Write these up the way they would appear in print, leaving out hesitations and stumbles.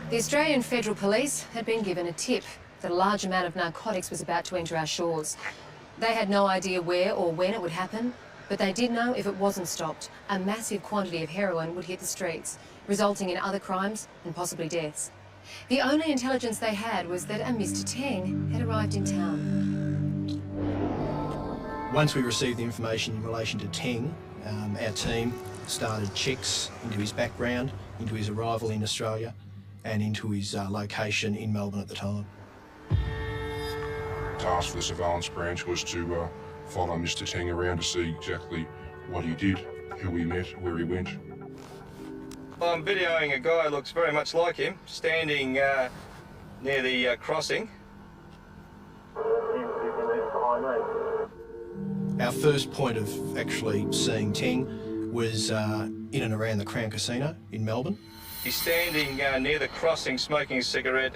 The Australian Federal Police had been given a tip that a large amount of narcotics was about to enter our shores. They had no idea where or when it would happen, but they did know if it wasn't stopped, a massive quantity of heroin would hit the streets, resulting in other crimes and possibly deaths. The only intelligence they had was that a Mr. Teng had arrived in town. Once we received the information in relation to Teng, our team started checks into his background, into his arrival in Australia, and into his location in Melbourne at the time. The task for the surveillance branch was to follow Mr. Teng around to see exactly what he did, who he met, where he went. Well, I'm videoing a guy who looks very much like him, standing near the crossing. Our first point of actually seeing Teng was in and around the Crown Casino in Melbourne. He's standing near the crossing smoking a cigarette.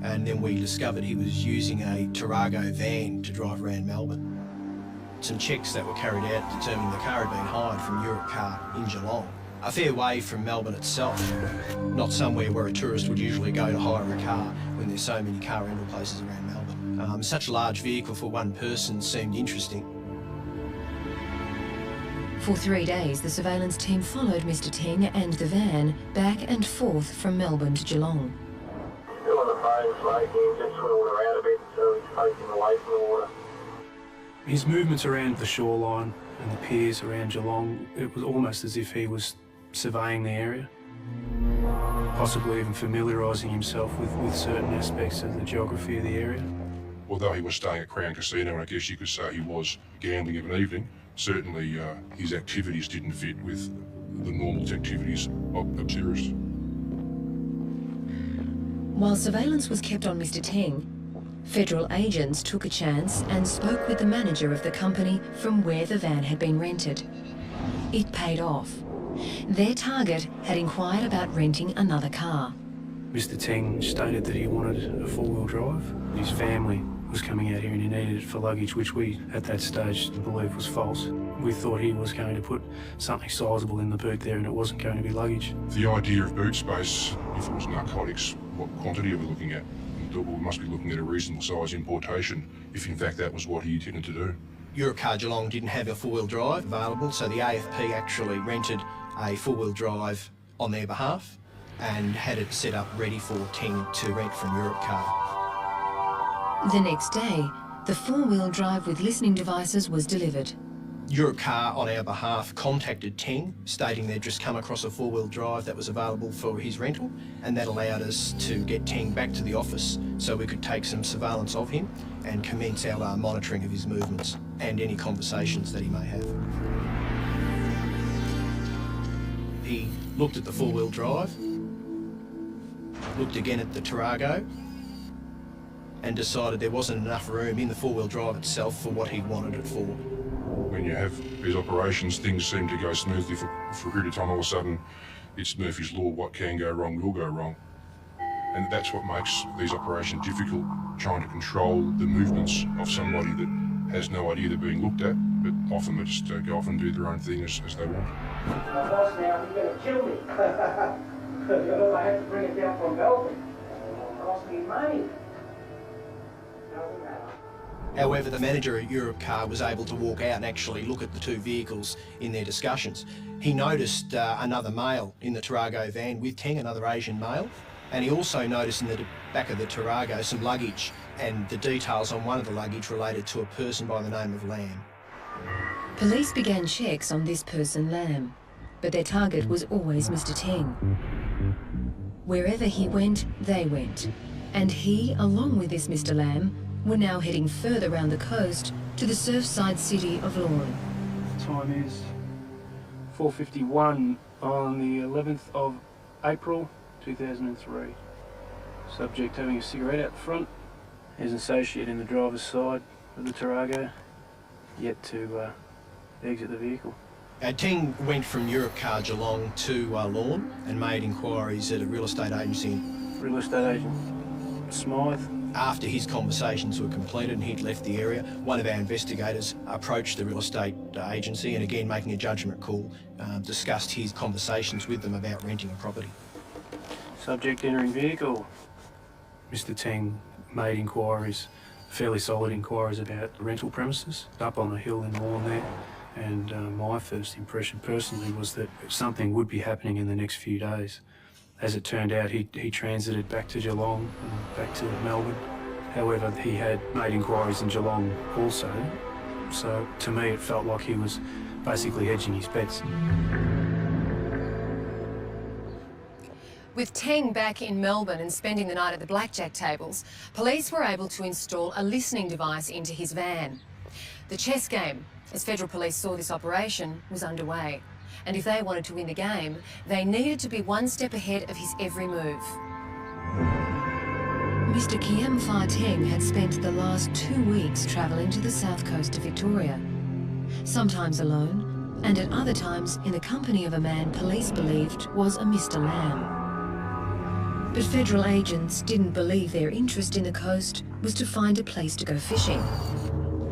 And then we discovered he was using a Tarago van to drive around Melbourne. Some checks that were carried out determined the car had been hired from Europcar in Geelong, a fair way from Melbourne itself, not somewhere where a tourist would usually go to hire a car when there's so many car rental places around Melbourne. Such a large vehicle for one person seemed interesting. For 3 days, the surveillance team followed Mr. Teng and the van back and forth from Melbourne to Geelong. Still on the phone smoking, just swirled around a bit so he's facing away from the water. His movements around the shoreline and the piers around Geelong, it was almost as if he was surveying the area, possibly even familiarising himself with certain aspects of the geography of the area. Although he was staying at Crown Casino, and I guess you could say he was gambling of an evening, certainly his activities didn't fit with the normal activities of tourists. While surveillance was kept on Mr. Teng, federal agents took a chance and spoke with the manager of the company from where the van had been rented. It paid off. Their target had inquired about renting another car. Mr. Teng stated that he wanted a four-wheel drive. His family was coming out here and he needed it for luggage, which we, at that stage, believed was false. We thought he was going to put something sizable in the boot there and it wasn't going to be luggage. The idea of boot space, if it was narcotics, what quantity are we looking at? We must be looking at a reasonable size importation, if in fact that was what he intended to do. Europcar Geelong didn't have a four-wheel drive available, so the AFP actually rented a four-wheel drive on their behalf and had it set up ready for Teng to rent from Europcar. The next day, the four-wheel drive with listening devices was delivered. Europcar, on our behalf, contacted Teng, stating they'd just come across a four-wheel drive that was available for his rental, and that allowed us to get Teng back to the office so we could take some surveillance of him and commence our monitoring of his movements and any conversations that he may have. He looked at the four-wheel drive, looked again at the Tarago, and decided there wasn't enough room in the four-wheel drive itself for what he wanted it for. When you have these operations, things seem to go smoothly for a period of time. All of a sudden, it's Murphy's Law, what can go wrong will go wrong. And that's what makes these operations difficult, trying to control the movements of somebody that has no idea they're being looked at, but often they just go off and do their own thing as they want. My boss now, he's going to kill me. Because I had to bring it down from Melbourne. It cost me money. Doesn't matter. However, the manager at Europcar was able to walk out and actually look at the two vehicles in their discussions. He noticed another male in the Tarago van with Teng, another Asian male, and he also noticed in the back of the Tarago some luggage, and the details on one of the luggage related to a person by the name of Lamb. Police began checks on this person, Lamb, but their target was always Mr. Teng. Wherever he went, they went, and he, along with this Mr. Lamb, were now heading further round the coast to the surfside city of Lorne. Time is 4:51 on the 11th of April 2003. Subject having a cigarette out the front. His associate in the driver's side of the Tarago, yet to exit the vehicle. Teng went from Europcar Geelong to Lorne and made inquiries at a real estate agency. Real estate agent Smythe After his conversations were completed and he'd left the area, one of our investigators approached the real estate agency and, again making a judgment call, discussed his conversations with them about renting a property. Subject entering vehicle. Mr. Teng made inquiries, fairly solid inquiries about the rental premises up on the hill in the lawn there. And my first impression personally was that something would be happening in the next few days. As it turned out, he transited back to Geelong and back to Melbourne. However, he had made inquiries in Geelong also. So to me, it felt like he was basically hedging his bets. With Teng back in Melbourne and spending the night at the blackjack tables, police were able to install a listening device into his van. The chess game, as federal police saw this operation, was underway. And if they wanted to win the game, they needed to be one step ahead of his every move. Mr. Kiem Pha Teng had spent the last 2 weeks travelling to the south coast of Victoria. Sometimes alone, and at other times in the company of a man police believed was a Mr. Lamb. But federal agents didn't believe their interest in the coast was to find a place to go fishing,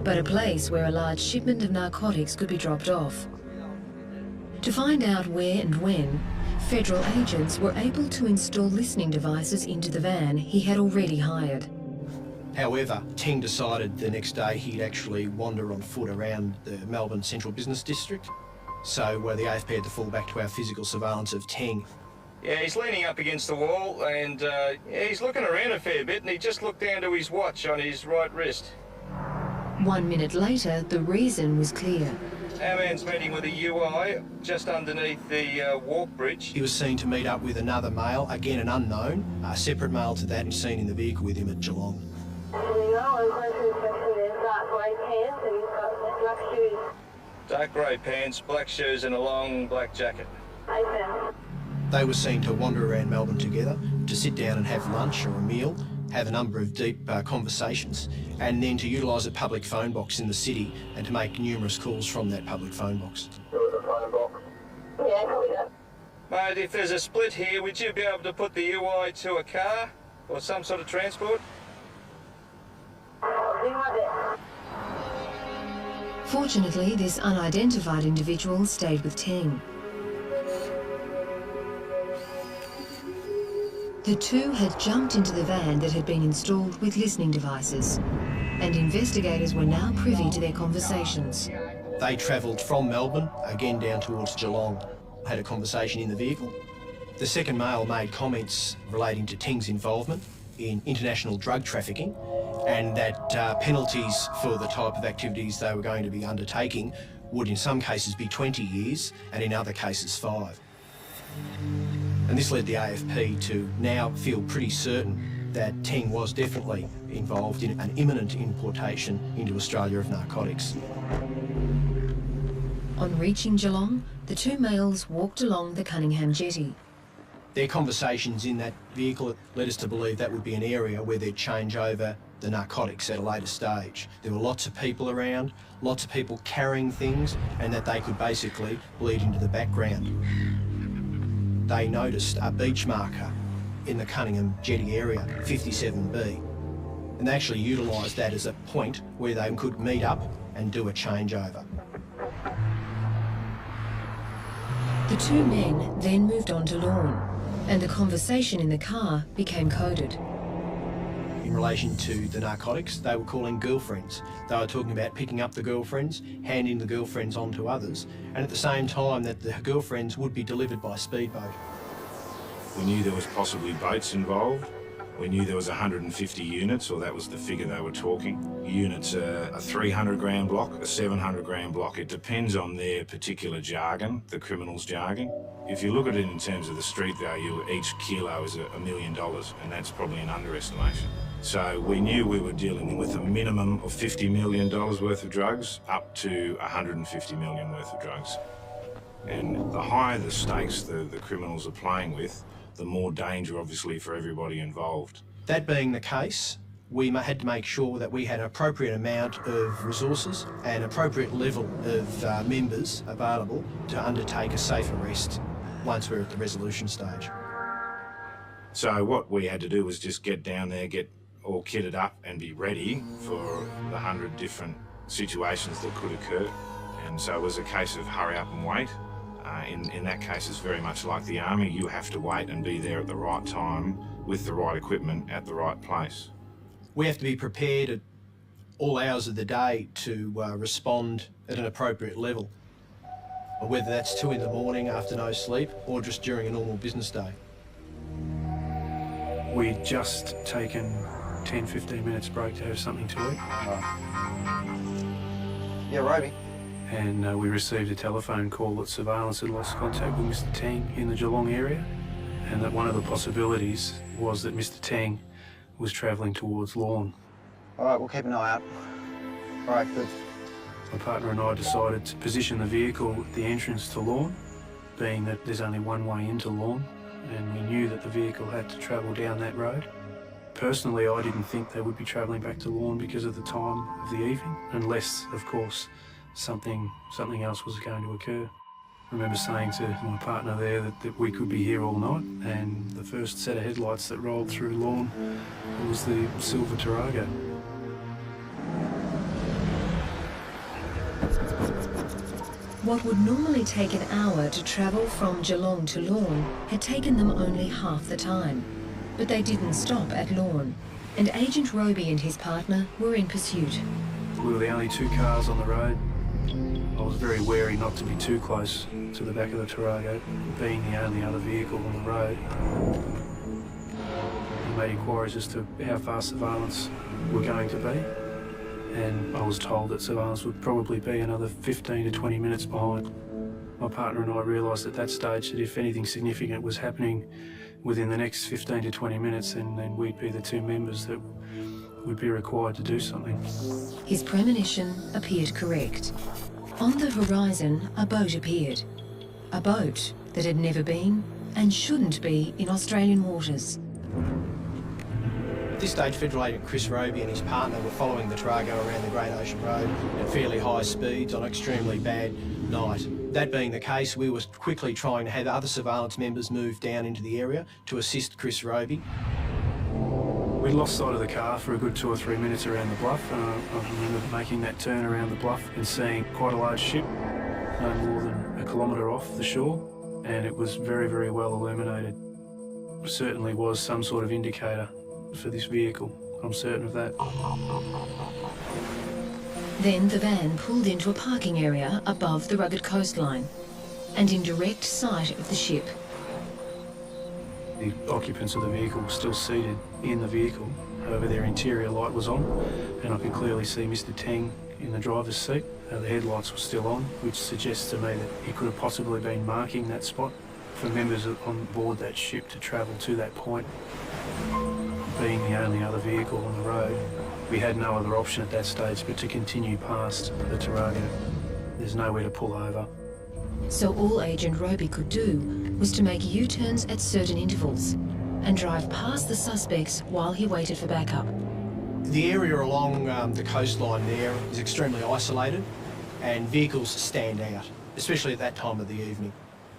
but a place where a large shipment of narcotics could be dropped off. To find out where and when, federal agents were able to install listening devices into the van he had already hired. However, Teng decided the next day he'd actually wander on foot around the Melbourne Central Business District. So the AFP had to fall back to our physical surveillance of Teng. Yeah, he's leaning up against the wall and yeah, he's looking around a fair bit, and he just looked down to his watch on his right wrist. 1 minute later, the reason was clear. Our man's meeting with a UI just underneath the walk bridge. He was seen to meet up with another male, again an unknown, a separate male to that, and seen in the vehicle with him at Geelong. Dark grey pants, black shoes and a long black jacket. They were seen to wander around Melbourne together, to sit down and have lunch or a meal, have a number of deep conversations, and then to utilise a public phone box in the city and to make numerous calls from that public phone box. There was a phone box. Yeah, copy that. Mate, if there's a split here, would you be able to put the UI to a car or some sort of transport? I'll do my best. Fortunately, this unidentified individual stayed with Teng. The two had jumped into the van that had been installed with listening devices, and investigators were now privy to their conversations. They travelled from Melbourne, again down towards Geelong, had a conversation in the vehicle. The second male made comments relating to Teng's involvement in international drug trafficking, and that penalties for the type of activities they were going to be undertaking would in some cases be 20 years and in other cases 5. And this led the AFP to now feel pretty certain that Teng was definitely involved in an imminent importation into Australia of narcotics. On reaching Geelong, the two males walked along the Cunningham jetty. Their conversations in that vehicle led us to believe that would be an area where they'd change over the narcotics at a later stage. There were lots of people around, lots of people carrying things, and that they could basically bleed into the background. They noticed a beach marker in the Cunningham jetty area, 57B, and they actually utilised that as a point where they could meet up and do a changeover. The two men then moved on to Lawn, and the conversation in the car became coded. In relation to the narcotics, they were calling girlfriends. They were talking about picking up the girlfriends, handing the girlfriends on to others, and at the same time that the girlfriends would be delivered by speedboat. We knew there was possibly boats involved. We knew there was 150 units, or that was the figure they were talking. Units are a 300-gram block, a 700-gram block. It depends on their particular jargon, the criminals' jargon. If you look at it in terms of the street value, each kilo is $1 million, and that's probably an underestimation. So we knew we were dealing with a minimum of $50 million worth of drugs, up to $150 million worth of drugs. And the higher the stakes the criminals are playing with, the more danger, obviously, for everybody involved. That being the case, we had to make sure that we had an appropriate amount of resources and appropriate level of members available to undertake a safe arrest once we're at the resolution stage. So what we had to do was just get down there, get all kitted up and be ready for the 100 different situations that could occur. And so it was a case of hurry up and wait. In that case, it's very much like the army. You have to wait and be there at the right time with the right equipment at the right place. We have to be prepared at all hours of the day to respond at an appropriate level, whether that's 2 in the morning after no sleep or just during a normal business day. We'd just taken 10-15 minutes break to have something to eat. Yeah, Roby. And we received a telephone call that surveillance had lost contact with Mr. Tang in the Geelong area, and that one of the possibilities was that Mr. Tang was travelling towards Lorne. All right, we'll keep an eye out. All right, good. My partner and I decided to position the vehicle at the entrance to Lorne, being that there's only one way into Lorne, and we knew that the vehicle had to travel down that road. Personally, I didn't think they would be travelling back to Lorne because of the time of the evening, unless, of course, something else was going to occur. I remember saying to my partner there that we could be here all night, and the first set of headlights that rolled through Lorne was the silver Tarago. What would normally take an hour to travel from Geelong to Lorne had taken them only half the time. But they didn't stop at Lorne, and Agent Roby and his partner were in pursuit. We were the only 2 cars on the road. I was very wary not to be too close to the back of the Tarago, being the only other vehicle on the road. I made inquiries as to how far surveillance were going to be, and I was told that surveillance would probably be another 15 to 20 minutes behind. My partner and I realised at that stage that if anything significant was happening within the next 15 to 20 minutes, then we'd be the 2 members that would be required to do something. His premonition appeared correct. On the horizon, a boat appeared. A boat that had never been and shouldn't be in Australian waters. At this stage, Federal Agent Chris Roby and his partner were following the Tarago around the Great Ocean Road at fairly high speeds on an extremely bad night. That being the case, we were quickly trying to have other surveillance members move down into the area to assist Chris Roby. We lost sight of the car for a good 2 or 3 minutes around the bluff, and I remember making that turn around the bluff and seeing quite a large ship, no more than a kilometre off the shore, and it was very, very well illuminated. It certainly was some sort of indicator for this vehicle, I'm certain of that. Then the van pulled into a parking area above the rugged coastline and in direct sight of the ship. The occupants of the vehicle were still seated in the vehicle, however their interior light was on, and I could clearly see Mr. Tang in the driver's seat. The headlights were still on, which suggests to me that he could have possibly been marking that spot for members on board that ship to travel to that point. Being the only other vehicle on the road, we had no other option at that stage but to continue past the Tarago. There's nowhere to pull over. So all Agent Roby could do was to make U-turns at certain intervals and drive past the suspects while he waited for backup. The area along the coastline there is extremely isolated and vehicles stand out, especially at that time of the evening.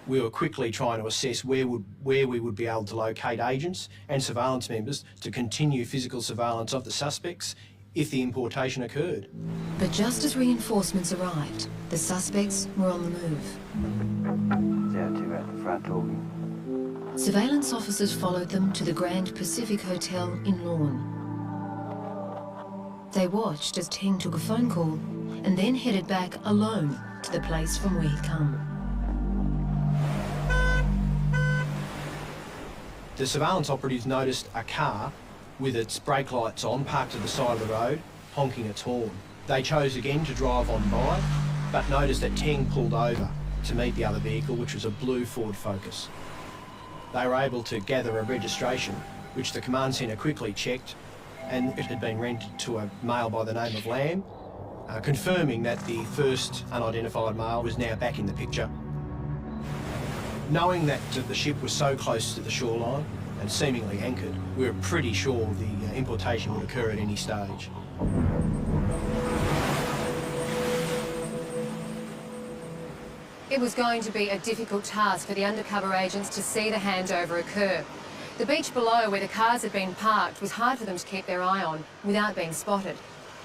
We were quickly trying to assess where we would be able to locate agents and surveillance members to continue physical surveillance of the suspects if the importation occurred. But just as reinforcements arrived, the suspects were on the move. Yeah, 2 out the front talking. Surveillance officers followed them to the Grand Pacific Hotel in Lorne. They watched as Teng took a phone call and then headed back alone to the place from where he'd come. The surveillance operatives noticed a car with its brake lights on, parked to the side of the road, honking its horn. They chose again to drive on by, but noticed that Teng pulled over to meet the other vehicle, which was a blue Ford Focus. They were able to gather a registration, which the command centre quickly checked, and it had been rented to a male by the name of Lamb, confirming that the first unidentified male was now back in the picture. Knowing that the ship was so close to the shoreline and seemingly anchored, we were pretty sure the importation would occur at any stage. It was going to be a difficult task for the undercover agents to see the handover occur. The beach below where the cars had been parked was hard for them to keep their eye on without being spotted.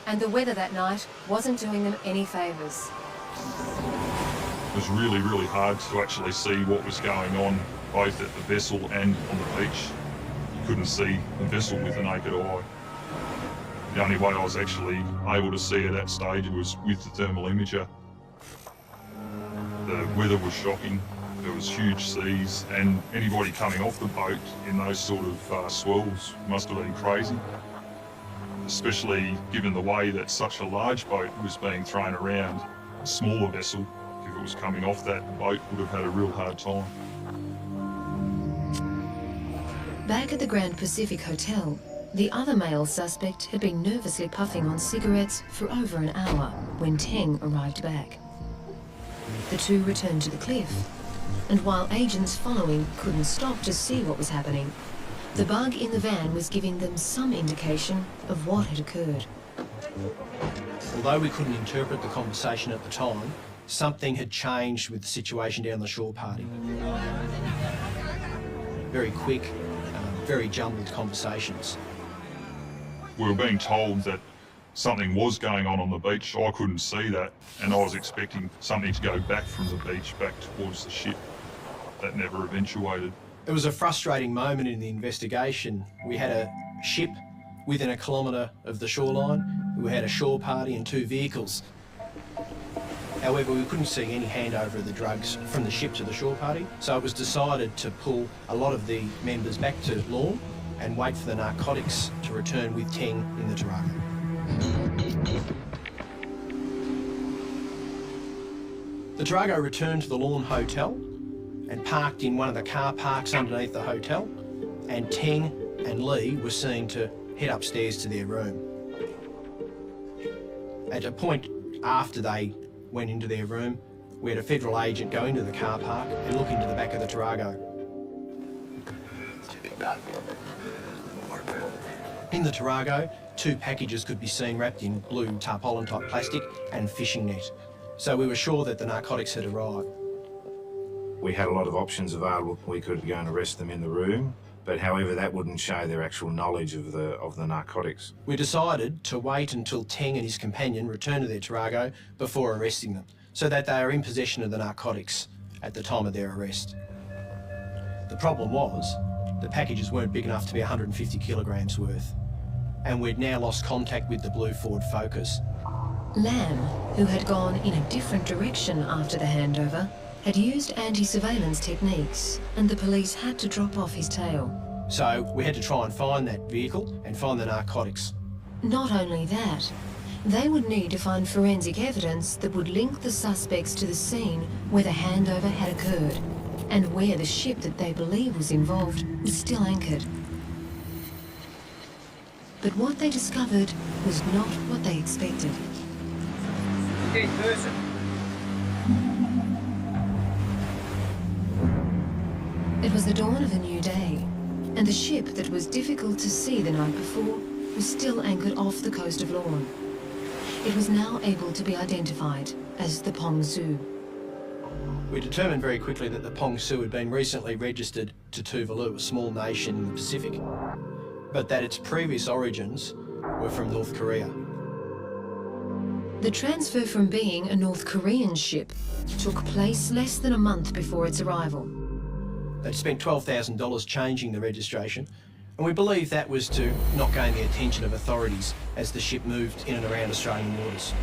And the weather that night wasn't doing them any favours. It was really, really hard to actually see what was going on, both at the vessel and on the beach. You couldn't see the vessel with the naked eye. The only way I was actually able to see at that stage was with the thermal imager. The weather was shocking. There was huge seas, and anybody coming off the boat in those sort of swells must have been crazy. Especially given the way that such a large boat was being thrown around. A smaller vessel, if it was coming off that boat, would have had a real hard time. Back at the Grand Pacific Hotel, the other male suspect had been nervously puffing on cigarettes for over an hour when Teng arrived back. The two returned to the cliff, and while agents following couldn't stop to see what was happening, the bug in the van was giving them some indication of what had occurred. Although we couldn't interpret the conversation at the time, something had changed with the situation down the shore party. Very quick, very jumbled conversations. We were being told that something was going on the beach. I couldn't see that, and I was expecting something to go back from the beach back towards the ship. That never eventuated. It was a frustrating moment in the investigation. We had a ship within a kilometre of the shoreline. We had a shore party and 2 vehicles. However, we couldn't see any handover of the drugs from the ship to the shore party, so it was decided to pull a lot of the members back to Lawn and wait for the narcotics to return with Teng in the Tarago. The Tarago returned to the Lawn Hotel and parked in one of the car parks underneath the hotel, and Teng and Lee were seen to head upstairs to their room. At a point after they went into their room, we had a federal agent go into the car park and look into the back of the Tarago. In the Tarago, 2 packages could be seen wrapped in blue tarpaulin-type plastic and fishing net, so we were sure that the narcotics had arrived. We had a lot of options available. We could go and arrest them in the room, but however, that wouldn't show their actual knowledge of the narcotics. We decided to wait until Teng and his companion returned to their Tarago before arresting them, so that they are in possession of the narcotics at the time of their arrest. The problem was, the packages weren't big enough to be 150 kilograms worth, and we'd now lost contact with the blue Ford Focus. Lamb, who had gone in a different direction after the handover, had used anti-surveillance techniques, and the police had to drop off his tail. So we had to try and find that vehicle and find the narcotics. Not only that, they would need to find forensic evidence that would link the suspects to the scene where the handover had occurred, and where the ship that they believed was involved was still anchored. But what they discovered was not what they expected. Dead person. It was the dawn of a new day, and the ship that was difficult to see the night before was still anchored off the coast of Lawn. It was now able to be identified as the Pong Su. We determined very quickly that the Pong Su had been recently registered to Tuvalu, a small nation in the Pacific, but that its previous origins were from North Korea. The transfer from being a North Korean ship took place less than a month before its arrival. They'd spent $12,000 changing the registration, and we believe that was to not gain the attention of authorities as the ship moved in and around Australian waters.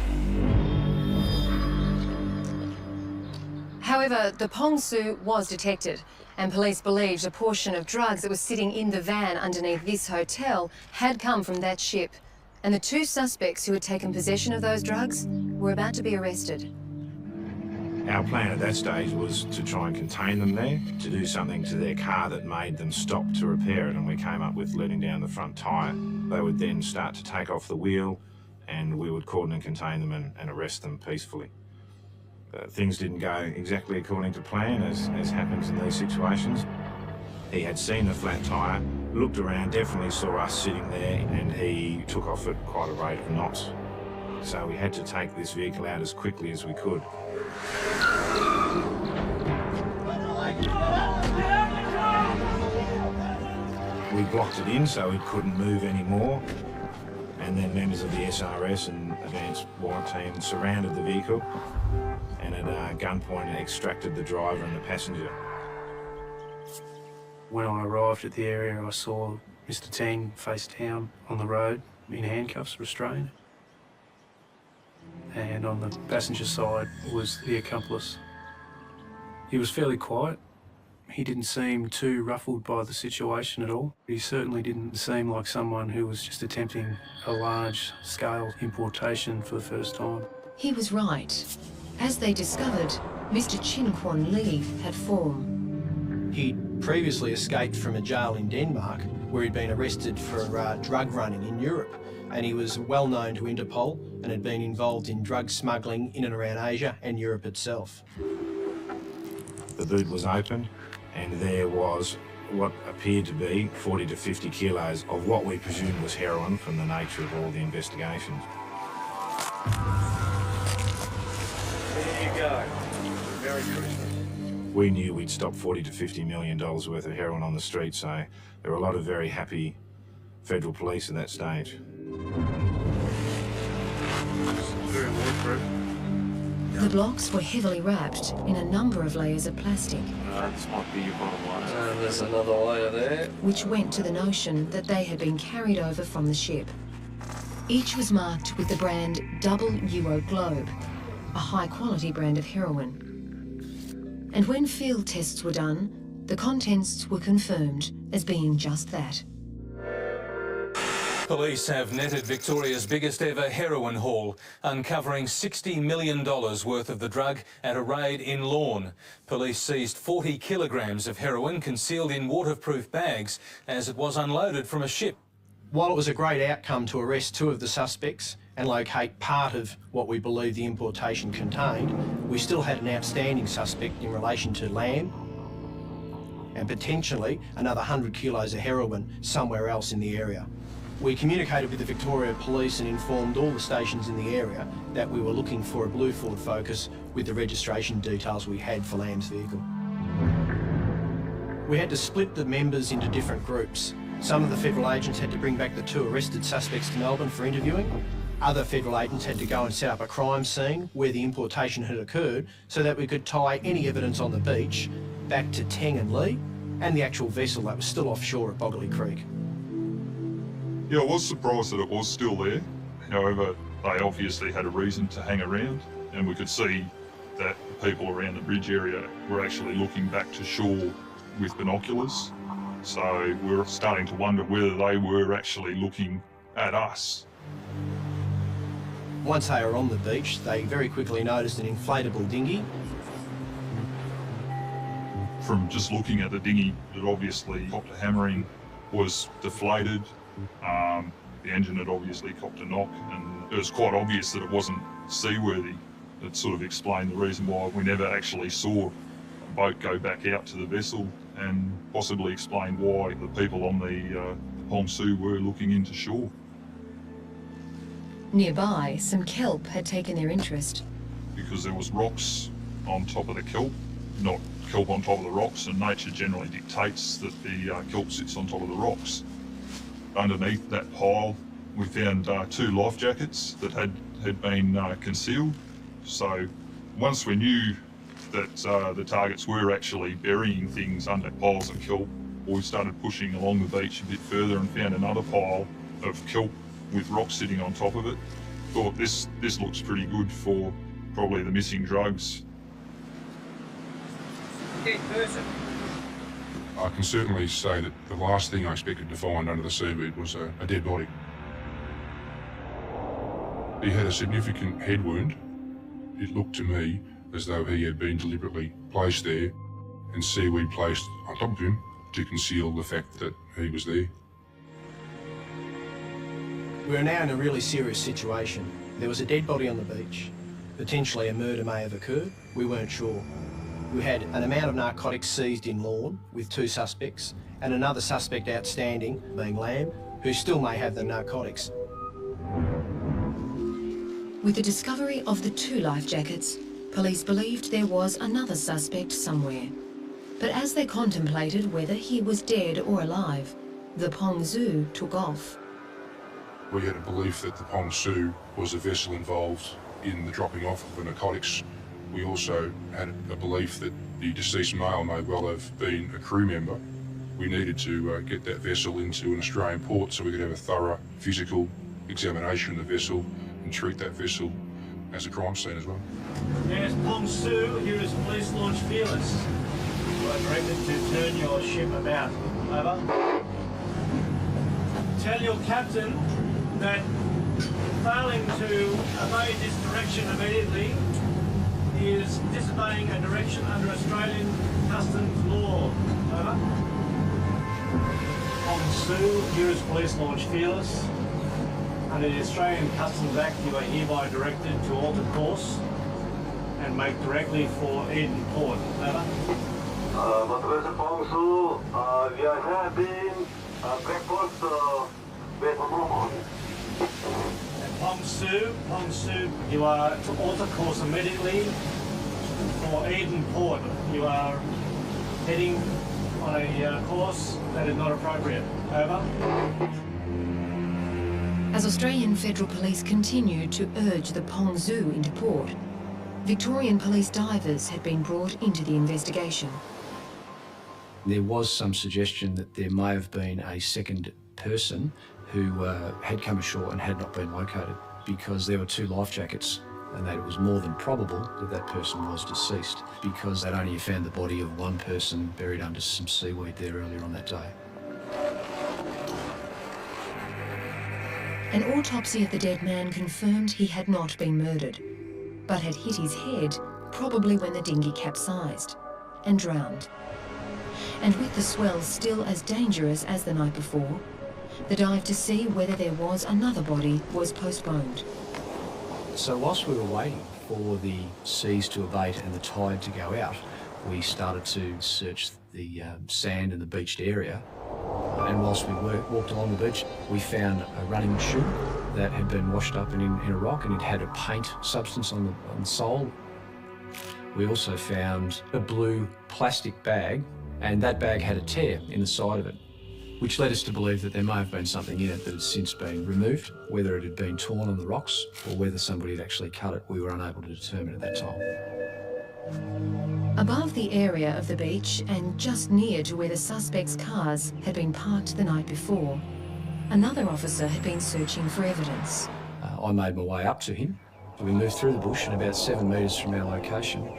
However, the Pong Su was detected, and police believed a portion of drugs that was sitting in the van underneath this hotel had come from that ship, and the 2 suspects who had taken possession of those drugs were about to be arrested. Our plan at that stage was to try and contain them there, to do something to their car that made them stop to repair it, and we came up with letting down the front tyre. They would then start to take off the wheel, and we would cordon and contain them and arrest them peacefully. Things didn't go exactly according to plan, as happens in these situations. He had seen the flat tyre, looked around, definitely saw us sitting there, and he took off at quite a rate of knots. So we had to take this vehicle out as quickly as we could. blocked it in so it couldn't move anymore. And then members of the SRS and advanced warrant team surrounded the vehicle and at gunpoint extracted the driver and the passenger. When I arrived at the area, I saw Mr. Tang face down on the road in handcuffs, restrained. And on the passenger side was the accomplice. He was fairly quiet. He didn't seem too ruffled by the situation at all. He certainly didn't seem like someone who was just attempting a large-scale importation for the first time. He was right. As they discovered, Mr. Chin Kwon Lee had fallen. He'd previously escaped from a jail in Denmark where he'd been arrested for drug running in Europe, and he was well known to Interpol and had been involved in drug smuggling in and around Asia and Europe itself. The boot was opened and there was what appeared to be 40 to 50 kilos of what we presumed was heroin from the nature of all the investigations. There you go. Merry Christmas. We knew we'd stopped $40 to $50 million worth of heroin on the street, so there were a lot of very happy federal police at that stage. Very waterproof. The blocks were heavily wrapped in a number of layers of plastic, This might be your bottom line. And there's another layer there. which went to the notion that they had been carried over from the ship. Each was marked with the brand Double UO Globe, a high-quality brand of heroin. And when field tests were done, the contents were confirmed as being just that. Police have netted Victoria's biggest ever heroin haul, uncovering $60 million worth of the drug at a raid in Lorne. Police seized 40 kilograms of heroin concealed in waterproof bags as it was unloaded from a ship. While it was a great outcome to arrest 2 of the suspects and locate part of what we believe the importation contained, we still had an outstanding suspect in relation to lamb and potentially another 100 kilos of heroin somewhere else in the area. We communicated with the Victoria Police and informed all the stations in the area that we were looking for a blue Ford Focus with the registration details we had for Lamb's vehicle. We had to split the members into different groups. Some of the federal agents had to bring back the 2 arrested suspects to Melbourne for interviewing. Other federal agents had to go and set up a crime scene where the importation had occurred so that we could tie any evidence on the beach back to Tang and Lee and the actual vessel that was still offshore at Boggley Creek. Yeah, I was surprised that it was still there. However, they obviously had a reason to hang around, and we could see that the people around the bridge area were actually looking back to shore with binoculars. So we were starting to wonder whether they were actually looking at us. Once they were on the beach, they very quickly noticed an inflatable dinghy. From just looking at the dinghy, it obviously copped a hammering, was deflated. The engine had obviously copped a knock, and it was quite obvious that it wasn't seaworthy. It sort of explained the reason why we never actually saw a boat go back out to the vessel, and possibly explained why the people on the Hong Su were looking into shore. Nearby, some kelp had taken their interest. Because there was rocks on top of the kelp, not kelp on top of the rocks, and nature generally dictates that the kelp sits on top of the rocks. Underneath that pile, we found 2 life jackets that had been concealed. So once we knew that the targets were actually burying things under piles of kelp, we started pushing along the beach a bit further and found another pile of kelp with rocks sitting on top of it. Thought this looks pretty good for probably the missing drugs. Dead person. I can certainly say that the last thing I expected to find under the seabed was a dead body. He had a significant head wound. It looked to me as though he had been deliberately placed there and seaweed placed on top of him to conceal the fact that he was there. We were now in a really serious situation. There was a dead body on the beach. Potentially a murder may have occurred. We weren't sure. We had an amount of narcotics seized in Lorne with 2 suspects and another suspect outstanding, being Lamb, who still may have the narcotics. With the discovery of the 2 life jackets, police believed there was another suspect somewhere. But as they contemplated whether he was dead or alive, the Pong Zoo took off. We had a belief that the Pong Su was a vessel involved in the dropping off of the narcotics. We also had a belief that the deceased male may well have been a crew member. We needed to get that vessel into an Australian port so we could have a thorough physical examination of the vessel and treat that vessel as a crime scene as well. Yes, Pong Su, here is Police Launch Fearless. You are directed to turn your ship about. Over. Tell your captain that failing to obey this direction immediately is disobeying a direction under Australian customs law. Over. Pong Su, here is Police Launch Fearless. Under the Australian Customs Act, you are hereby directed to alter course and make directly for Eden Port. Over. Motorist Pong Su, we are having breakfast with Mom. Pong Su, you are to alter course immediately for Eden Port. You are heading on a course that is not appropriate. Over. As Australian Federal Police continued to urge the Pong Zoo into port, Victorian police divers had been brought into the investigation. There was some suggestion that there may have been a second person who had come ashore and had not been located because there were 2 life jackets, and that it was more than probable that that person was deceased because they'd only found the body of one person buried under some seaweed there earlier on that day. An autopsy of the dead man confirmed he had not been murdered, but had hit his head, probably when the dinghy capsized, and drowned. And with the swell still as dangerous as the night before, the dive to see whether there was another body was postponed. So whilst we were waiting for the seas to abate and the tide to go out, we started to search the sand and the beached area. And whilst we walked along the beach, we found a running shoe that had been washed up in a rock, and it had a paint substance on the sole. We also found a blue plastic bag, and that bag had a tear in the side of it, which led us to believe that there may have been something in it that had since been removed. Whether it had been torn on the rocks or whether somebody had actually cut it, we were unable to determine at that time. Above the area of the beach and just near to where the suspects' cars had been parked the night before, another officer had been searching for evidence. I made my way up to him. We moved through the bush, and about 7 metres from our location,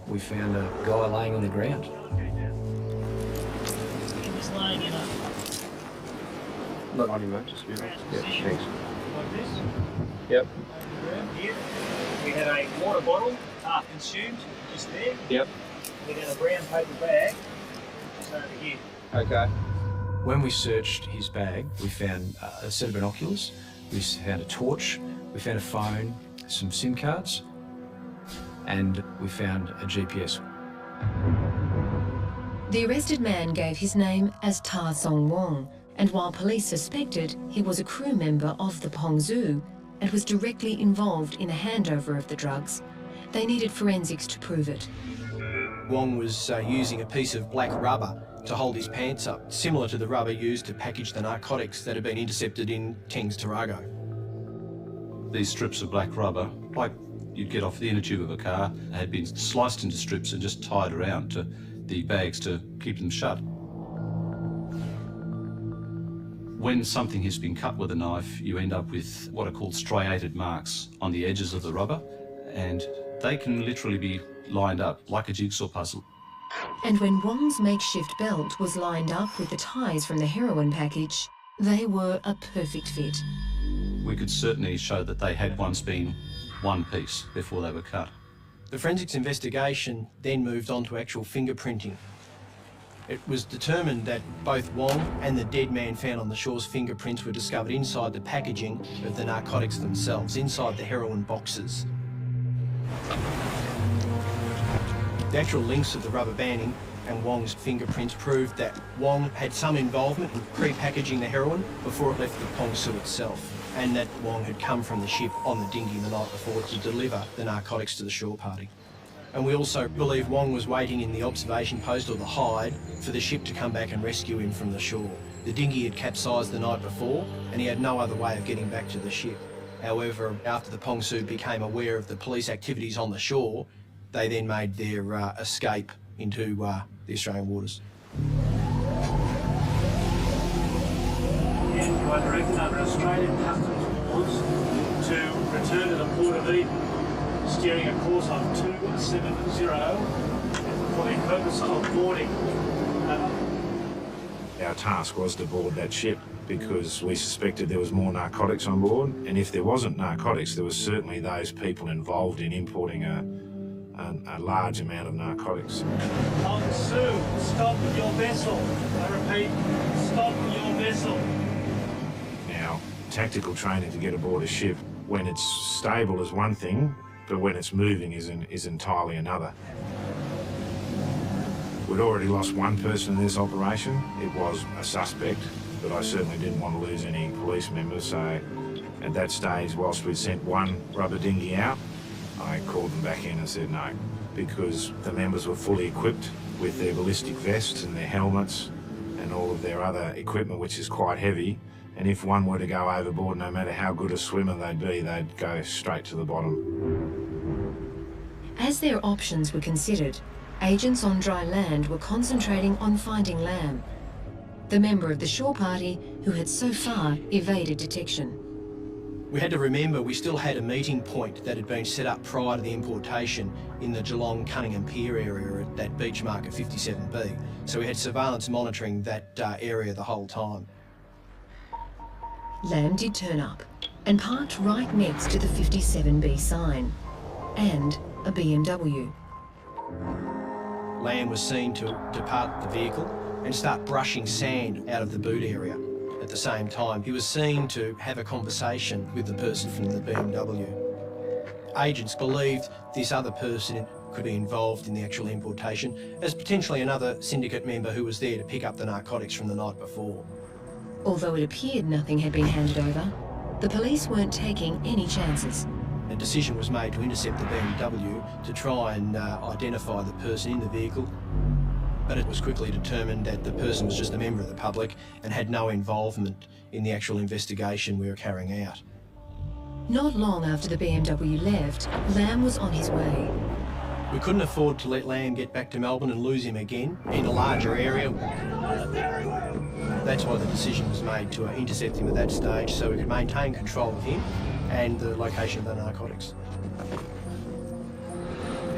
we found a guy laying on the ground. He's laying in a... Not on him, mate, just be right. Yeah, thanks. Like this. Yep. Here. We had a water bottle, half consumed, just there. Yep. We had a brown paper bag, just over here. Okay. When we searched his bag, we found a set of binoculars, we found a torch, we found a phone, some SIM cards, and we found a GPS. The arrested man gave his name as Ta Song Wong, and while police suspected he was a crew member of the Pong Zoo and was directly involved in the handover of the drugs, they needed forensics to prove it. Wong was using a piece of black rubber to hold his pants up, similar to the rubber used to package the narcotics that had been intercepted in Teng's Tarago. These strips of black rubber, like you'd get off the inner tube of a car, had been sliced into strips and just tied around to the bags to keep them shut. When something has been cut with a knife, you end up with what are called striated marks on the edges of the rubber, and they can literally be lined up like a jigsaw puzzle. And when Wong's makeshift belt was lined up with the ties from the heroin package, they were a perfect fit. We could certainly show that they had once been one piece before they were cut. The forensics investigation then moved on to actual fingerprinting. It was determined that both Wong and the dead man found on the shore's fingerprints were discovered inside the packaging of the narcotics themselves, inside the heroin boxes. The actual links of the rubber banding and Wong's fingerprints proved that Wong had some involvement in pre-packaging the heroin before it left the Pong Su itself, and that Wong had come from the ship on the dinghy the night before to deliver the narcotics to the shore party. And we also believe Wong was waiting in the observation post or the hide for the ship to come back and rescue him from the shore. The dinghy had capsized the night before and he had no other way of getting back to the ship. However, after the Pongsu became aware of the police activities on the shore, they then made their escape into the Australian waters. And you are directed under Australian customs laws to return to the Port of Eden, steering a course of 270 for the purpose of boarding. Our task was to board that ship because we suspected there was more narcotics on board, and if there wasn't narcotics, there was certainly those people involved in importing a large amount of narcotics. Pongsu, stop your vessel. I repeat, stop your vessel. Now, tactical training to get aboard a ship, when it's stable is one thing, but when it's moving is entirely another. We'd already lost one person in this operation. It was a suspect, but I certainly didn't want to lose any police members, so at that stage, whilst we'd sent one rubber dinghy out, I called them back in and said no, because the members were fully equipped with their ballistic vests and their helmets and all of their other equipment, which is quite heavy, and if one were to go overboard, no matter how good a swimmer they'd be, they'd go straight to the bottom. As their options were considered, agents on dry land were concentrating on finding Lamb, the member of the shore party who had so far evaded detection. We had to remember we still had a meeting point that had been set up prior to the importation in the Geelong Cunningham Pier area at that beach marker 57B. So we had surveillance monitoring that area the whole time. Lamb did turn up and parked right next to the 57B sign and a BMW. Lamb was seen to depart the vehicle and start brushing sand out of the boot area. At the same time, he was seen to have a conversation with the person from the BMW. Agents believed this other person could be involved in the actual importation as potentially another syndicate member who was there to pick up the narcotics from the night before. Although it appeared nothing had been handed over, the police weren't taking any chances. A decision was made to intercept the BMW to try and identify the person in the vehicle, but it was quickly determined that the person was just a member of the public and had no involvement in the actual investigation we were carrying out. Not long after the BMW left, Lamb was on his way. We couldn't afford to let Lamb get back to Melbourne and lose him again in a larger area. That's why the decision was made to intercept him at that stage so we could maintain control of him and the location of the narcotics.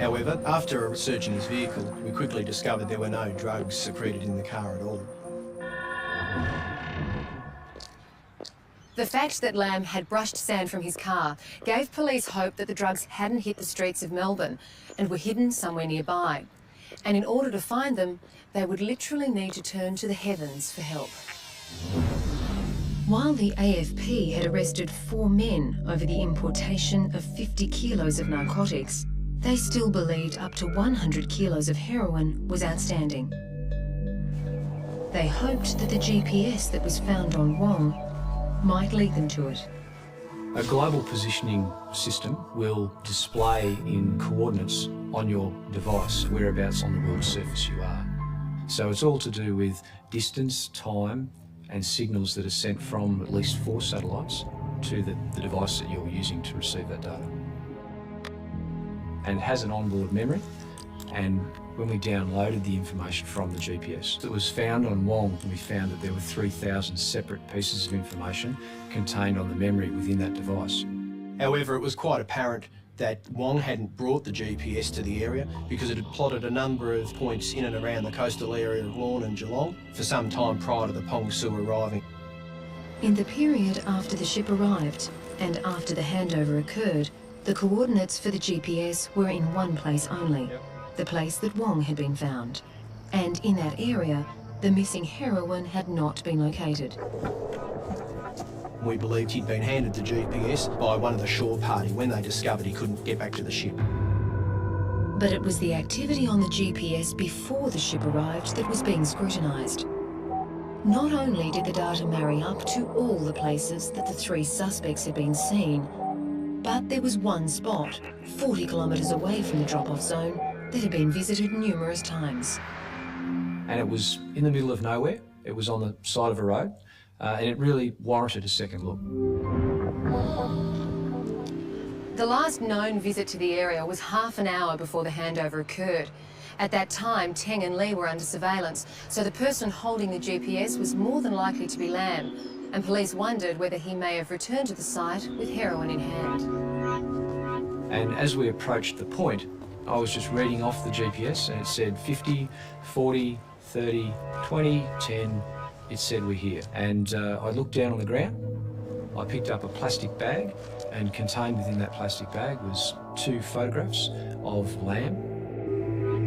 However, after searching his vehicle, we quickly discovered there were no drugs secreted in the car at all. The fact that Lamb had brushed sand from his car gave police hope that the drugs hadn't hit the streets of Melbourne and were hidden somewhere nearby. And in order to find them, they would literally need to turn to the heavens for help. While the AFP had arrested 4 men over the importation of 50 kilos of narcotics, they still believed up to 100 kilos of heroin was outstanding. They hoped that the GPS that was found on Wong might lead them to it. A global positioning system will display in coordinates on your device whereabouts on the world's surface you are. So it's all to do with distance, time, and signals that are sent from at least 4 satellites to the device that you're using to receive that data. And it has an onboard memory, and when we downloaded the information from the GPS that was found on Wong, we found that there were 3,000 separate pieces of information contained on the memory within that device. However, it was quite apparent that Wong hadn't brought the GPS to the area because it had plotted a number of points in and around the coastal area of Lorne and Geelong for some time prior to the Pongsu arriving. In the period after the ship arrived and after the handover occurred, the coordinates for the GPS were in one place only, the place that Wong had been found. And in that area, the missing heroin had not been located. We believed he'd been handed the GPS by one of the shore party when they discovered he couldn't get back to the ship. But it was the activity on the GPS before the ship arrived that was being scrutinised. Not only did the data marry up to all the places that the 3 suspects had been seen, but there was one spot, 40 kilometres away from the drop-off zone, that had been visited numerous times. And it was in the middle of nowhere. It was on the side of a road, and it really warranted a second look. The last known visit to the area was half an hour before the handover occurred. At that time, Teng and Lee were under surveillance, so the person holding the GPS was more than likely to be Lam, and police wondered whether he may have returned to the site with heroin in hand. And as we approached the point, I was just reading off the GPS and it said 50, 40, 30, 20, 10, it said we're here. And I looked down on the ground, I picked up a plastic bag, and contained within that plastic bag was 2 photographs of Lam.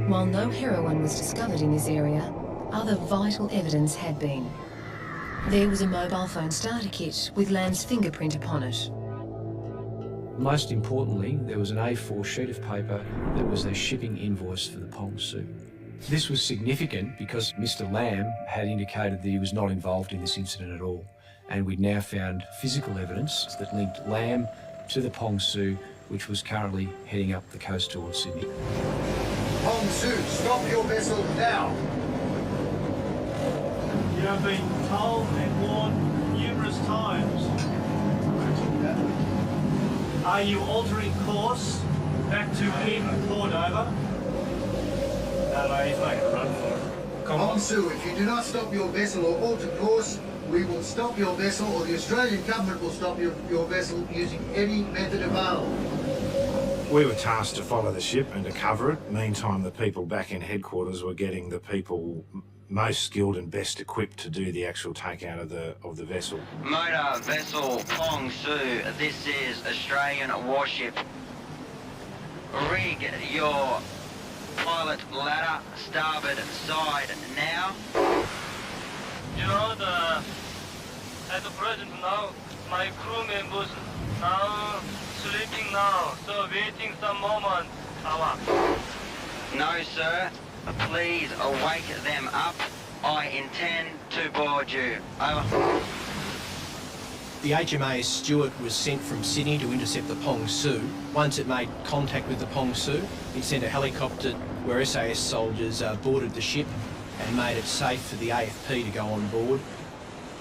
While no heroin was discovered in this area, other vital evidence had been. There was a mobile phone starter kit with Lam's fingerprint upon it. Most importantly, there was an A4 sheet of paper that was their shipping invoice for the Pong Su. This was significant because Mr. Lam had indicated that he was not involved in this incident at all, and we'd now found physical evidence that linked Lam to the Pong Su, which was currently heading up the coast towards Sydney. Pong Su, stop your vessel now! You have been told and warned numerous times. Are you altering course back to even Cordova? No, he's making a run for it. Pong Su, if you do not stop your vessel or alter course, we will stop your vessel, or the Australian government will stop your vessel using any method available. We were tasked to follow the ship and to cover it. Meantime, the people back in headquarters were getting the people most skilled and best equipped to do the actual takeout of the vessel. Motor vessel Pong Su, this is Australian warship. Rig your pilot ladder starboard side now. You know, at the present now, my crew members now sleeping now, so waiting some moment. No, sir. Please wake them up. I intend to board you. Over. The HMAS Stewart was sent from Sydney to intercept the Pong Su. Once it made contact with the Pong Su, it sent a helicopter where SAS soldiers boarded the ship and made it safe for the AFP to go on board.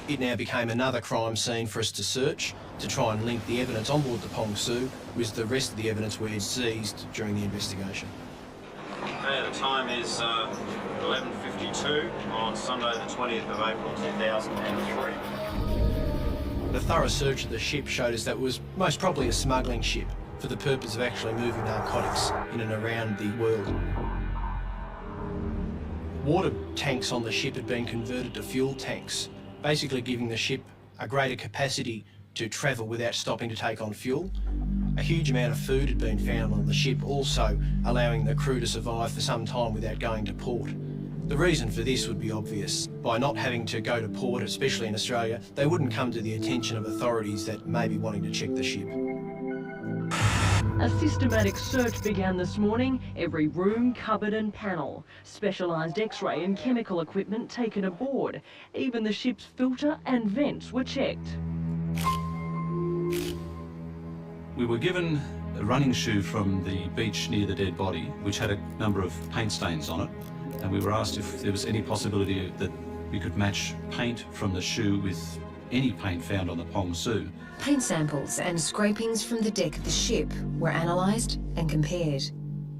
It now became another crime scene for us to search, to try and link the evidence on board the Pong Su with the rest of the evidence we had seized during the investigation. The time is 11:52 on Sunday the 20th of April 2003. The thorough search of the ship showed us that it was most probably a smuggling ship for the purpose of actually moving narcotics in and around the world. Water tanks on the ship had been converted to fuel tanks, basically giving the ship a greater capacity to travel without stopping to take on fuel. A huge amount of food had been found on the ship, also allowing the crew to survive for some time without going to port. The reason for this would be obvious. By not having to go to port, especially in Australia, they wouldn't come to the attention of authorities that may be wanting to check the ship. A systematic search began this morning. Every room, cupboard and panel. Specialised X-ray and chemical equipment taken aboard. Even the ship's filter and vents were checked. We were given a running shoe from the beach near the dead body, which had a number of paint stains on it, and we were asked if there was any possibility that we could match paint from the shoe with any paint found on the Pong Su. Paint samples and scrapings from the deck of the ship were analysed and compared.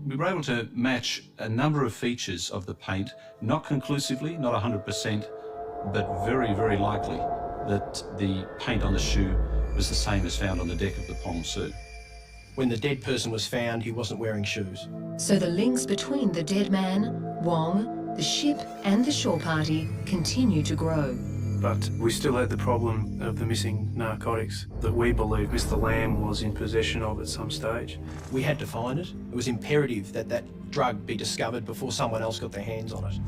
We were able to match a number of features of the paint, not conclusively, not 100%, but very, very likely that the paint on the shoe was the same as found on the deck of the Pong Su. When the dead person was found, he wasn't wearing shoes. So the links between the dead man, Wong, the ship and the shore party continue to grow. But we still had the problem of the missing narcotics that we believe Mr. Lam was in possession of at some stage. We had to find it. It was imperative that that drug be discovered before someone else got their hands on it.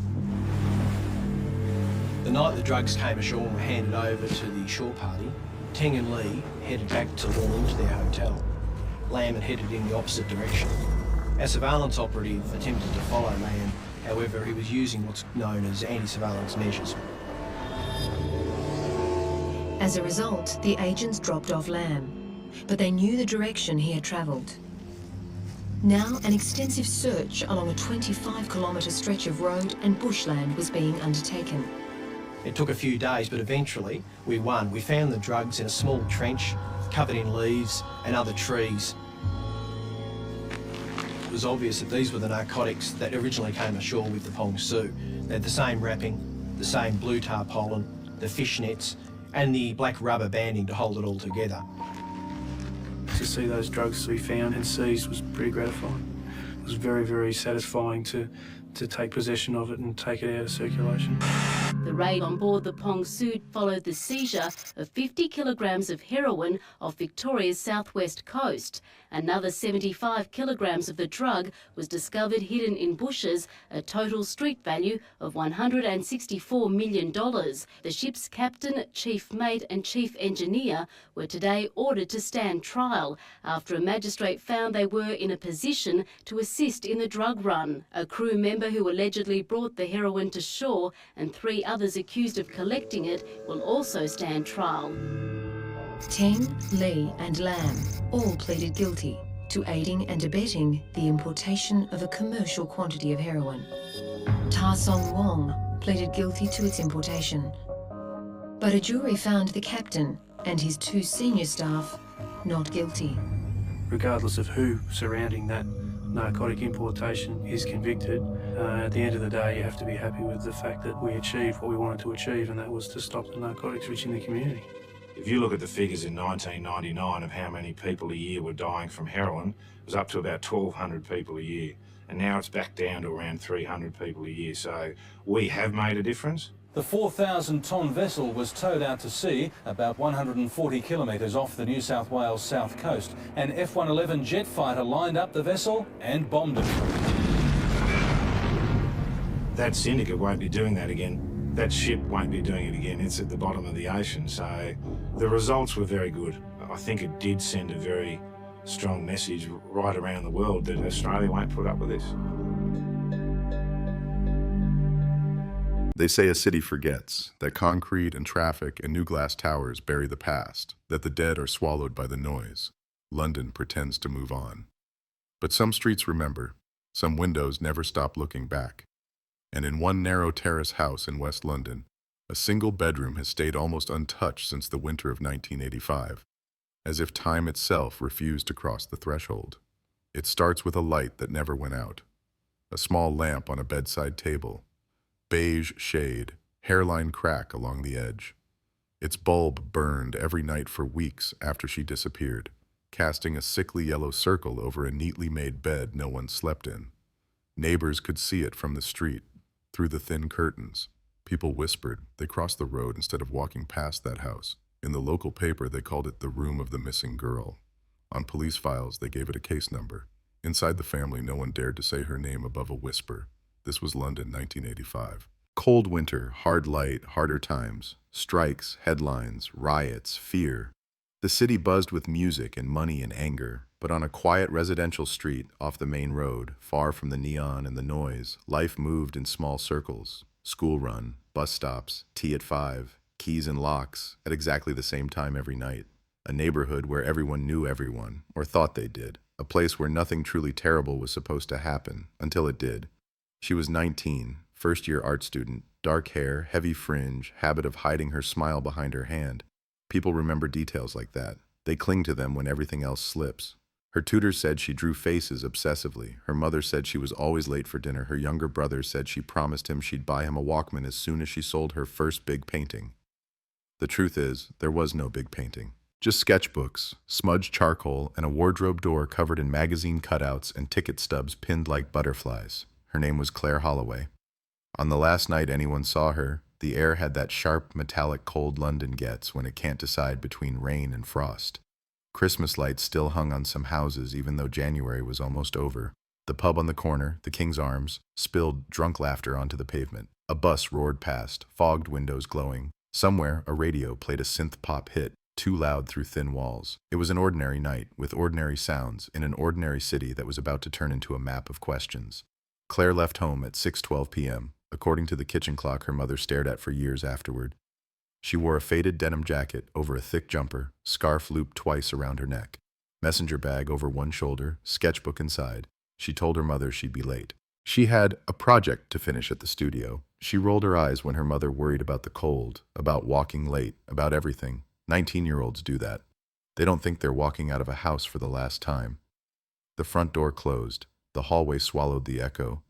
The night the drugs came ashore and were handed over to the shore party, Teng and Lee headed back to Lawn to their hotel. Lam had headed in the opposite direction. Our surveillance operative attempted to follow Lam, however he was using what's known as anti-surveillance measures. As a result, the agents dropped off Lam, but they knew the direction he had travelled. Now, an extensive search along a 25-kilometre stretch of road and bushland was being undertaken. It took a few days, but eventually we won. We found the drugs in a small trench covered in leaves and other trees. It was obvious that these were the narcotics that originally came ashore with the Pong Su. They had the same wrapping, the same blue tarpaulin, the fishnets, and the black rubber banding to hold it all together. To see those drugs we found and seized was pretty gratifying. It was very, very satisfying to take possession of it and take it out of circulation. The raid on board the Pong Su followed the seizure of 50 kilograms of heroin off Victoria's southwest coast. Another 75 kilograms of the drug was discovered hidden in bushes, a total street value of $164 million. The ship's captain, chief mate and chief engineer were today ordered to stand trial after a magistrate found they were in a position to assist in the drug run. A crew member who allegedly brought the heroin to shore and 3 others accused of collecting it will also stand trial. Teng, Lee and Lam all pleaded guilty to aiding and abetting the importation of a commercial quantity of heroin. Ta Song Wong pleaded guilty to its importation. But a jury found the captain and his 2 senior staff not guilty. Regardless of who surrounding that narcotic importation is convicted, at the end of the day you have to be happy with the fact that we achieved what we wanted to achieve, and that was to stop the narcotics reaching the community. If you look at the figures in 1999 of how many people a year were dying from heroin, it was up to about 1,200 people a year. And now it's back down to around 300 people a year. So we have made a difference. The 4,000-tonne vessel was towed out to sea about 140 kilometres off the New South Wales south coast. An F-111 jet fighter lined up the vessel and bombed it. That syndicate won't be doing that again. That ship won't be doing it again. It's at the bottom of the ocean. So the results were very good. I think it did send a very strong message right around the world that Australia won't put up with this. They say a city forgets, that concrete and traffic and new glass towers bury the past, that the dead are swallowed by the noise. London pretends to move on. But some streets remember, some windows never stop looking back. And in one narrow terrace house in West London, a single bedroom has stayed almost untouched since the winter of 1985, as if time itself refused to cross the threshold. It starts with a light that never went out, a small lamp on a bedside table, beige shade, hairline crack along the edge. Its bulb burned every night for weeks after she disappeared, casting a sickly yellow circle over a neatly made bed no one slept in. Neighbors could see it from the street, through the thin curtains. People whispered. They crossed the road instead of walking past that house. In the local paper, they called it the room of the missing girl. On police files, they gave it a case number. Inside the family, no one dared to say her name above a whisper. This was London, 1985. Cold winter, hard light, harder times. Strikes, headlines, riots, fear. The city buzzed with music and money and anger. But on a quiet residential street off the main road, far from the neon and the noise, life moved in small circles. School run, bus stops, tea at 5, keys and locks, at exactly the same time every night. A neighborhood where everyone knew everyone, or thought they did. A place where nothing truly terrible was supposed to happen, until it did. She was 19, first-year art student, dark hair, heavy fringe, habit of hiding her smile behind her hand. People remember details like that. They cling to them when everything else slips. Her tutor said she drew faces obsessively. Her mother said she was always late for dinner. Her younger brother said she promised him she'd buy him a Walkman as soon as she sold her first big painting. The truth is, there was no big painting. Just sketchbooks, smudged charcoal, and a wardrobe door covered in magazine cutouts and ticket stubs pinned like butterflies. Her name was Claire Holloway. On the last night anyone saw her, the air had that sharp, metallic cold London gets when it can't decide between rain and frost. Christmas lights still hung on some houses even though January was almost over. The pub on the corner, the King's Arms, spilled drunk laughter onto the pavement. A bus roared past, fogged windows glowing. Somewhere, a radio played a synth-pop hit, too loud through thin walls. It was an ordinary night, with ordinary sounds, in an ordinary city that was about to turn into a map of questions. Claire left home at 6:12 p.m., according to the kitchen clock her mother stared at for years afterward. She wore a faded denim jacket over a thick jumper, scarf looped twice around her neck, messenger bag over one shoulder, sketchbook inside. She told her mother she'd be late. She had a project to finish at the studio. She rolled her eyes when her mother worried about the cold, about walking late, about everything. 19-year-olds do that. They don't think they're walking out of a house for the last time. The front door closed. The hallway swallowed the echo.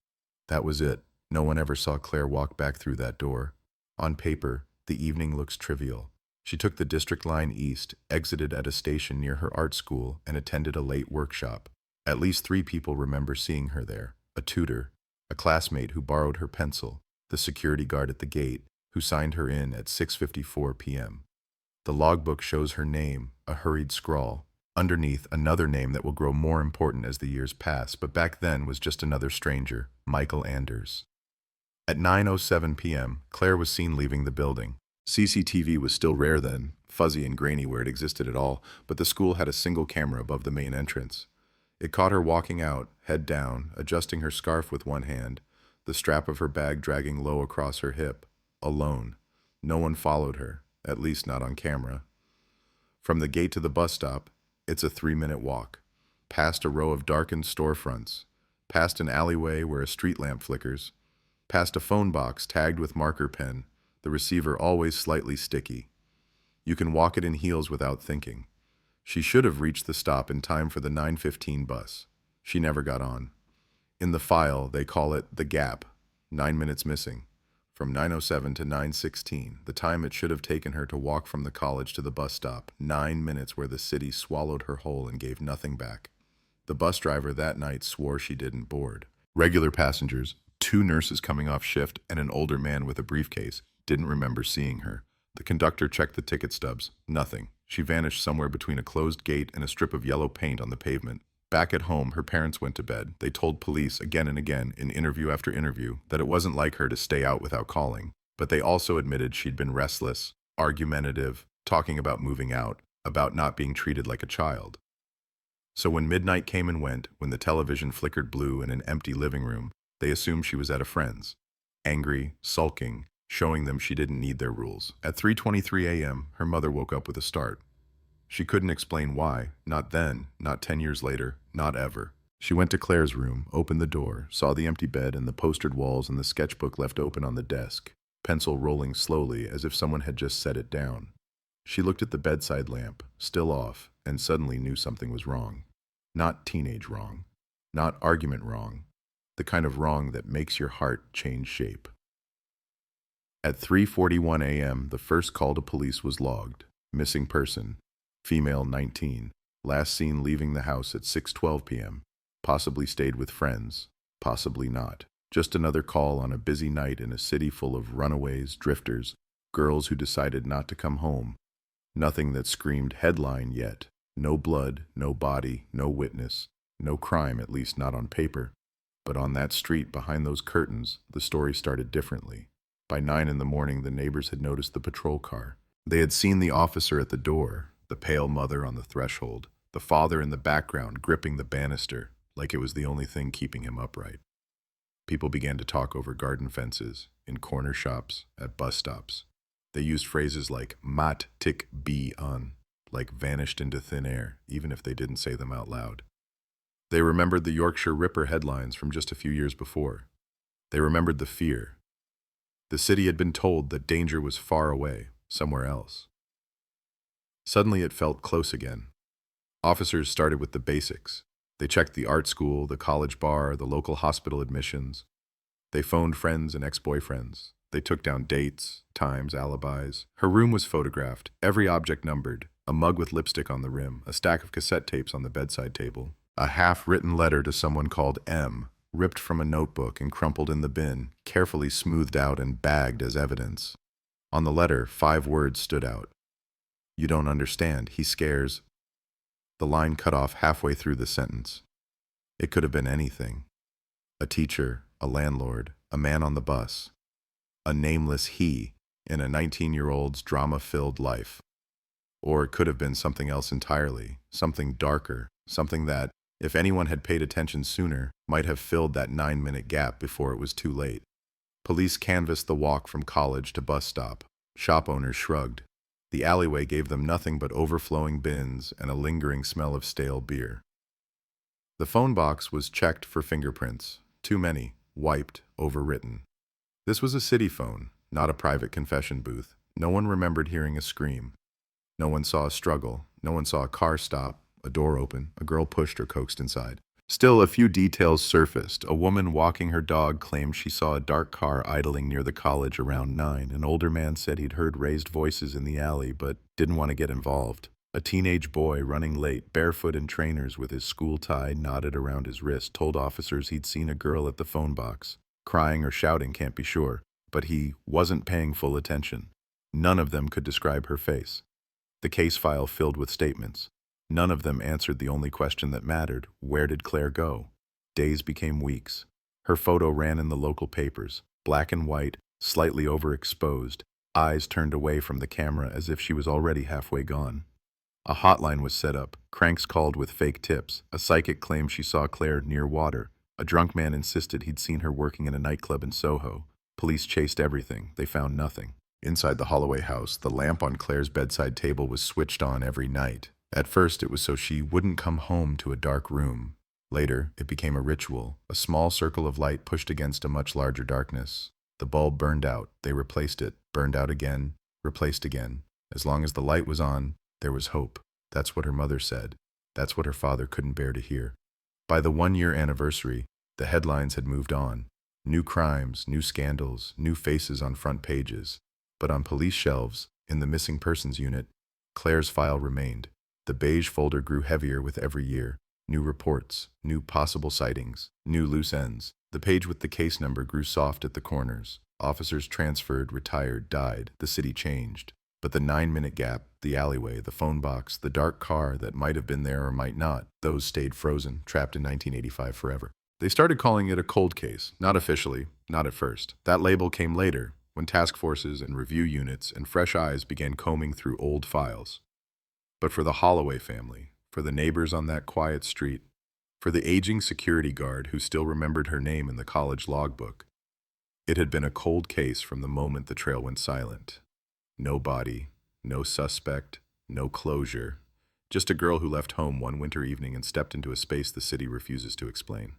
That was it. No one ever saw Claire walk back through that door. On paper, the evening looks trivial. She took the district line east, exited at a station near her art school, and attended a late workshop. At least 3 people remember seeing her there: a tutor, a classmate who borrowed her pencil, the security guard at the gate, who signed her in at 6:54 p.m. The logbook shows her name, a hurried scrawl. Underneath, another name that will grow more important as the years pass, but back then was just another stranger, Michael Anders. At 9:07 p.m., Claire was seen leaving the building. CCTV was still rare then, fuzzy and grainy where it existed at all, but the school had a single camera above the main entrance. It caught her walking out, head down, adjusting her scarf with one hand, the strap of her bag dragging low across her hip, alone. No one followed her, at least not on camera. From the gate to the bus stop, it's a 3-minute walk, past a row of darkened storefronts, past an alleyway where a street lamp flickers, past a phone box tagged with marker pen, the receiver always slightly sticky. You can walk it in heels without thinking. She should have reached the stop in time for the 9:15 bus. She never got on. In the file, they call it the gap, 9 minutes missing. From 9:07 to 9:16, the time it should have taken her to walk from the college to the bus stop, 9 minutes where the city swallowed her whole and gave nothing back. The bus driver that night swore she didn't board. Regular passengers, 2 nurses coming off shift, and an older man with a briefcase, didn't remember seeing her. The conductor checked the ticket stubs. Nothing. She vanished somewhere between a closed gate and a strip of yellow paint on the pavement. Back at home, her parents went to bed. They told police again and again, in interview after interview, that it wasn't like her to stay out without calling. But they also admitted she'd been restless, argumentative, talking about moving out, about not being treated like a child. So when midnight came and went, when the television flickered blue in an empty living room, they assumed she was at a friend's. Angry, sulking, showing them she didn't need their rules. At 3:23 a.m., her mother woke up with a start. She couldn't explain why, not then, not 10 years later, not ever. She went to Claire's room, opened the door, saw the empty bed and the postered walls and the sketchbook left open on the desk, pencil rolling slowly as if someone had just set it down. She looked at the bedside lamp, still off, and suddenly knew something was wrong. Not teenage wrong, not argument wrong, the kind of wrong that makes your heart change shape. At 3:41 a.m., the first call to police was logged. Missing person, female 19, last seen leaving the house at 6:12 p.m., possibly stayed with friends, possibly not. Just another call on a busy night in a city full of runaways, drifters, girls who decided not to come home. Nothing that screamed headline yet. No blood, no body, no witness, no crime, at least not on paper. But on that street behind those curtains, the story started differently. By 9 in the morning, the neighbors had noticed the patrol car. They had seen the officer at the door, the pale mother on the threshold, the father in the background gripping the banister like it was the only thing keeping him upright. People began to talk over garden fences, in corner shops, at bus stops. They used phrases like mat tik bi an, like vanished into thin air, even if they didn't say them out loud. They remembered the Yorkshire Ripper headlines from just a few years before. They remembered the fear. The city had been told that danger was far away, somewhere else. Suddenly it felt close again. Officers started with the basics. They checked the art school, the college bar, the local hospital admissions. They phoned friends and ex-boyfriends. They took down dates, times, alibis. Her room was photographed, every object numbered, a mug with lipstick on the rim, a stack of cassette tapes on the bedside table, a half-written letter to someone called M, ripped from a notebook and crumpled in the bin, carefully smoothed out and bagged as evidence. On the letter, 5 words stood out. "You don't understand, he scares." The line cut off halfway through the sentence. It could have been anything. A teacher, a landlord, a man on the bus. A nameless he in a 19-year-old's drama-filled life. Or it could have been something else entirely, something darker, something that, if anyone had paid attention sooner, might have filled that 9-minute gap before it was too late. Police canvassed the walk from college to bus stop. Shop owners shrugged. The alleyway gave them nothing but overflowing bins and a lingering smell of stale beer. The phone box was checked for fingerprints. Too many, wiped, overwritten. This was a city phone, not a private confession booth. No one remembered hearing a scream. No one saw a struggle. No one saw a car stop, a door open, a girl pushed or coaxed inside. Still, a few details surfaced. A woman walking her dog claimed she saw a dark car idling near the college around 9. An older man said he'd heard raised voices in the alley, but didn't want to get involved. A teenage boy running late, barefoot in trainers with his school tie knotted around his wrist, told officers he'd seen a girl at the phone box. Crying or shouting, can't be sure, but he wasn't paying full attention. None of them could describe her face. The case file filled with statements. None of them answered the only question that mattered: where did Claire go? Days became weeks. Her photo ran in the local papers, black and white, slightly overexposed, eyes turned away from the camera as if she was already halfway gone. A hotline was set up. Cranks called with fake tips. A psychic claimed she saw Claire near water. A drunk man insisted he'd seen her working in a nightclub in Soho. Police chased everything. They found nothing. Inside the Holloway house, the lamp on Claire's bedside table was switched on every night. At first, it was so she wouldn't come home to a dark room. Later, it became a ritual, a small circle of light pushed against a much larger darkness. The bulb burned out. They replaced it, burned out again, replaced again. As long as the light was on, there was hope. That's what her mother said. That's what her father couldn't bear to hear. By the 1-year anniversary, the headlines had moved on. New crimes, new scandals, new faces on front pages. But on police shelves, in the missing persons unit, Claire's file remained. The beige folder grew heavier with every year. New reports, new possible sightings, new loose ends. The page with the case number grew soft at the corners. Officers transferred, retired, died. The city changed. But the 9-minute gap, the alleyway, the phone box, the dark car that might have been there or might not, those stayed frozen, trapped in 1985 forever. They started calling it a cold case, not officially, not at first. That label came later, when task forces and review units and fresh eyes began combing through old files. But for the Holloway family, for the neighbors on that quiet street, for the aging security guard who still remembered her name in the college logbook, it had been a cold case from the moment the trail went silent. No body, no suspect, no closure, just a girl who left home one winter evening and stepped into a space the city refuses to explain.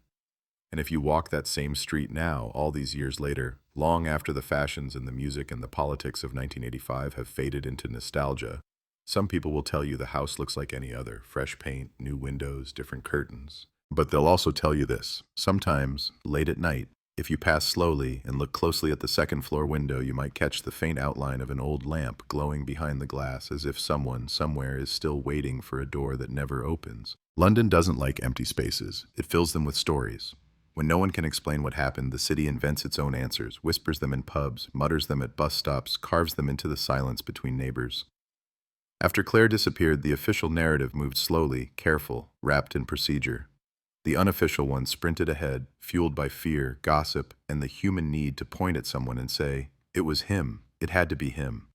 And if you walk that same street now, all these years later, long after the fashions and the music and the politics of 1985 have faded into nostalgia, some people will tell you the house looks like any other: fresh paint, new windows, different curtains. But they'll also tell you this: sometimes, late at night, if you pass slowly and look closely at the second-floor window, you might catch the faint outline of an old lamp glowing behind the glass, as if someone, somewhere, is still waiting for a door that never opens. London doesn't like empty spaces. It fills them with stories. When no one can explain what happened, the city invents its own answers, whispers them in pubs, mutters them at bus stops, carves them into the silence between neighbors. After Claire disappeared, the official narrative moved slowly, careful, wrapped in procedure. The unofficial one sprinted ahead, fueled by fear, gossip, and the human need to point at someone and say, it was him, it had to be him.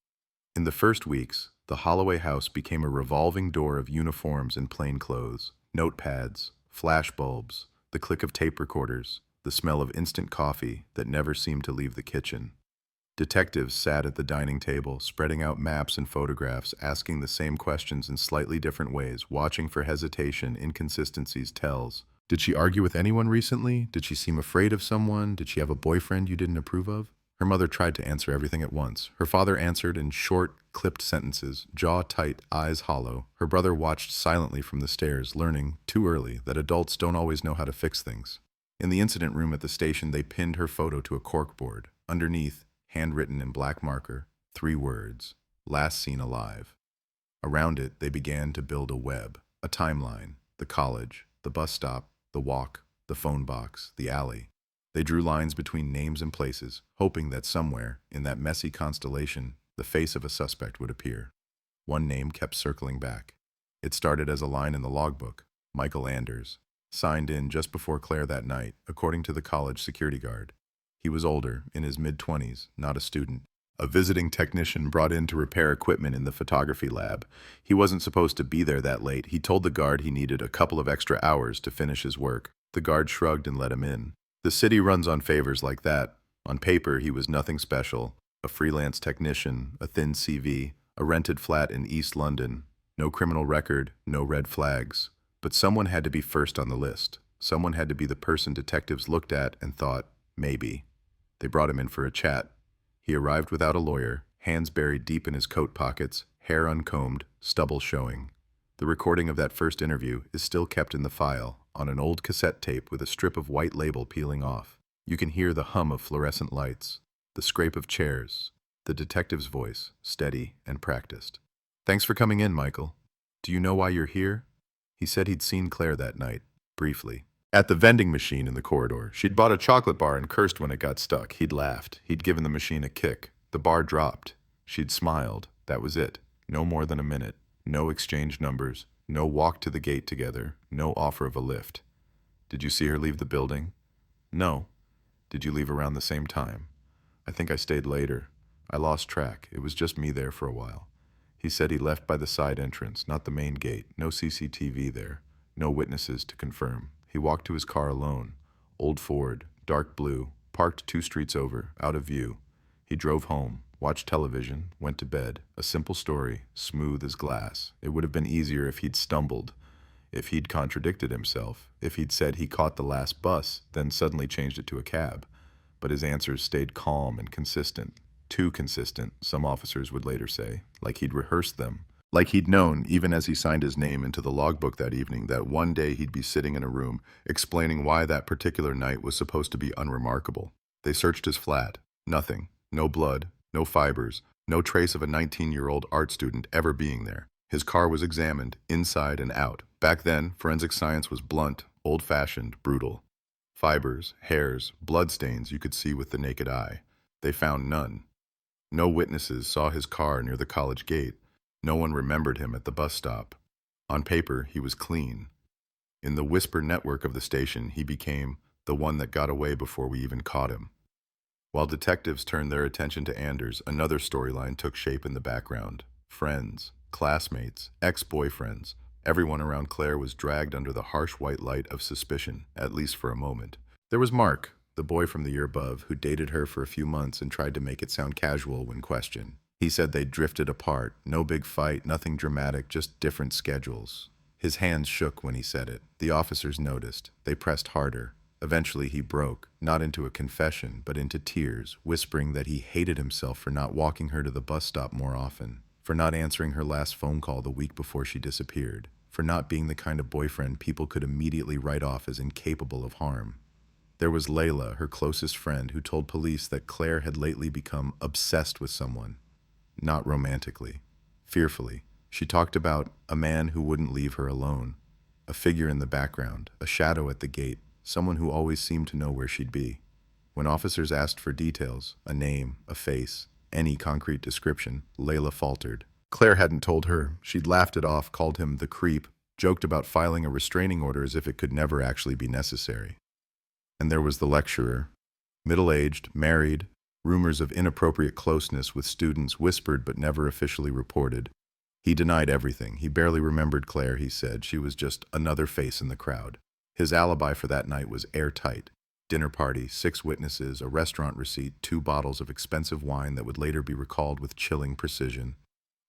In the first weeks, the Holloway house became a revolving door of uniforms and plainclothes, notepads, flash bulbs, the click of tape recorders, the smell of instant coffee that never seemed to leave the kitchen. Detectives sat at the dining table, spreading out maps and photographs, asking the same questions in slightly different ways, watching for hesitation, inconsistencies, tells. Did she argue with anyone recently? Did she seem afraid of someone? Did she have a boyfriend you didn't approve of? Her mother tried to answer everything at once. Her father answered in short, clipped sentences, jaw tight, eyes hollow. Her brother watched silently from the stairs, learning, too early, that adults don't always know how to fix things. In the incident room at the station, they pinned her photo to a corkboard. Underneath, handwritten in black marker, 3 words: last seen alive. Around it, they began to build a web, a timeline: the college, the bus stop, the walk, the phone box, the alley. They drew lines between names and places, hoping that somewhere, in that messy constellation, the face of a suspect would appear. One name kept circling back. It started as a line in the logbook: Michael Anders, signed in just before Claire that night, according to the college security guard. He was older, in his mid-20s, not a student. A visiting technician brought in to repair equipment in the photography lab. He wasn't supposed to be there that late. He told the guard he needed a couple of extra hours to finish his work. The guard shrugged and let him in. The city runs on favors like that. On paper, he was nothing special. A freelance technician, a thin CV, a rented flat in East London. No criminal record, no red flags. But someone had to be first on the list. Someone had to be the person detectives looked at and thought, maybe. They brought him in for a chat. He arrived without a lawyer, hands buried deep in his coat pockets, hair uncombed, stubble showing. The recording of that first interview is still kept in the file, on an old cassette tape with a strip of white label peeling off. You can hear the hum of fluorescent lights, the scrape of chairs, the detective's voice, steady and practiced. "Thanks for coming in, Michael. Do you know why you're here?" He said he'd seen Claire that night, briefly. At the vending machine in the corridor. She'd bought a chocolate bar and cursed when it got stuck. He'd laughed. He'd given the machine a kick. The bar dropped. She'd smiled. That was it. No more than a minute. No exchange numbers. No walk to the gate together. No offer of a lift. Did you see her leave the building? No. Did you leave around the same time? I think I stayed later. I lost track. It was just me there for a while. He said he left by the side entrance, not the main gate. No CCTV there. No witnesses to confirm. He walked to his car alone. Old Ford, dark blue, parked 2 streets over, out of view. He drove home, watched television, went to bed. A simple story, smooth as glass. It would have been easier if he'd stumbled, if he'd contradicted himself, if he'd said he caught the last bus, then suddenly changed it to a cab. But his answers stayed calm and consistent. Too consistent, some officers would later say, like he'd rehearsed them. Like he'd known, even as he signed his name into the logbook that evening, that one day he'd be sitting in a room explaining why that particular night was supposed to be unremarkable. They searched his flat. Nothing. No blood. No fibers. No trace of a 19-year-old art student ever being there. His car was examined, inside and out. Back then, forensic science was blunt, old-fashioned, brutal. Fibers, hairs, bloodstains you could see with the naked eye. They found none. No witnesses saw his car near the college gate. No one remembered him at the bus stop. On paper, he was clean. In the whisper network of the station, he became the one that got away before we even caught him. While detectives turned their attention to Anders, another storyline took shape in the background. Friends, classmates, ex-boyfriends, everyone around Claire was dragged under the harsh white light of suspicion, at least for a moment. There was Mark, the boy from the year above, who dated her for a few months and tried to make it sound casual when questioned. He said they drifted apart, no big fight, nothing dramatic, just different schedules. His hands shook when he said it. The officers noticed. They pressed harder. Eventually he broke, not into a confession, but into tears, whispering that he hated himself for not walking her to the bus stop more often, for not answering her last phone call the week before she disappeared, for not being the kind of boyfriend people could immediately write off as incapable of harm. There was Layla, her closest friend, who told police that Claire had lately become obsessed with someone. Not romantically, fearfully. She talked about a man who wouldn't leave her alone, a figure in the background, a shadow at the gate, someone who always seemed to know where she'd be. When officers asked for details, a name, a face, any concrete description, Layla faltered. Claire hadn't told her. She'd laughed it off, called him the creep, joked about filing a restraining order as if it could never actually be necessary. And there was the lecturer, middle-aged, married, rumors of inappropriate closeness with students whispered but never officially reported. He denied everything. He barely remembered Claire, he said. She was just another face in the crowd. His alibi for that night was airtight. Dinner party, 6 witnesses, a restaurant receipt, 2 bottles of expensive wine that would later be recalled with chilling precision.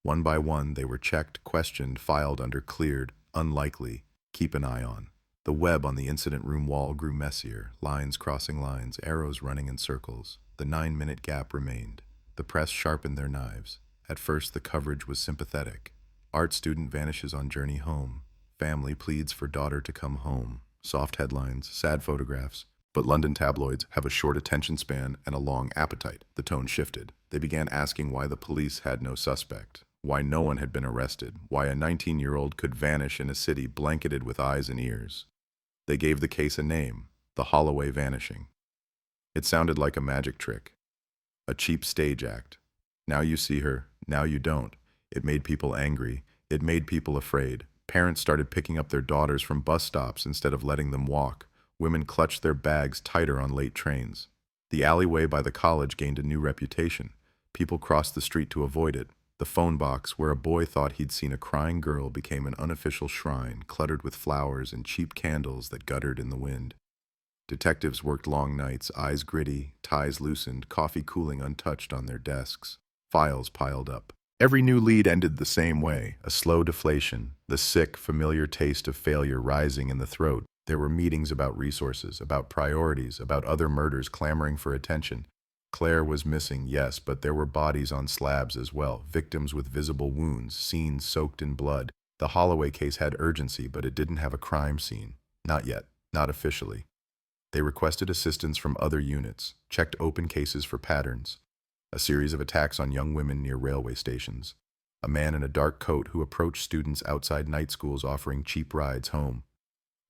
One by one, they were checked, questioned, filed under cleared, unlikely, keep an eye on. The web on the incident room wall grew messier, lines crossing lines, arrows running in circles. The 9-minute gap remained. The press sharpened their knives. At first, the coverage was sympathetic. Art student vanishes on journey home. Family pleads for daughter to come home. Soft headlines, sad photographs. But London tabloids have a short attention span and a long appetite. The tone shifted. They began asking why the police had no suspect, why no one had been arrested, why a 19-year-old could vanish in a city blanketed with eyes and ears. They gave the case a name, the Holloway vanishing. It sounded like a magic trick, a cheap stage act. Now you see her, now you don't. It made people angry. It made people afraid. Parents started picking up their daughters from bus stops instead of letting them walk. Women clutched their bags tighter on late trains. The alleyway by the college gained a new reputation. People crossed the street to avoid it. The phone box, where a boy thought he'd seen a crying girl, became an unofficial shrine, cluttered with flowers and cheap candles that guttered in the wind. Detectives worked long nights, eyes gritty, ties loosened, coffee cooling untouched on their desks. Files piled up. Every new lead ended the same way, a slow deflation, the sick, familiar taste of failure rising in the throat. There were meetings about resources, about priorities, about other murders clamoring for attention. Claire was missing, yes, but there were bodies on slabs as well, victims with visible wounds, scenes soaked in blood. The Holloway case had urgency, but it didn't have a crime scene. Not yet, not officially. They requested assistance from other units, checked open cases for patterns. A series of attacks on young women near railway stations. A man in a dark coat who approached students outside night schools offering cheap rides home.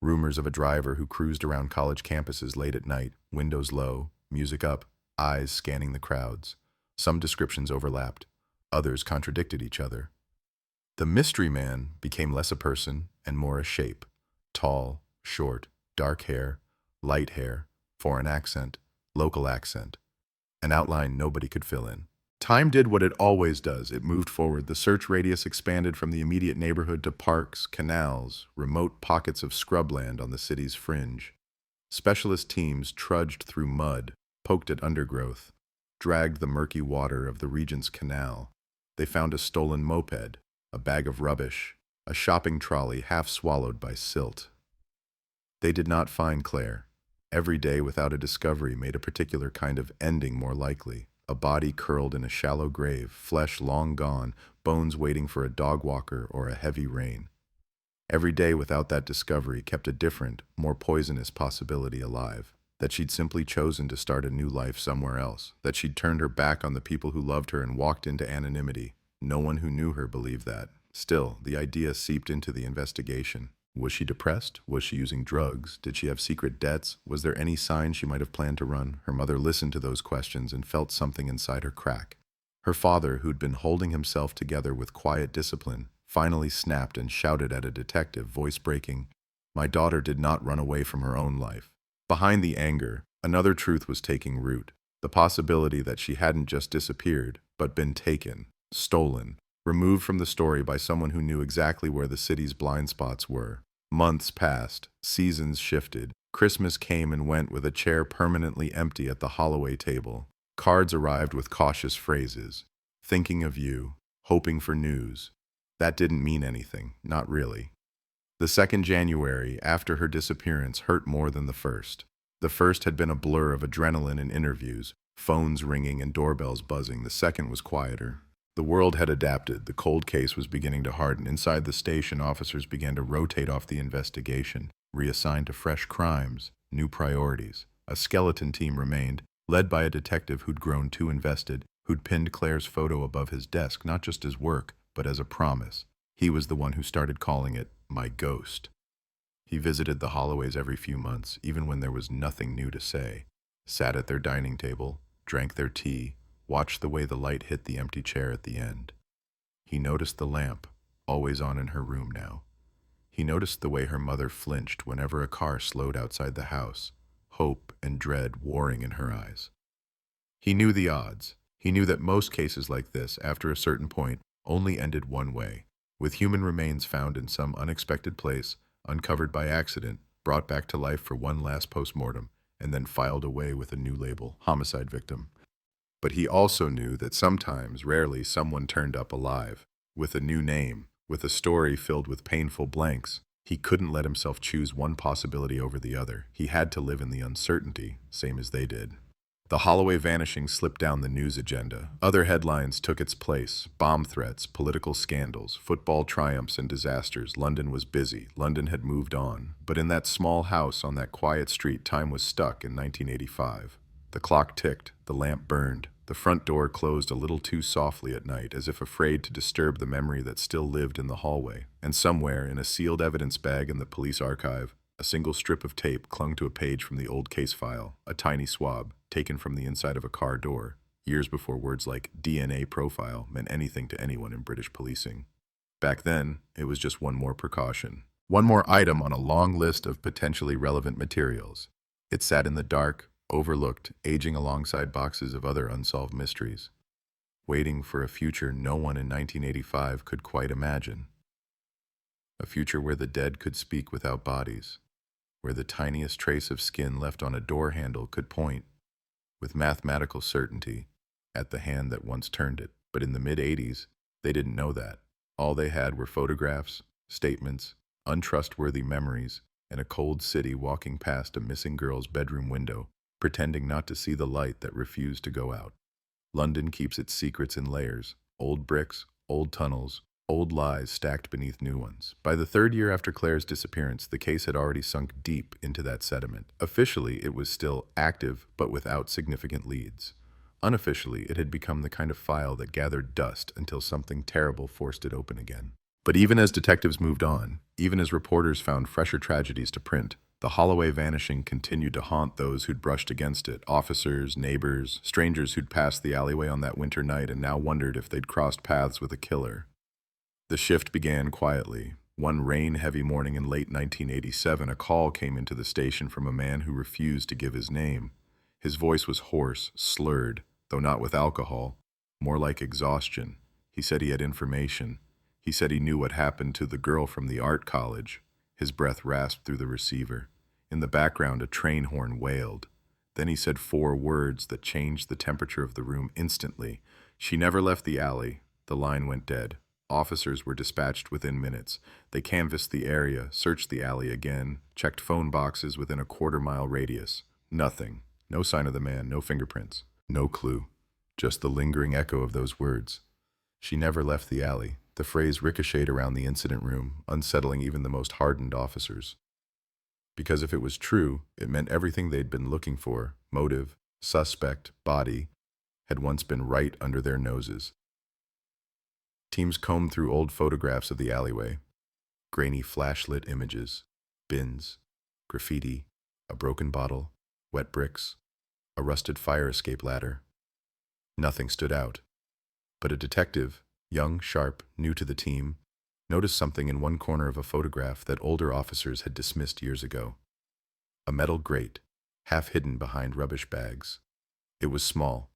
Rumors of a driver who cruised around college campuses late at night, windows low, music up, eyes scanning the crowds. Some descriptions overlapped. Others contradicted each other. The mystery man became less a person and more a shape. Tall, short, dark hair, light hair, foreign accent, local accent. An outline nobody could fill in. Time did what it always does. It moved forward. The search radius expanded from the immediate neighborhood to parks, canals, remote pockets of scrubland on the city's fringe. Specialist teams trudged through mud, poked at undergrowth, dragged the murky water of the Regent's Canal. They found a stolen moped, a bag of rubbish, a shopping trolley half swallowed by silt. They did not find Claire. Every day without a discovery made a particular kind of ending more likely. A body curled in a shallow grave, flesh long gone, bones waiting for a dog walker or a heavy rain. Every day without that discovery kept a different, more poisonous possibility alive. That she'd simply chosen to start a new life somewhere else. That she'd turned her back on the people who loved her and walked into anonymity. No one who knew her believed that. Still, the idea seeped into the investigation. Was she depressed? Was she using drugs? Did she have secret debts? Was there any sign she might have planned to run? Her mother listened to those questions and felt something inside her crack. Her father, who'd been holding himself together with quiet discipline, finally snapped and shouted at a detective, voice breaking, "My daughter did not run away from her own life." Behind the anger, another truth was taking root. The possibility that she hadn't just disappeared, but been taken, stolen, removed from the story by someone who knew exactly where the city's blind spots were. Months passed, seasons shifted. Christmas came and went with a chair permanently empty at the Holloway table. Cards arrived with cautious phrases. Thinking of you, hoping for news. That didn't mean anything, not really. The 2nd January, after her disappearance, hurt more than the first. The first had been a blur of adrenaline and interviews, phones ringing and doorbells buzzing. The second was quieter. The world had adapted. The cold case was beginning to harden. Inside the station, officers began to rotate off the investigation, reassigned to fresh crimes, new priorities. A skeleton team remained, led by a detective who'd grown too invested, who'd pinned Claire's photo above his desk, not just as work, but as a promise. He was the one who started calling it my ghost. He visited the Holloways every few months, even when there was nothing new to say. Sat at their dining table, drank their tea, watched the way the light hit the empty chair at the end. He noticed the lamp, always on in her room now. He noticed the way her mother flinched whenever a car slowed outside the house, hope and dread warring in her eyes. He knew the odds. He knew that most cases like this, after a certain point, only ended one way, with human remains found in some unexpected place, uncovered by accident, brought back to life for one last post-mortem, and then filed away with a new label, homicide victim. But he also knew that sometimes, rarely, someone turned up alive, with a new name, with a story filled with painful blanks. He couldn't let himself choose one possibility over the other. He had to live in the uncertainty, same as they did. The Holloway vanishing slipped down the news agenda. Other headlines took its place. Bomb threats, political scandals, football triumphs and disasters. London was busy. London had moved on. But in that small house on that quiet street, time was stuck in 1985. The clock ticked, the lamp burned. The front door closed a little too softly at night, as if afraid to disturb the memory that still lived in the hallway. And somewhere, in a sealed evidence bag in the police archive, a single strip of tape clung to a page from the old case file, a tiny swab, taken from the inside of a car door, years before words like DNA profile meant anything to anyone in British policing. Back then, it was just one more precaution. One more item on a long list of potentially relevant materials. It sat in the dark, overlooked, aging alongside boxes of other unsolved mysteries, waiting for a future no one in 1985 could quite imagine. A future where the dead could speak without bodies, where the tiniest trace of skin left on a door handle could point, with mathematical certainty, at the hand that once turned it. But in the mid-'80s, they didn't know that. All they had were photographs, statements, untrustworthy memories, and a cold city walking past a missing girl's bedroom window, pretending not to see the light that refused to go out. London keeps its secrets in layers: old bricks, old tunnels, old lies stacked beneath new ones. By the third year after Claire's disappearance, the case had already sunk deep into that sediment. Officially, it was still active, but without significant leads. Unofficially, it had become the kind of file that gathered dust until something terrible forced it open again. But even as detectives moved on, even as reporters found fresher tragedies to print, the Holloway vanishing continued to haunt those who'd brushed against it: officers, neighbors, strangers who'd passed the alleyway on that winter night and now wondered if they'd crossed paths with a killer. The shift began quietly. One rain-heavy morning in late 1987, a call came into the station from a man who refused to give his name. His voice was hoarse, slurred, though not with alcohol, more like exhaustion. He said he had information. He said he knew what happened to the girl from the art college. His breath rasped through the receiver. In the background, a train horn wailed. Then he said 4 words that changed the temperature of the room instantly. She never left the alley. The line went dead. Officers were dispatched within minutes. They canvassed the area, searched the alley again, checked phone boxes within a quarter-mile radius. Nothing. No sign of the man, no fingerprints, no clue. Just the lingering echo of those words. She never left the alley. The phrase ricocheted around the incident room, unsettling even the most hardened officers. Because if it was true, it meant everything they'd been looking for, motive, suspect, body, had once been right under their noses. Teams combed through old photographs of the alleyway, grainy flashlit images, bins, graffiti, a broken bottle, wet bricks, a rusted fire escape ladder. Nothing stood out. But a detective, young, sharp, new to the team, noticed something in one corner of a photograph that older officers had dismissed years ago. A metal grate, half hidden behind rubbish bags. It was small,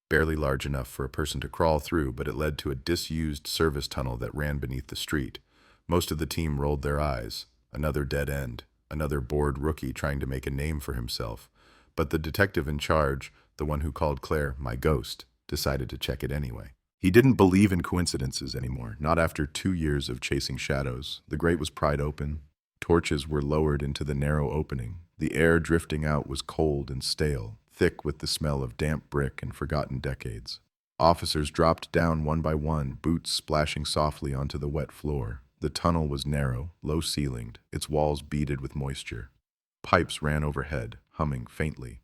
barely large enough for a person to crawl through, but it led to a disused service tunnel that ran beneath the street. Most of the team rolled their eyes. Another dead end, another bored rookie trying to make a name for himself. But the detective in charge, the one who called Claire my ghost, decided to check it anyway. He didn't believe in coincidences anymore, not after 2 years of chasing shadows. The grate was pried open. Torches were lowered into the narrow opening. The air drifting out was cold and stale, thick with the smell of damp brick and forgotten decades. Officers dropped down one by one, boots splashing softly onto the wet floor. The tunnel was narrow, low-ceilinged, its walls beaded with moisture. Pipes ran overhead, humming faintly.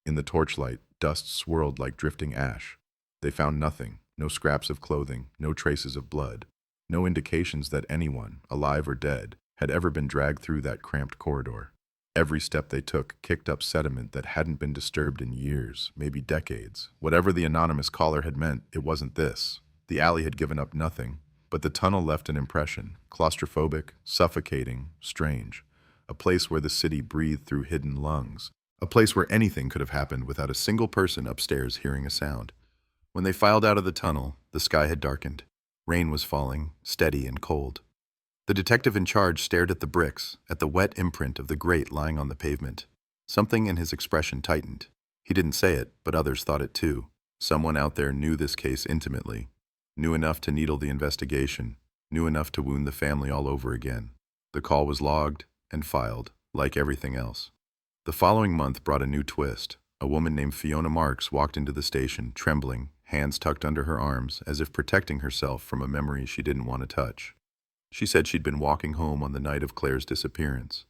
In the torchlight, dust swirled like drifting ash. They found nothing, no scraps of clothing, no traces of blood, no indications that anyone, alive or dead, had ever been dragged through that cramped corridor. Every step they took kicked up sediment that hadn't been disturbed in years, maybe decades. Whatever the anonymous caller had meant, it wasn't this. The alley had given up nothing, but the tunnel left an impression: claustrophobic, suffocating, strange. A place where the city breathed through hidden lungs. A place where anything could have happened without a single person upstairs hearing a sound. When they filed out of the tunnel, the sky had darkened. Rain was falling, steady and cold. The detective in charge stared at the bricks, at the wet imprint of the grate lying on the pavement. Something in his expression tightened. He didn't say it, but others thought it too. Someone out there knew this case intimately, knew enough to needle the investigation, knew enough to wound the family all over again. The call was logged and filed, like everything else. The following month brought a new twist. A woman named Fiona Marks walked into the station, trembling, hands tucked under her arms, as if protecting herself from a memory she didn't want to touch. She said she'd been walking home on the night of Claire's disappearance.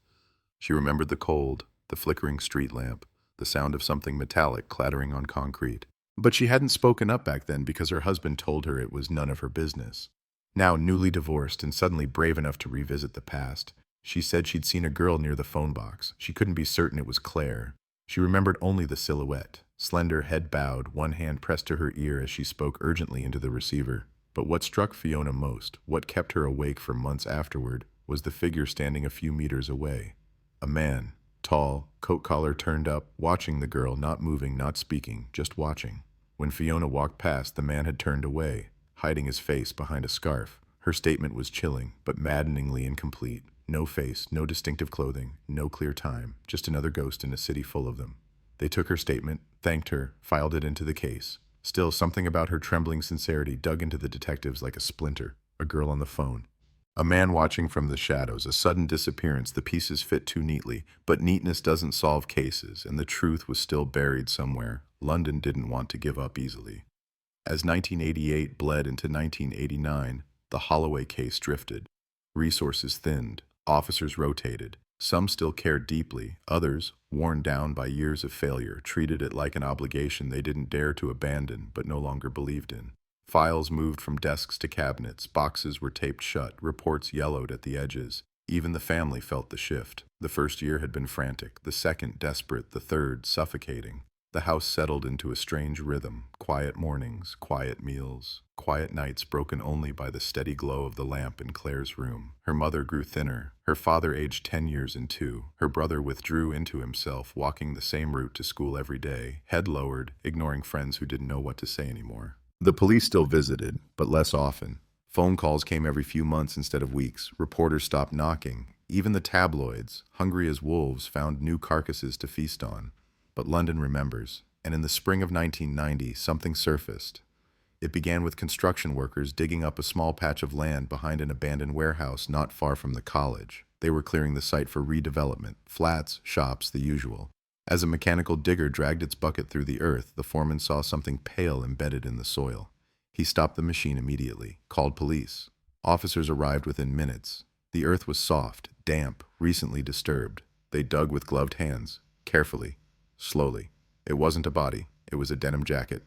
She remembered the cold, the flickering street lamp, the sound of something metallic clattering on concrete. But she hadn't spoken up back then because her husband told her it was none of her business. Now newly divorced and suddenly brave enough to revisit the past, she said she'd seen a girl near the phone box. She couldn't be certain it was Claire. She remembered only the silhouette, slender, head bowed, one hand pressed to her ear as she spoke urgently into the receiver. But what struck Fiona most, what kept her awake for months afterward, was the figure standing a few meters away. A man, tall, coat collar turned up, watching the girl, not moving, not speaking, just watching. When Fiona walked past, the man had turned away, hiding his face behind a scarf. Her statement was chilling, but maddeningly incomplete. No face, no distinctive clothing, no clear time, just another ghost in a city full of them. They took her statement, thanked her, filed it into the case. Still, something about her trembling sincerity dug into the detectives like a splinter. A girl on the phone. A man watching from the shadows, a sudden disappearance, the pieces fit too neatly, but neatness doesn't solve cases, and the truth was still buried somewhere. London didn't want to give up easily. As 1988 bled into 1989, the Holloway case drifted. Resources thinned, officers rotated. Some still cared deeply, others, worn down by years of failure, treated it like an obligation they didn't dare to abandon but no longer believed in. Files moved from desks to cabinets, boxes were taped shut, reports yellowed at the edges. Even the family felt the shift. The first year had been frantic, the second desperate, the third suffocating. The house settled into a strange rhythm, quiet mornings, quiet meals, quiet nights broken only by the steady glow of the lamp in Claire's room. Her mother grew thinner, her father aged 10 years in 2. Her brother withdrew into himself, walking the same route to school every day, head lowered, ignoring friends who didn't know what to say anymore. The police still visited, but less often. Phone calls came every few months instead of weeks. Reporters stopped knocking. Even the tabloids, hungry as wolves, found new carcasses to feast on. But London remembers, and in the spring of 1990, something surfaced. It began with construction workers digging up a small patch of land behind an abandoned warehouse not far from the college. They were clearing the site for redevelopment, flats, shops, the usual. As a mechanical digger dragged its bucket through the earth, the foreman saw something pale embedded in the soil. He stopped the machine immediately, called police. Officers arrived within minutes. The earth was soft, damp, recently disturbed. They dug with gloved hands, carefully. Slowly. It wasn't a body, it was a denim jacket.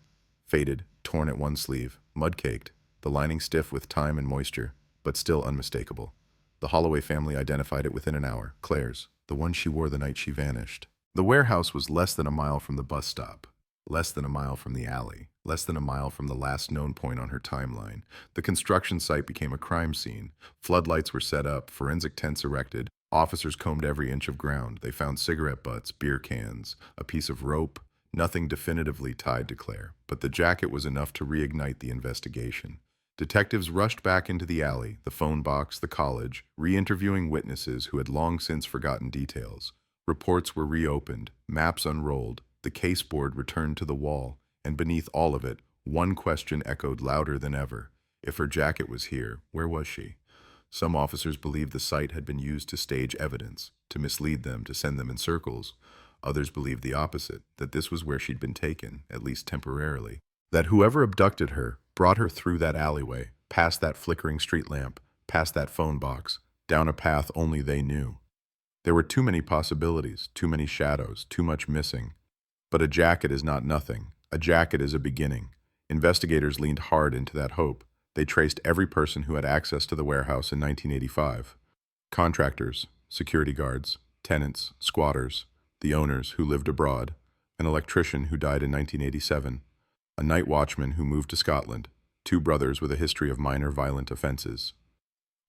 Faded, torn at one sleeve, mud-caked, the lining stiff with time and moisture, but still unmistakable. The Holloway family identified it within an hour, Claire's, the one she wore the night she vanished. The warehouse was less than a mile from the bus stop, less than a mile from the alley, less than a mile from the last known point on her timeline. The construction site became a crime scene. Floodlights were set up, forensic tents erected. Officers combed every inch of ground. They found cigarette butts, beer cans, a piece of rope, nothing definitively tied to Claire, but the jacket was enough to reignite the investigation. Detectives rushed back into the alley, the phone box, the college, re-interviewing witnesses who had long since forgotten details. Reports were reopened, maps unrolled, the case board returned to the wall, and beneath all of it, one question echoed louder than ever. If her jacket was here, where was she? Some officers believed the site had been used to stage evidence, to mislead them, to send them in circles. Others believed the opposite, that this was where she'd been taken, at least temporarily. That whoever abducted her brought her through that alleyway, past that flickering street lamp, past that phone box, down a path only they knew. There were too many possibilities, too many shadows, too much missing. But a jacket is not nothing. A jacket is a beginning. Investigators leaned hard into that hope. They traced every person who had access to the warehouse in 1985. Contractors, security guards, tenants, squatters, the owners who lived abroad, an electrician who died in 1987, a night watchman who moved to Scotland, 2 brothers with a history of minor violent offenses.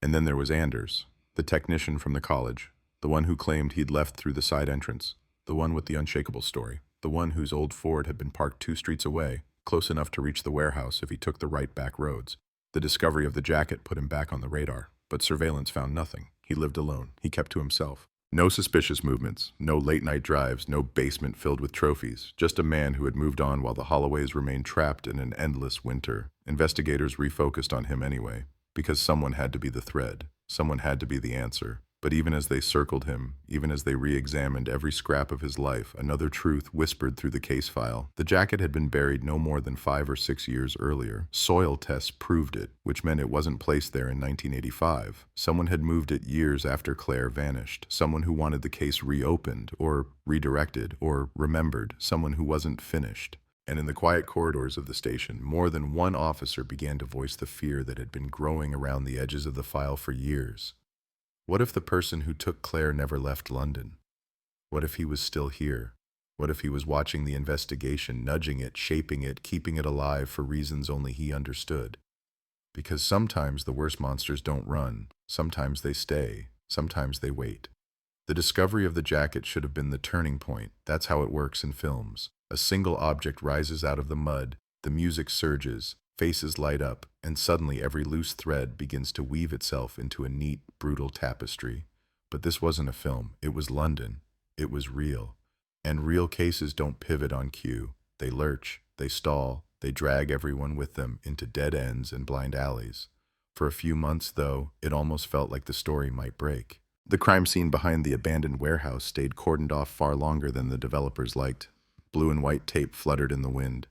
And then there was Anders, the technician from the college, the one who claimed he'd left through the side entrance, the one with the unshakable story, the one whose old Ford had been parked 2 streets away, close enough to reach the warehouse if he took the right back roads. The discovery of the jacket put him back on the radar, but surveillance found nothing. He lived alone. He kept to himself. No suspicious movements, no late-night drives, no basement filled with trophies, just a man who had moved on while the Holloways remained trapped in an endless winter. Investigators refocused on him anyway, because someone had to be the thread, someone had to be the answer. But even as they circled him, even as they re-examined every scrap of his life, another truth whispered through the case file. The jacket had been buried no more than 5 or 6 years earlier. Soil tests proved it, which meant it wasn't placed there in 1985. Someone had moved it years after Claire vanished. Someone who wanted the case reopened, or redirected, or remembered. Someone who wasn't finished. And in the quiet corridors of the station, more than one officer began to voice the fear that had been growing around the edges of the file for years. What if the person who took Claire never left London? What if he was still here? What if he was watching the investigation, nudging it, shaping it, keeping it alive for reasons only he understood? Because sometimes the worst monsters don't run, sometimes they stay, sometimes they wait. The discovery of the jacket should have been the turning point. That's how it works in films. A single object rises out of the mud, the music surges, faces light up, and suddenly every loose thread begins to weave itself into a neat, brutal tapestry. But this wasn't a film. It was London. It was real. And real cases don't pivot on cue. They lurch, they stall, they drag everyone with them into dead ends and blind alleys. For a few months, though, it almost felt like the story might break. The crime scene behind the abandoned warehouse stayed cordoned off far longer than the developers liked. Blue and white tape fluttered in the wind.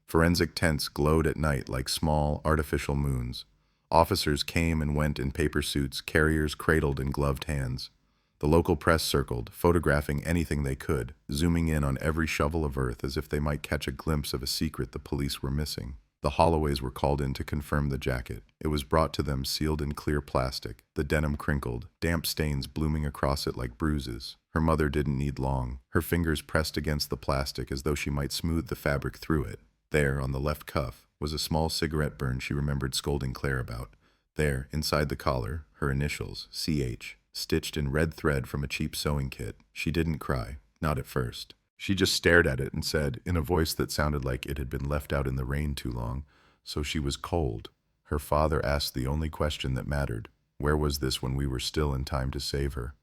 Forensic tents glowed at night like small, artificial moons. Officers came and went in paper suits, carriers cradled in gloved hands. The local press circled, photographing anything they could, zooming in on every shovel of earth as if they might catch a glimpse of a secret the police were missing. The Holloways were called in to confirm the jacket. It was brought to them sealed in clear plastic, the denim crinkled, damp stains blooming across it like bruises. Her mother didn't need long, her fingers pressed against the plastic as though she might smooth the fabric through it. There, on the left cuff, was a small cigarette burn she remembered scolding Claire about. There, inside the collar, her initials, CH, stitched in red thread from a cheap sewing kit. She didn't cry, not at first. She just stared at it and said, in a voice that sounded like it had been left out in the rain too long, "So she was cold." Her father asked the only question that mattered. Where was this when we were still in time to save her?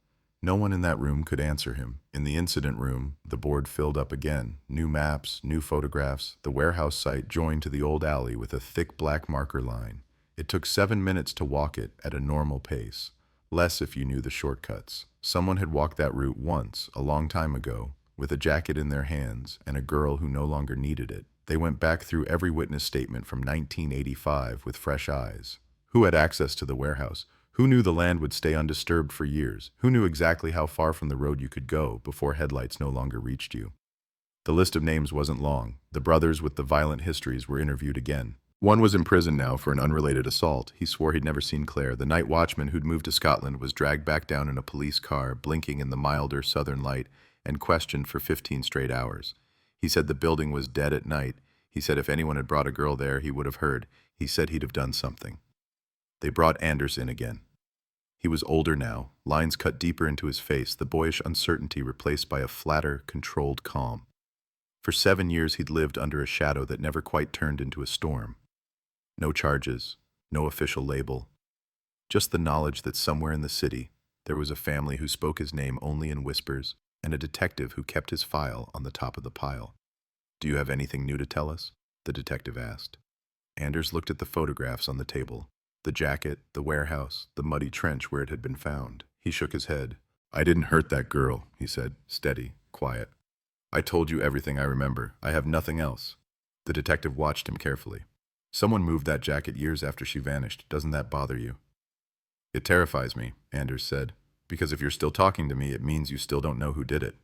No one in that room could answer him. In the incident room, the board filled up again. New maps, new photographs, the warehouse site joined to the old alley with a thick black marker line. It took 7 minutes to walk it at a normal pace. Less if you knew the shortcuts. Someone had walked that route once, a long time ago, with a jacket in their hands and a girl who no longer needed it. They went back through every witness statement from 1985 with fresh eyes. Who had access to the warehouse? Who knew the land would stay undisturbed for years? Who knew exactly how far from the road you could go before headlights no longer reached you? The list of names wasn't long. The brothers with the violent histories were interviewed again. One was in prison now for an unrelated assault. He swore he'd never seen Claire. The night watchman who'd moved to Scotland was dragged back down in a police car, blinking in the milder southern light, and questioned for 15 straight hours. He said the building was dead at night. He said if anyone had brought a girl there, he would have heard. He said he'd have done something. They brought Anders in again. He was older now, lines cut deeper into his face, the boyish uncertainty replaced by a flatter, controlled calm. For 7 years he'd lived under a shadow that never quite turned into a storm. No charges, no official label, just the knowledge that somewhere in the city there was a family who spoke his name only in whispers, and a detective who kept his file on the top of the pile. "Do you have anything new to tell us?" the detective asked. Anders looked at the photographs on the table. The jacket, the warehouse, the muddy trench where it had been found. He shook his head. "I didn't hurt that girl," he said, steady, quiet. "I told you everything I remember. I have nothing else." The detective watched him carefully. "Someone moved that jacket years after she vanished. Doesn't that bother you?" "It terrifies me," Anders said, "because if you're still talking to me, it means you still don't know who did it."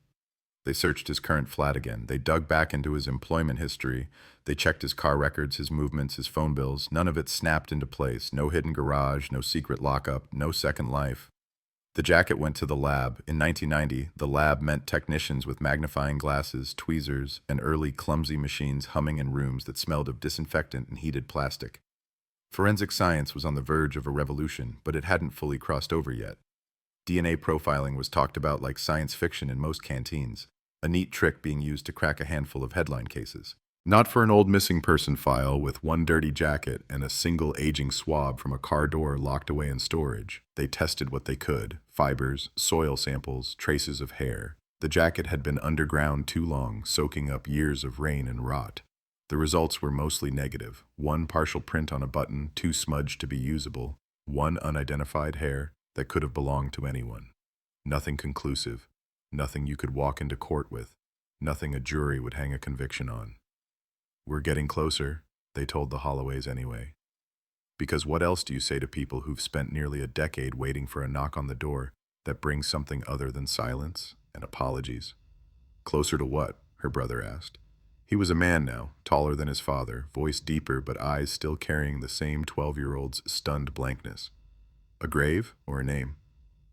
They searched his current flat again. They dug back into his employment history. They checked his car records, his movements, his phone bills. None of it snapped into place. No hidden garage, no secret lockup, no second life. The jacket went to the lab. In 1990, the lab meant technicians with magnifying glasses, tweezers, and early clumsy machines humming in rooms that smelled of disinfectant and heated plastic. Forensic science was on the verge of a revolution, but it hadn't fully crossed over yet. DNA profiling was talked about like science fiction in most canteens, a neat trick being used to crack a handful of headline cases. Not for an old missing person file with one dirty jacket and a single aging swab from a car door locked away in storage. They tested what they could: fibers, soil samples, traces of hair. The jacket had been underground too long, soaking up years of rain and rot. The results were mostly negative. One partial print on a button, too smudged to be usable. One unidentified hair that could have belonged to anyone. Nothing conclusive. Nothing you could walk into court with. Nothing a jury would hang a conviction on. "We're getting closer," they told the Holloways anyway. Because what else do you say to people who've spent nearly a decade waiting for a knock on the door that brings something other than silence and apologies? "Closer to what?" her brother asked. He was a man now, taller than his father, voice deeper but eyes still carrying the same 12-year-old's stunned blankness. "A grave or a name?"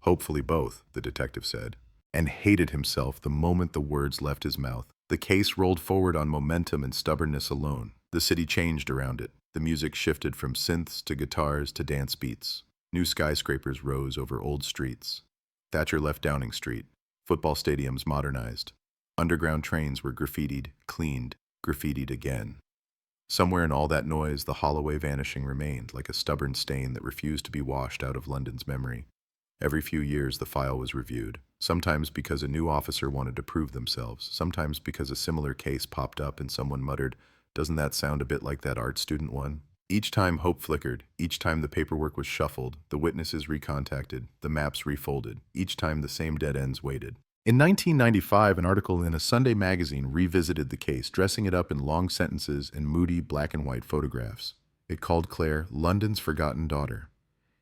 "Hopefully both," the detective said, and hated himself the moment the words left his mouth. The case rolled forward on momentum and stubbornness alone. The city changed around it. The music shifted from synths to guitars to dance beats. New skyscrapers rose over old streets. Thatcher left Downing Street. Football stadiums modernized. Underground trains were graffitied, cleaned, graffitied again. Somewhere in all that noise, the Holloway vanishing remained, like a stubborn stain that refused to be washed out of London's memory. Every few years, the file was reviewed, sometimes because a new officer wanted to prove themselves, sometimes because a similar case popped up and someone muttered, "Doesn't that sound a bit like that art student one?" Each time hope flickered, each time the paperwork was shuffled, the witnesses recontacted, the maps refolded, each time the same dead ends waited. In 1995, an article in a Sunday magazine revisited the case, dressing it up in long sentences and moody black and white photographs. It called Claire London's forgotten daughter.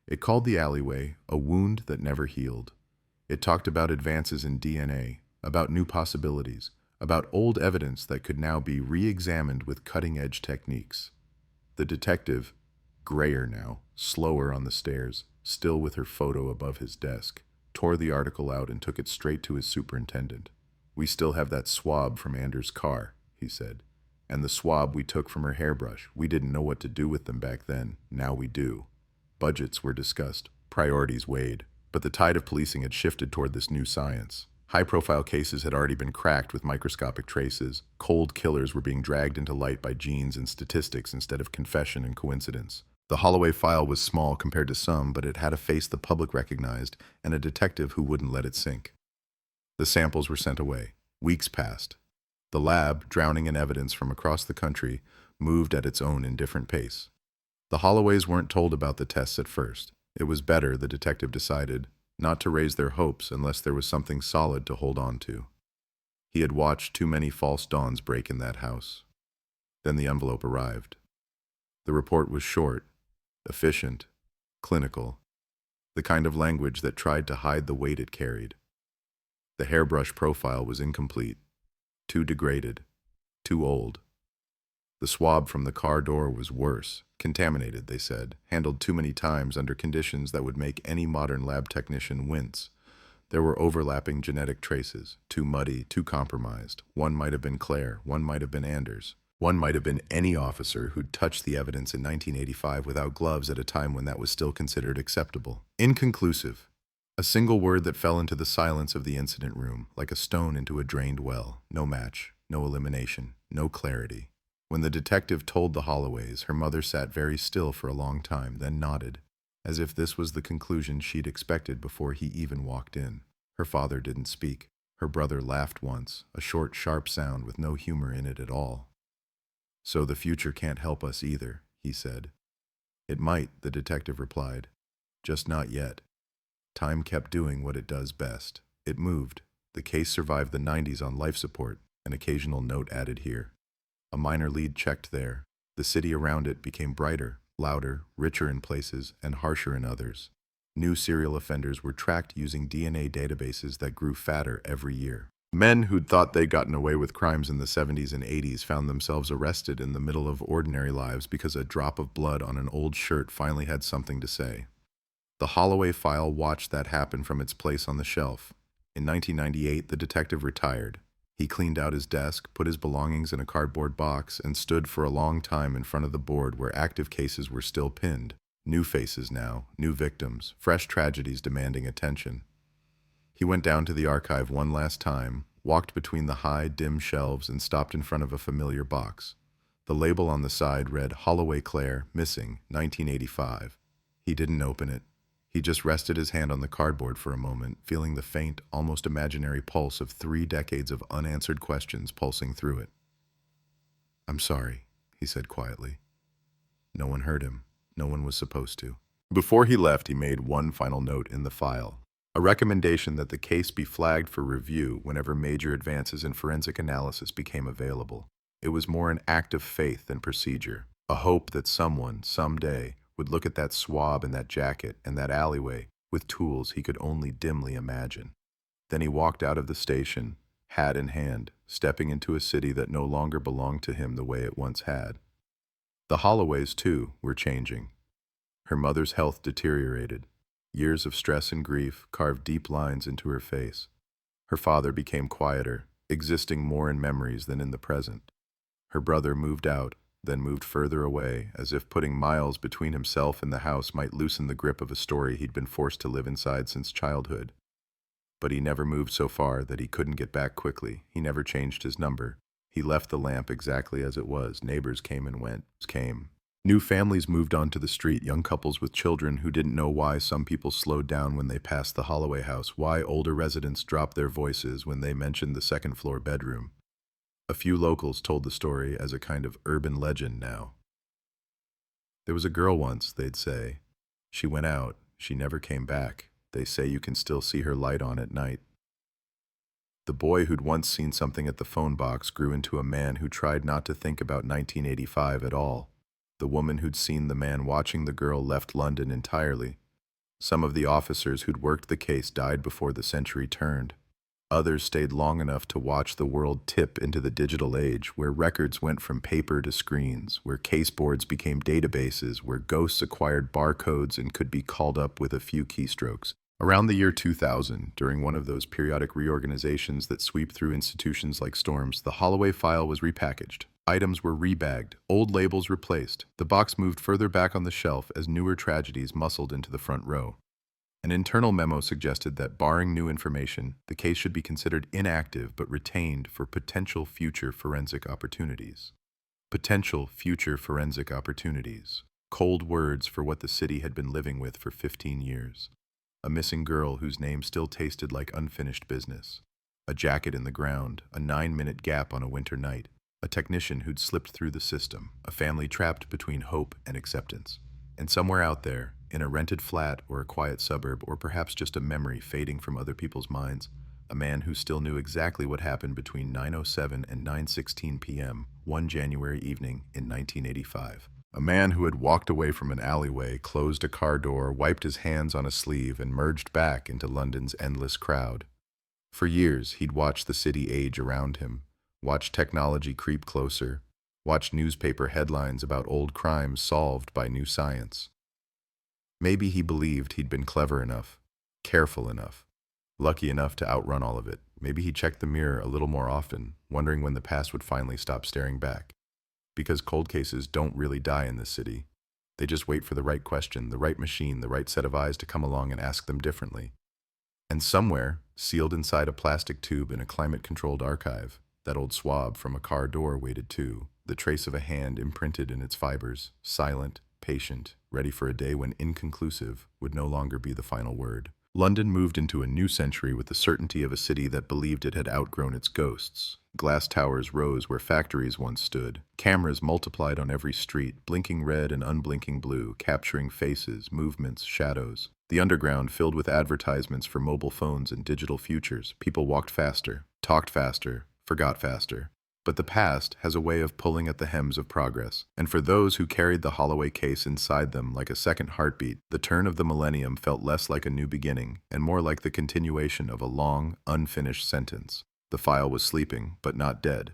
It called the alleyway a wound that never healed. It talked about advances in DNA, about new possibilities, about old evidence that could now be re-examined with cutting-edge techniques. The detective, grayer now, slower on the stairs, still with her photo above his desk, tore the article out and took it straight to his superintendent. "We still have that swab from Anders' car," he said. "And the swab we took from her hairbrush. We didn't know what to do with them back then. Now we do." Budgets were discussed. Priorities weighed. But the tide of policing had shifted toward this new science. High-profile cases had already been cracked with microscopic traces. Cold killers were being dragged into light by genes and statistics instead of confession and coincidence. The Holloway file was small compared to some, but it had a face the public recognized and a detective who wouldn't let it sink. The samples were sent away. Weeks passed. The lab, drowning in evidence from across the country, moved at its own indifferent pace. The Holloways weren't told about the tests at first. It was better, the detective decided, not to raise their hopes unless there was something solid to hold on to. He had watched too many false dawns break in that house. Then the envelope arrived. The report was short, efficient, clinical, the kind of language that tried to hide the weight it carried. The hairbrush profile was incomplete, too degraded, too old. The swab from the car door was worse, contaminated, they said, handled too many times under conditions that would make any modern lab technician wince. There were overlapping genetic traces, too muddy, too compromised. One might have been Claire, one might have been Anders. One might have been any officer who'd touched the evidence in 1985 without gloves at a time when that was still considered acceptable. Inconclusive. A single word that fell into the silence of the incident room, like a stone into a drained well. No match, no elimination, no clarity. When the detective told the Holloways, her mother sat very still for a long time, then nodded, as if this was the conclusion she'd expected before he even walked in. Her father didn't speak. Her brother laughed once, a short, sharp sound with no humor in it at all. "So the future can't help us either," he said. "It might," the detective replied. "Just not yet. Time kept doing what it does best. It moved. The case survived the 90s on life support, an occasional note added here. A minor lead checked there. The city around it became brighter, louder, richer in places, and harsher in others. New serial offenders were tracked using DNA databases that grew fatter every year. Men who'd thought they'd gotten away with crimes in the 70s and 80s found themselves arrested in the middle of ordinary lives because a drop of blood on an old shirt finally had something to say. The Holloway file watched that happen from its place on the shelf. In 1998, the detective retired. He cleaned out his desk, put his belongings in a cardboard box, and stood for a long time in front of the board where active cases were still pinned. New faces now, new victims, fresh tragedies demanding attention. He went down to the archive one last time, walked between the high, dim shelves, and stopped in front of a familiar box. The label on the side read Holloway Claire, missing, 1985. He didn't open it. He just rested his hand on the cardboard for a moment, feeling the faint, almost imaginary pulse of 3 decades of unanswered questions pulsing through it. "I'm sorry," he said quietly. No one heard him. No one was supposed to. Before he left, he made one final note in the file. A recommendation that the case be flagged for review whenever major advances in forensic analysis became available. It was more an act of faith than procedure, a hope that someone, someday, would look at that swab and that jacket and that alleyway with tools he could only dimly imagine. Then he walked out of the station, hat in hand, stepping into a city that no longer belonged to him the way it once had. The Holloways, too, were changing. Her mother's health deteriorated. Years of stress and grief carved deep lines into her face. Her father became quieter, existing more in memories than in the present. Her brother moved out, then moved further away, as if putting miles between himself and the house might loosen the grip of a story he'd been forced to live inside since childhood. But he never moved so far that he couldn't get back quickly. He never changed his number. He left the lamp exactly as it was. Neighbors came and went, came. New families moved onto the street, young couples with children who didn't know why some people slowed down when they passed the Holloway house, why older residents dropped their voices when they mentioned the second-floor bedroom. A few locals told the story as a kind of urban legend now. There was a girl once, they'd say. She went out, she never came back. They say you can still see her light on at night. The boy who'd once seen something at the phone box grew into a man who tried not to think about 1985 at all. The woman who'd seen the man watching the girl left London entirely. Some of the officers who'd worked the case died before the century turned. Others stayed long enough to watch the world tip into the digital age, where records went from paper to screens, where case boards became databases, where ghosts acquired barcodes and could be called up with a few keystrokes. Around the year 2000, during one of those periodic reorganizations that sweep through institutions like storms, the Holloway file was repackaged. Items were rebagged, old labels replaced. The box moved further back on the shelf as newer tragedies muscled into the front row. An internal memo suggested that, barring new information, the case should be considered inactive but retained for potential future forensic opportunities. Potential future forensic opportunities. Cold words for what the city had been living with for 15 years. A missing girl whose name still tasted like unfinished business. A jacket in the ground, a 9-minute gap on a winter night. A technician who'd slipped through the system, a family trapped between hope and acceptance. And somewhere out there, in a rented flat or a quiet suburb, or perhaps just a memory fading from other people's minds, a man who still knew exactly what happened between 9:07 and 9:16 p.m. one January evening in 1985. A man who had walked away from an alleyway, closed a car door, wiped his hands on a sleeve, and merged back into London's endless crowd. For years, he'd watched the city age around him, watched technology creep closer, watched newspaper headlines about old crimes solved by new science. Maybe he believed he'd been clever enough, careful enough, lucky enough to outrun all of it. Maybe he checked the mirror a little more often, wondering when the past would finally stop staring back. Because cold cases don't really die in this city. They just wait for the right question, the right machine, the right set of eyes to come along and ask them differently. And somewhere, sealed inside a plastic tube in a climate-controlled archive, that old swab from a car door waited too, the trace of a hand imprinted in its fibers, silent, patient, ready for a day when inconclusive would no longer be the final word. London moved into a new century with the certainty of a city that believed it had outgrown its ghosts. Glass towers rose where factories once stood. Cameras multiplied on every street, blinking red and unblinking blue, capturing faces, movements, shadows. The underground filled with advertisements for mobile phones and digital futures. People walked faster, talked faster, forgot faster. But the past has a way of pulling at the hems of progress, and for those who carried the Holloway case inside them like a second heartbeat, the turn of the millennium felt less like a new beginning and more like the continuation of a long, unfinished sentence. The file was sleeping, but not dead.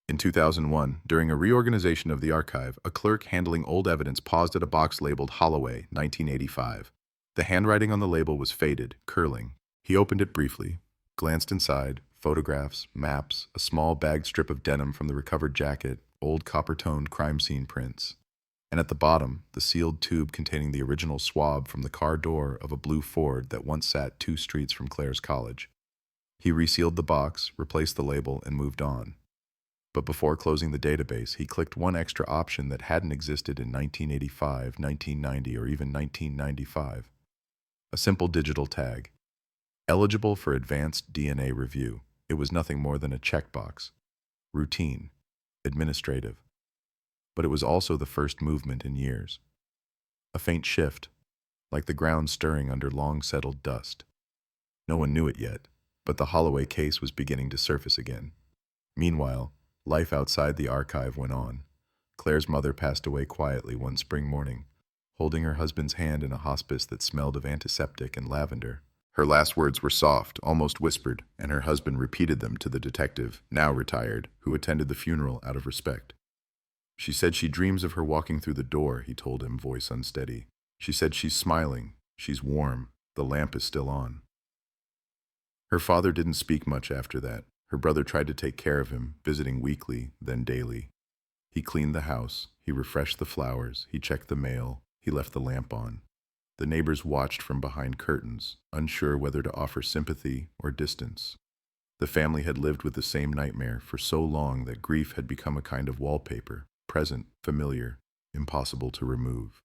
In 2001, during a reorganization of the archive, a clerk handling old evidence paused at a box labeled Holloway, 1985. The handwriting on the label was faded, curling. He opened it briefly, glanced inside. Photographs, maps, a small bagged strip of denim from the recovered jacket, old copper-toned crime scene prints. And at the bottom, the sealed tube containing the original swab from the car door of a blue Ford that once sat 2 streets from Claire's college. He resealed the box, replaced the label, and moved on. But before closing the database, he clicked one extra option that hadn't existed in 1985, 1990, or even 1995. A simple digital tag. Eligible for advanced DNA review. It was nothing more than a checkbox. Routine. Administrative. But it was also the first movement in years. A faint shift, like the ground stirring under long-settled dust. No one knew it yet, but the Holloway case was beginning to surface again. Meanwhile, life outside the archive went on. Claire's mother passed away quietly one spring morning, holding her husband's hand in a hospice that smelled of antiseptic and lavender. Her last words were soft, almost whispered, and her husband repeated them to the detective, now retired, who attended the funeral out of respect. She said she dreams of her walking through the door, he told him, voice unsteady. She said she's smiling, she's warm, the lamp is still on. Her father didn't speak much after that. Her brother tried to take care of him, visiting weekly, then daily. He cleaned the house, he refreshed the flowers, he checked the mail, he left the lamp on. The neighbors watched from behind curtains, unsure whether to offer sympathy or distance. The family had lived with the same nightmare for so long that grief had become a kind of wallpaper, present, familiar, impossible to remove.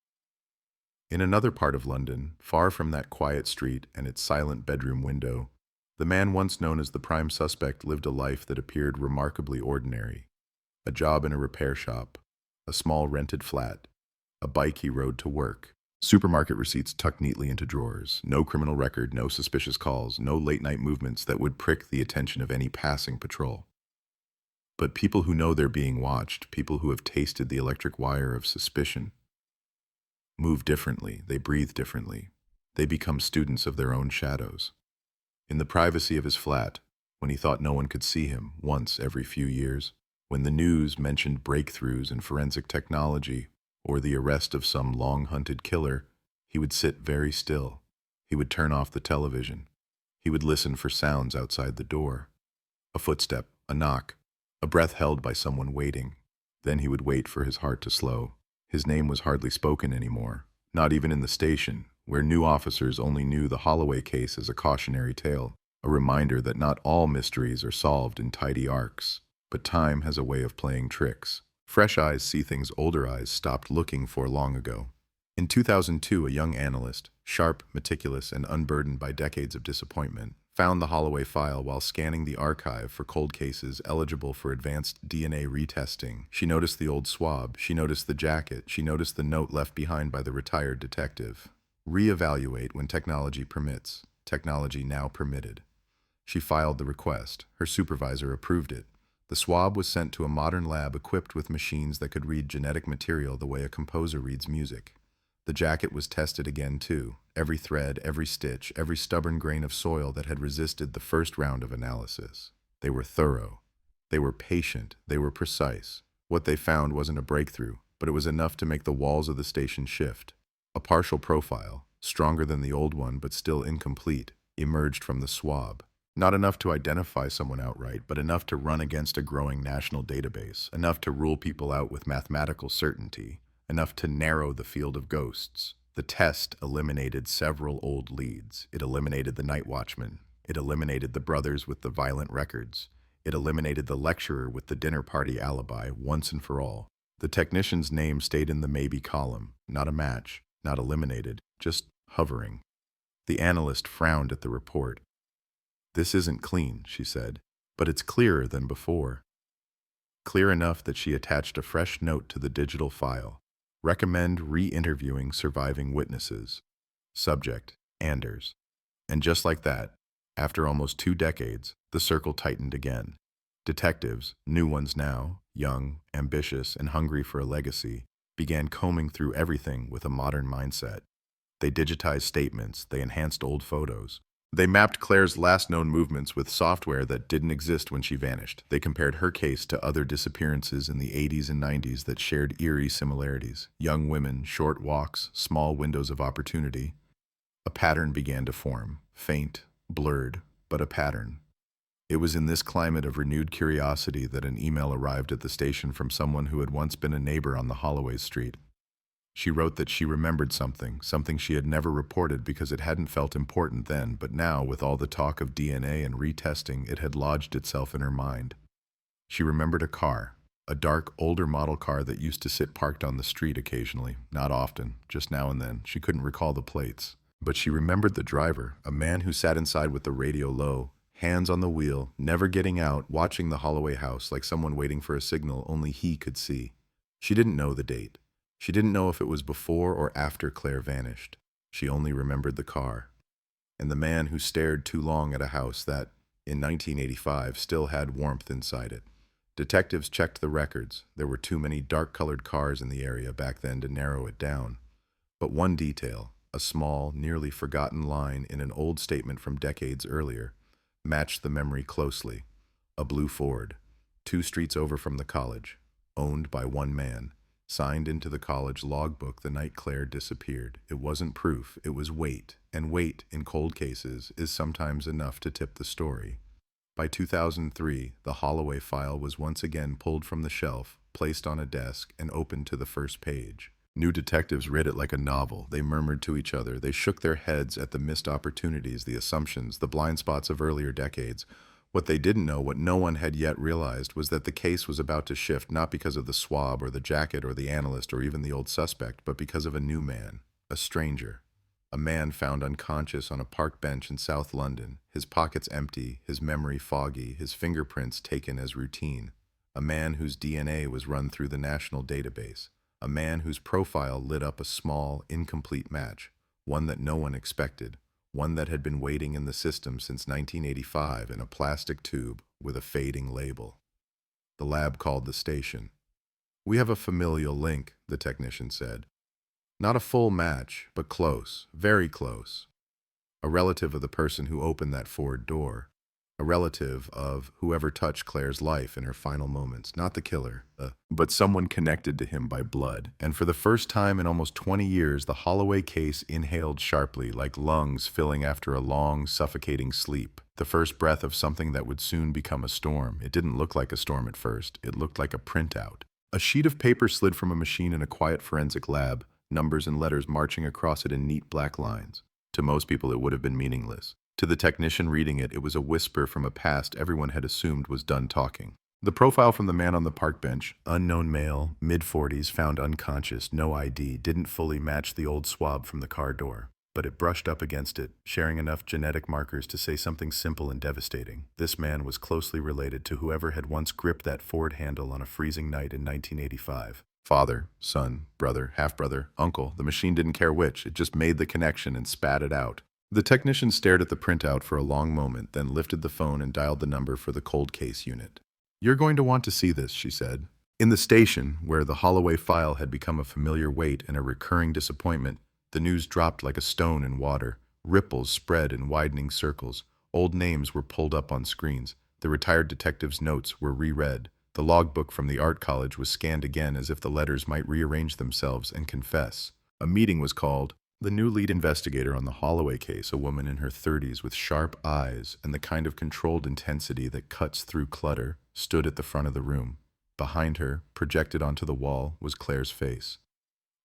In another part of London, far from that quiet street and its silent bedroom window, the man once known as the prime suspect lived a life that appeared remarkably ordinary. A job in a repair shop, a small rented flat, a bike he rode to work, supermarket receipts tucked neatly into drawers, no criminal record, no suspicious calls, no late-night movements that would prick the attention of any passing patrol. But people who know they're being watched, people who have tasted the electric wire of suspicion, move differently, they breathe differently. They become students of their own shadows. In the privacy of his flat, when he thought no one could see him, once every few years, when the news mentioned breakthroughs in forensic technology or the arrest of some long-hunted killer, he would sit very still. He would turn off the television. He would listen for sounds outside the door. A footstep, a knock, a breath held by someone waiting. Then he would wait for his heart to slow. His name was hardly spoken anymore, not even in the station, where new officers only knew the Holloway case as a cautionary tale, a reminder that not all mysteries are solved in tidy arcs, but time has a way of playing tricks. Fresh eyes see things older eyes stopped looking for long ago. In 2002, a young analyst, sharp, meticulous, and unburdened by decades of disappointment, found the Holloway file while scanning the archive for cold cases eligible for advanced DNA retesting. She noticed the old swab, she noticed the jacket, she noticed the note left behind by the retired detective. Reevaluate when technology permits. Technology now permitted. She filed the request. Her supervisor approved it. The swab was sent to a modern lab equipped with machines that could read genetic material the way a composer reads music. The jacket was tested again too. Every thread, every stitch, every stubborn grain of soil that had resisted the first round of analysis. They were thorough. They were patient. They were precise. What they found wasn't a breakthrough, but it was enough to make the walls of the station shift. A partial profile, stronger than the old one but still incomplete, emerged from the swab. Not enough to identify someone outright, but enough to run against a growing national database, enough to rule people out with mathematical certainty, enough to narrow the field of ghosts. The test eliminated several old leads. It eliminated the night watchman. It eliminated the brothers with the violent records. It eliminated the lecturer with the dinner party alibi once and for all. The technician's name stayed in the maybe column, not a match, not eliminated, just hovering. The analyst frowned at the report. "This isn't clean," she said, "but it's clearer than before." Clear enough that she attached a fresh note to the digital file. Recommend re-interviewing surviving witnesses. Subject, Anders. And just like that, after almost 2 decades, the circle tightened again. Detectives, new ones now, young, ambitious, and hungry for a legacy, began combing through everything with a modern mindset. They digitized statements, they enhanced old photos. They mapped Claire's last known movements with software that didn't exist when she vanished. They compared her case to other disappearances in the 80s and 90s that shared eerie similarities. Young women, short walks, small windows of opportunity. A pattern began to form, faint, blurred, but a pattern. It was in this climate of renewed curiosity that an email arrived at the station from someone who had once been a neighbor on the Holloway street. She wrote that she remembered something she had never reported because it hadn't felt important then, but now, with all the talk of DNA and retesting, it had lodged itself in her mind. She remembered a car, a dark, older model car that used to sit parked on the street occasionally, not often, just now and then. She couldn't recall the plates. But she remembered the driver, a man who sat inside with the radio low, hands on the wheel, never getting out, watching the Holloway house like someone waiting for a signal only he could see. She didn't know the date. She didn't know if it was before or after Claire vanished. She only remembered the car. And the man who stared too long at a house that, in 1985, still had warmth inside it. Detectives checked the records. There were too many dark-colored cars in the area back then to narrow it down. But one detail, a small, nearly forgotten line in an old statement from decades earlier, matched the memory closely. A blue Ford, 2 streets over from the college, owned by one man. Signed into the college logbook the night Claire disappeared. It wasn't proof, it was weight, and weight in cold cases is sometimes enough to tip the story. By 2003, the Holloway file was once again pulled from the shelf, placed on a desk, and opened to the first page. New detectives read it like a novel. They murmured to each other. They shook their heads at the missed opportunities, the assumptions, the blind spots of earlier decades. What they didn't know, what no one had yet realized, was that the case was about to shift not because of the swab or the jacket or the analyst or even the old suspect, but because of a new man, a stranger. A man found unconscious on a park bench in South London, his pockets empty, his memory foggy, his fingerprints taken as routine. A man whose DNA was run through the national database. A man whose profile lit up a small, incomplete match, one that no one expected, one that had been waiting in the system since 1985 in a plastic tube with a fading label. The lab called the station. "We have a familial link," the technician said. "Not a full match, but close, very close. A relative of the person who opened that Ford door. A relative of whoever touched Claire's life in her final moments. Not the killer, but someone connected to him by blood." And for the first time in almost 20 years, the Holloway case inhaled sharply, like lungs filling after a long, suffocating sleep. The first breath of something that would soon become a storm. It didn't look like a storm at first. It looked like a printout. A sheet of paper slid from a machine in a quiet forensic lab, numbers and letters marching across it in neat black lines. To most people, it would have been meaningless. To the technician reading it, it was a whisper from a past everyone had assumed was done talking. The profile from the man on the park bench, unknown male, mid-40s, found unconscious, no ID, didn't fully match the old swab from the car door. But it brushed up against it, sharing enough genetic markers to say something simple and devastating. This man was closely related to whoever had once gripped that Ford handle on a freezing night in 1985. Father, son, brother, half-brother, uncle, the machine didn't care which, it just made the connection and spat it out. The technician stared at the printout for a long moment, then lifted the phone and dialed the number for the cold case unit. "You're going to want to see this," she said. In the station, where the Holloway file had become a familiar weight and a recurring disappointment, the news dropped like a stone in water. Ripples spread in widening circles. Old names were pulled up on screens. The retired detective's notes were reread. The logbook from the art college was scanned again as if the letters might rearrange themselves and confess. A meeting was called. The new lead investigator on the Holloway case, a woman in her 30s with sharp eyes and the kind of controlled intensity that cuts through clutter, stood at the front of the room. Behind her, projected onto the wall, was Claire's face.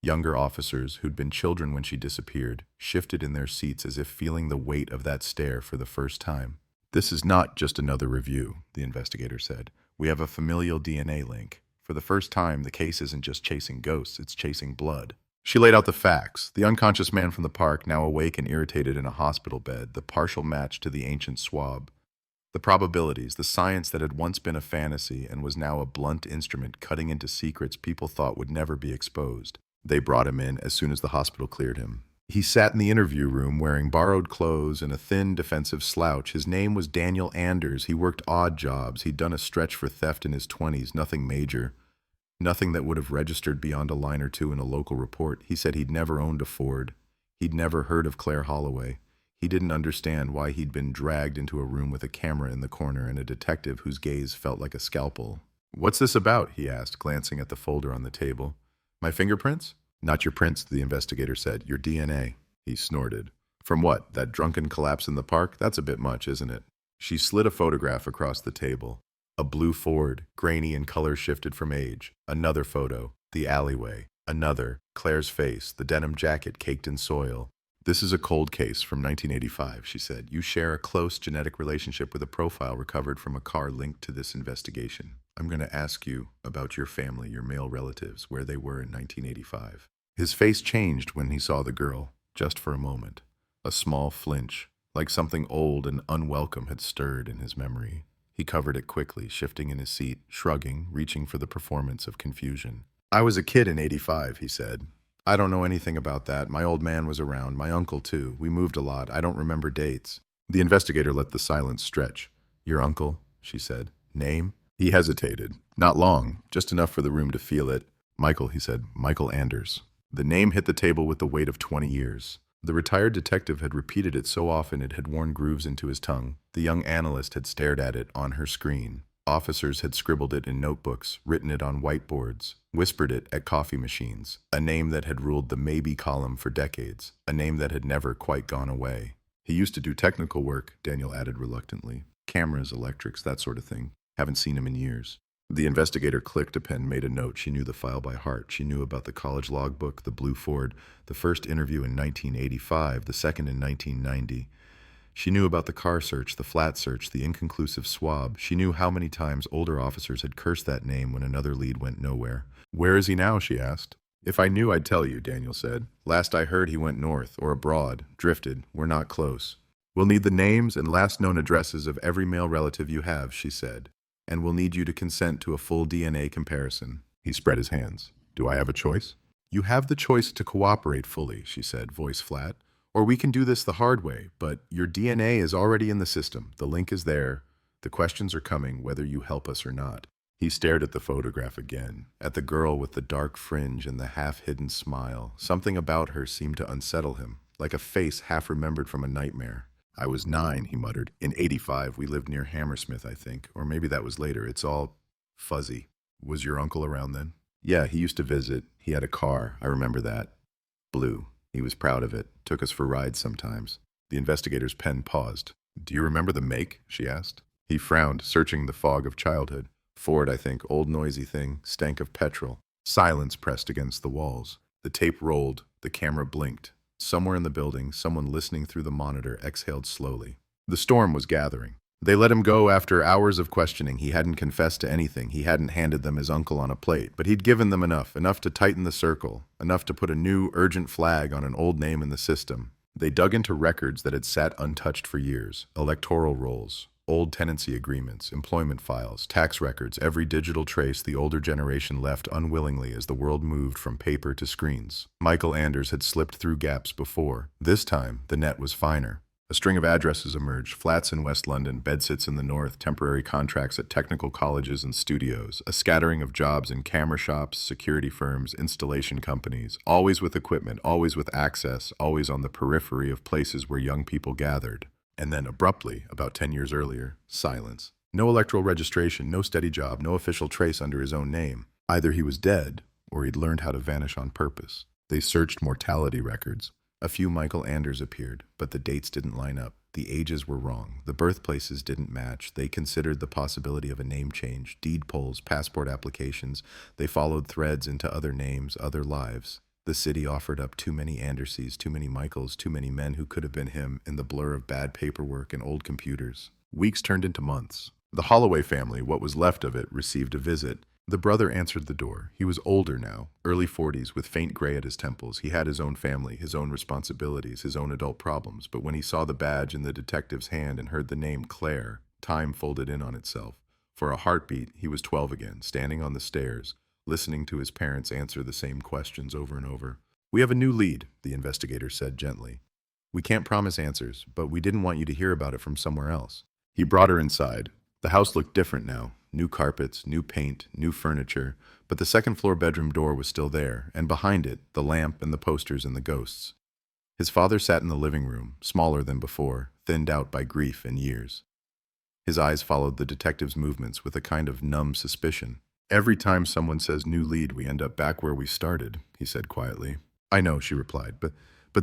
Younger officers, who'd been children when she disappeared, shifted in their seats as if feeling the weight of that stare for the first time. "This is not just another review," the investigator said. "We have a familial DNA link. For the first time, the case isn't just chasing ghosts, it's chasing blood." She laid out the facts. The unconscious man from the park, now awake and irritated in a hospital bed, the partial match to the ancient swab. The probabilities, the science that had once been a fantasy and was now a blunt instrument cutting into secrets people thought would never be exposed. They brought him in as soon as the hospital cleared him. He sat in the interview room wearing borrowed clothes and a thin, defensive slouch. His name was Daniel Anders. He worked odd jobs. He'd done a stretch for theft in his 20s, nothing major. Nothing that would have registered beyond a line or two in a local report. He said he'd never owned a Ford. He'd never heard of Claire Holloway. He didn't understand why he'd been dragged into a room with a camera in the corner and a detective whose gaze felt like a scalpel. "What's this about?" he asked, glancing at the folder on the table. "My fingerprints?" "Not your prints," the investigator said. "Your DNA." He snorted. "From what? That drunken collapse in the park? That's a bit much, isn't it?" She slid a photograph across the table. A blue Ford, grainy and color shifted from age. Another photo, the alleyway. Another, Claire's face, the denim jacket caked in soil. "This is a cold case from 1985, she said. "You share a close genetic relationship with a profile recovered from a car linked to this investigation. I'm going to ask you about your family, your male relatives, where they were in 1985. His face changed when he saw the girl, just for a moment. A small flinch, like something old and unwelcome had stirred in his memory. He covered it quickly, shifting in his seat, shrugging, reaching for the performance of confusion. "I was a kid in 85, he said. "I don't know anything about that. My old man was around, my uncle too. We moved a lot. I don't remember dates." The investigator let the silence stretch. "Your uncle?" she said. "Name?" He hesitated. Not long, just enough for the room to feel it. "Michael," he said. "Michael Anders." The name hit the table with the weight of 20 years. The retired detective had repeated it so often it had worn grooves into his tongue. The young analyst had stared at it on her screen. Officers had scribbled it in notebooks, written it on whiteboards, whispered it at coffee machines. A name that had ruled the maybe column for decades. A name that had never quite gone away. "He used to do technical work," Daniel added reluctantly. "Cameras, electrics, that sort of thing. Haven't seen him in years." The investigator clicked a pen, made a note. She knew the file by heart. She knew about the college logbook, the blue Ford, the first interview in 1985, the second in 1990. She knew about the car search, the flat search, the inconclusive swab. She knew how many times older officers had cursed that name when another lead went nowhere. "Where is he now?" she asked. "If I knew, I'd tell you," Daniel said. "Last I heard, he went north, or abroad, drifted. We're not close." "We'll need the names and last known addresses of every male relative you have," she said. "And we'll need you to consent to a full DNA comparison." He spread his hands. Do I have a choice? You have the choice to cooperate fully, she said, voice flat. Or we can do this the hard way, but your DNA is already in the system. The link is there. The questions are coming, whether you help us or not. He stared at the photograph again, at the girl with the dark fringe and the half-hidden smile. Something about her seemed to unsettle him, like a face half-remembered from a nightmare. I was 9, he muttered. In '85, we lived near Hammersmith, I think. Or maybe that was later. It's all fuzzy. Was your uncle around then? Yeah, he used to visit. He had a car. I remember that. Blue. He was proud of it. Took us for rides sometimes. The investigator's pen paused. Do you remember the make? She asked. He frowned, searching the fog of childhood. Ford, I think. Old noisy thing. Stank of petrol. Silence pressed against the walls. The tape rolled. The camera blinked. Somewhere in the building, someone listening through the monitor exhaled slowly. The storm was gathering. They let him go after hours of questioning. He hadn't confessed to anything. He hadn't handed them his uncle on a plate, but he'd given them enough to tighten the circle, enough to put a new, urgent flag on an old name in the system. They dug into records that had sat untouched for years, electoral rolls, old tenancy agreements, employment files, tax records, every digital trace the older generation left unwillingly as the world moved from paper to screens. Michael Anders had slipped through gaps before. This time, the net was finer. A string of addresses emerged, flats in West London, bedsits in the north, temporary contracts at technical colleges and studios, a scattering of jobs in camera shops, security firms, installation companies, always with equipment, always with access, always on the periphery of places where young people gathered. And then abruptly, about 10 years earlier, silence. No electoral registration, no steady job, no official trace under his own name. Either he was dead, or he'd learned how to vanish on purpose. They searched mortality records. A few Michael Anders appeared, but the dates didn't line up. The ages were wrong. The birthplaces didn't match. They considered the possibility of a name change, deed polls, passport applications. They followed threads into other names, other lives. The city offered up too many Anderses, too many Michaels, too many men who could have been him in the blur of bad paperwork and old computers. Weeks turned into months. The Holloway family, what was left of it, received a visit. The brother answered the door. He was older now, early 40s, with faint gray at his temples. He had his own family, his own responsibilities, his own adult problems. But when he saw the badge in the detective's hand and heard the name Claire, time folded in on itself. For a heartbeat, he was 12 again, standing on the stairs, listening to his parents answer the same questions over and over. We have a new lead, the investigator said gently. We can't promise answers, but we didn't want you to hear about it from somewhere else. He brought her inside. The house looked different now. New carpets, new paint, new furniture, but the second-floor bedroom door was still there, and behind it, the lamp and the posters and the ghosts. His father sat in the living room, smaller than before, thinned out by grief and years. His eyes followed the detective's movements with a kind of numb suspicion. Every time someone says new lead, we end up back where we started, he said quietly. I know, she replied, but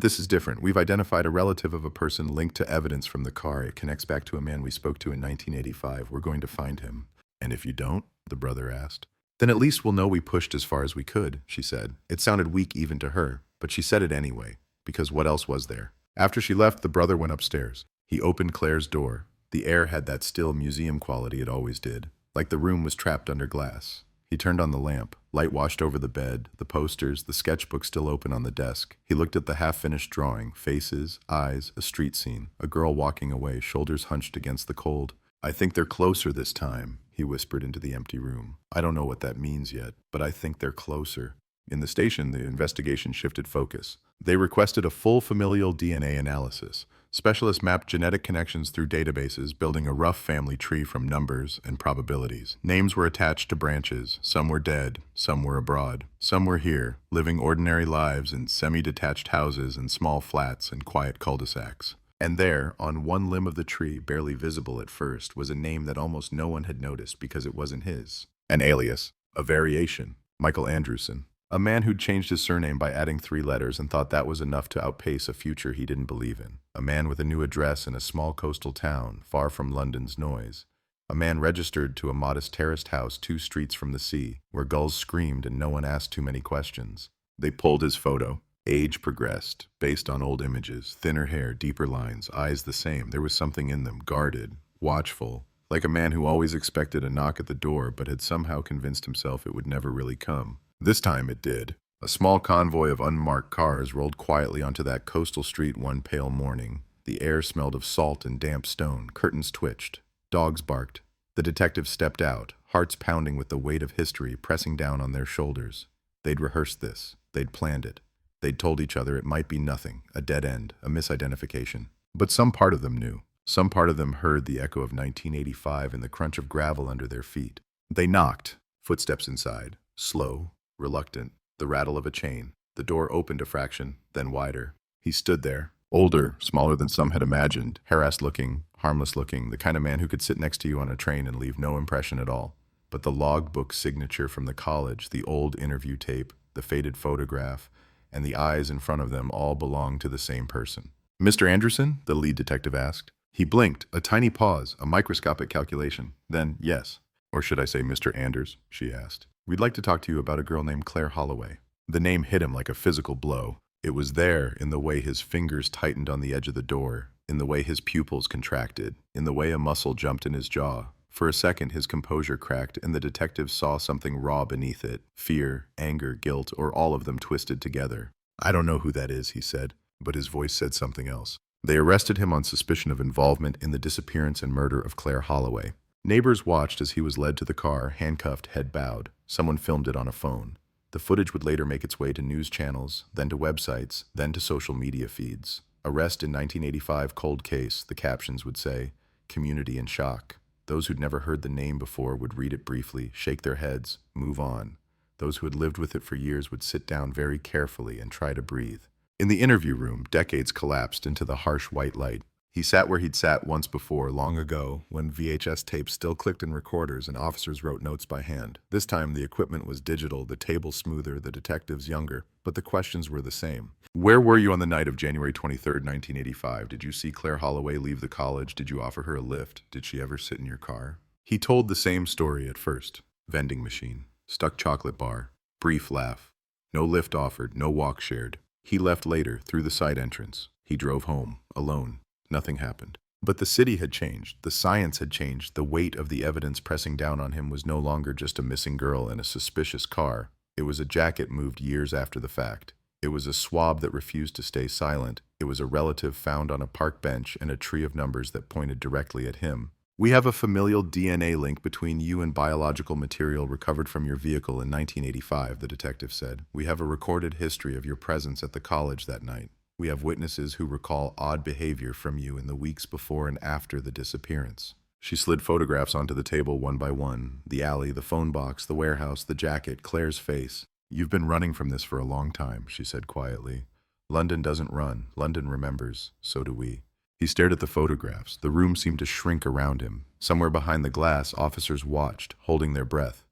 this is different. We've identified a relative of a person linked to evidence from the car. It connects back to a man we spoke to in 1985. We're going to find him. And if you don't, the brother asked. Then at least we'll know we pushed as far as we could, she said. It sounded weak even to her, but she said it anyway, because what else was there? After she left, the brother went upstairs. He opened Claire's door. The air had that still museum quality it always did, like the room was trapped under glass. He turned on the lamp. Light washed over the bed, the posters, the sketchbook still open on the desk. He looked at the half-finished drawing, faces, eyes, a street scene, a girl walking away, shoulders hunched against the cold. I think they're closer this time, he whispered into the empty room. I don't know what that means yet, but I think they're closer. In the station, the investigation shifted focus. They requested a full familial DNA analysis. Specialists mapped genetic connections through databases, building a rough family tree from numbers and probabilities. Names were attached to branches. Some were dead, some were abroad. Some were here, living ordinary lives in semi-detached houses and small flats and quiet cul-de-sacs. And there, on one limb of the tree, barely visible at first, was a name that almost no one had noticed because it wasn't his. An alias, a variation, Michael Andrewson. A man who'd changed his surname by adding 3 letters and thought that was enough to outpace a future he didn't believe in. A man with a new address in a small coastal town, far from London's noise. A man registered to a modest terraced house 2 streets from the sea, where gulls screamed and no one asked too many questions. They pulled his photo. Age progressed, based on old images, thinner hair, deeper lines, eyes the same. There was something in them, guarded, watchful, like a man who always expected a knock at the door but had somehow convinced himself it would never really come. This time it did. A small convoy of unmarked cars rolled quietly onto that coastal street one pale morning. The air smelled of salt and damp stone. Curtains twitched. Dogs barked. The detectives stepped out, hearts pounding with the weight of history pressing down on their shoulders. They'd rehearsed this. They'd planned it. They'd told each other it might be nothing, a dead end, a misidentification. But some part of them knew. Some part of them heard the echo of 1985 and the crunch of gravel under their feet. They knocked. Footsteps inside. Slow, reluctant, the rattle of a chain. The door opened a fraction, then wider. He stood there, older, smaller than some had imagined, harassed-looking, harmless-looking, the kind of man who could sit next to you on a train and leave no impression at all. But the logbook signature from the college, the old interview tape, the faded photograph, and the eyes in front of them all belonged to the same person. "Mr. Anderson?" the lead detective asked. He blinked, a tiny pause, a microscopic calculation. Then, "Yes." "Or should I say Mr. Anders?" she asked. "We'd like to talk to you about a girl named Claire Holloway." The name hit him like a physical blow. It was there in the way his fingers tightened on the edge of the door, in the way his pupils contracted, in the way a muscle jumped in his jaw. For a second, his composure cracked, and the detective saw something raw beneath it. Fear, anger, guilt, or all of them twisted together. "I don't know who that is," he said, but his voice said something else. They arrested him on suspicion of involvement in the disappearance and murder of Claire Holloway. Neighbors watched as he was led to the car, handcuffed, head bowed. Someone filmed it on a phone. The footage would later make its way to news channels, then to websites, then to social media feeds. "Arrest in 1985 cold case," the captions would say. "Community in shock." Those who'd never heard the name before would read it briefly, shake their heads, move on. Those who had lived with it for years would sit down very carefully and try to breathe. In the interview room, decades collapsed into the harsh white light. He sat where he'd sat once before, long ago, when VHS tapes still clicked in recorders and officers wrote notes by hand. This time, the equipment was digital, the table smoother, the detectives younger, but the questions were the same. "Where were you on the night of January 23rd, 1985? Did you see Claire Holloway leave the college? Did you offer her a lift? Did she ever sit in your car?" He told the same story at first. Vending machine, stuck chocolate bar, brief laugh. No lift offered, no walk shared. He left later, through the side entrance. He drove home, alone. Nothing happened. But the city had changed. The science had changed. The weight of the evidence pressing down on him was no longer just a missing girl and a suspicious car. It was a jacket moved years after the fact. It was a swab that refused to stay silent. It was a relative found on a park bench and a tree of numbers that pointed directly at him. "We have a familial DNA link between you and biological material recovered from your vehicle in 1985, the detective said. "We have a recorded history of your presence at the college that night. We have witnesses who recall odd behavior from you in the weeks before and after the disappearance." She slid photographs onto the table one by one. The alley, the phone box, the warehouse, the jacket, Claire's face. "You've been running from this for a long time," she said quietly. "London doesn't run. London remembers. So do we." He stared at the photographs. The room seemed to shrink around him. Somewhere behind the glass, officers watched, holding their breath.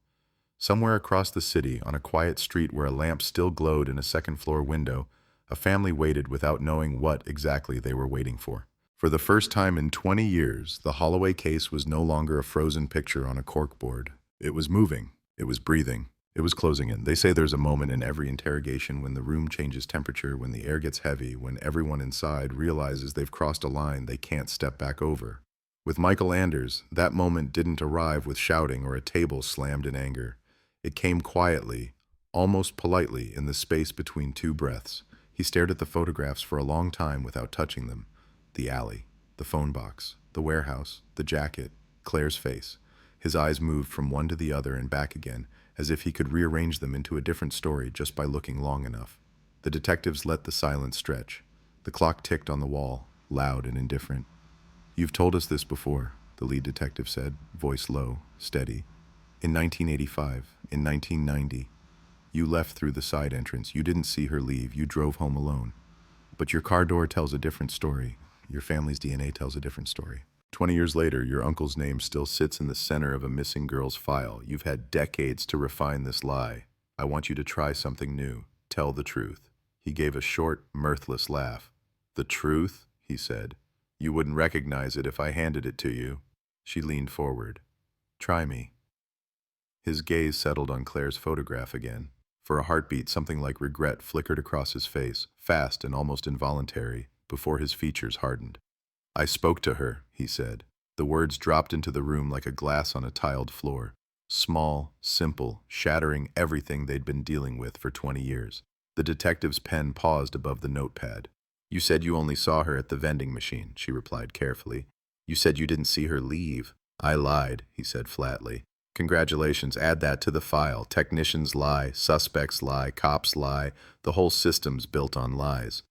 Somewhere across the city, on a quiet street where a lamp still glowed in a second-floor window, a family waited without knowing what exactly they were waiting for. For the first time in 20 years, the Holloway case was no longer a frozen picture on a corkboard. It was moving. It was breathing. It was closing in. They say there's a moment in every interrogation when the room changes temperature, when the air gets heavy, when everyone inside realizes they've crossed a line they can't step back over. With Michael Anders, that moment didn't arrive with shouting or a table slammed in anger. It came quietly, almost politely, in the space between two breaths. He stared at the photographs for a long time without touching them. The alley, the phone box, the warehouse, the jacket, Claire's face. His eyes moved from one to the other and back again, as if he could rearrange them into a different story just by looking long enough. The detectives let the silence stretch. The clock ticked on the wall, loud and indifferent. "You've told us this before," the lead detective said, voice low, steady. "In 1985, in 1990. You left through the side entrance. You didn't see her leave. You drove home alone. But your car door tells a different story. Your family's DNA tells a different story. 20 years later, your uncle's name still sits in the center of a missing girl's file. You've had decades to refine this lie. I want you to try something new. Tell the truth." He gave a short, mirthless laugh. "The truth?" he said. "You wouldn't recognize it if I handed it to you." She leaned forward. "Try me." His gaze settled on Claire's photograph again. For a heartbeat, something like regret flickered across his face, fast and almost involuntary, before his features hardened. "I spoke to her," he said. The words dropped into the room like a glass on a tiled floor. Small, simple, shattering everything they'd been dealing with for 20 years. The detective's pen paused above the notepad. "You said you only saw her at the vending machine," she replied carefully. "You said you didn't see her leave." "I lied," he said flatly. Congratulations, add that to the file. Technicians lie, suspects lie, cops lie. The whole system's built on lies.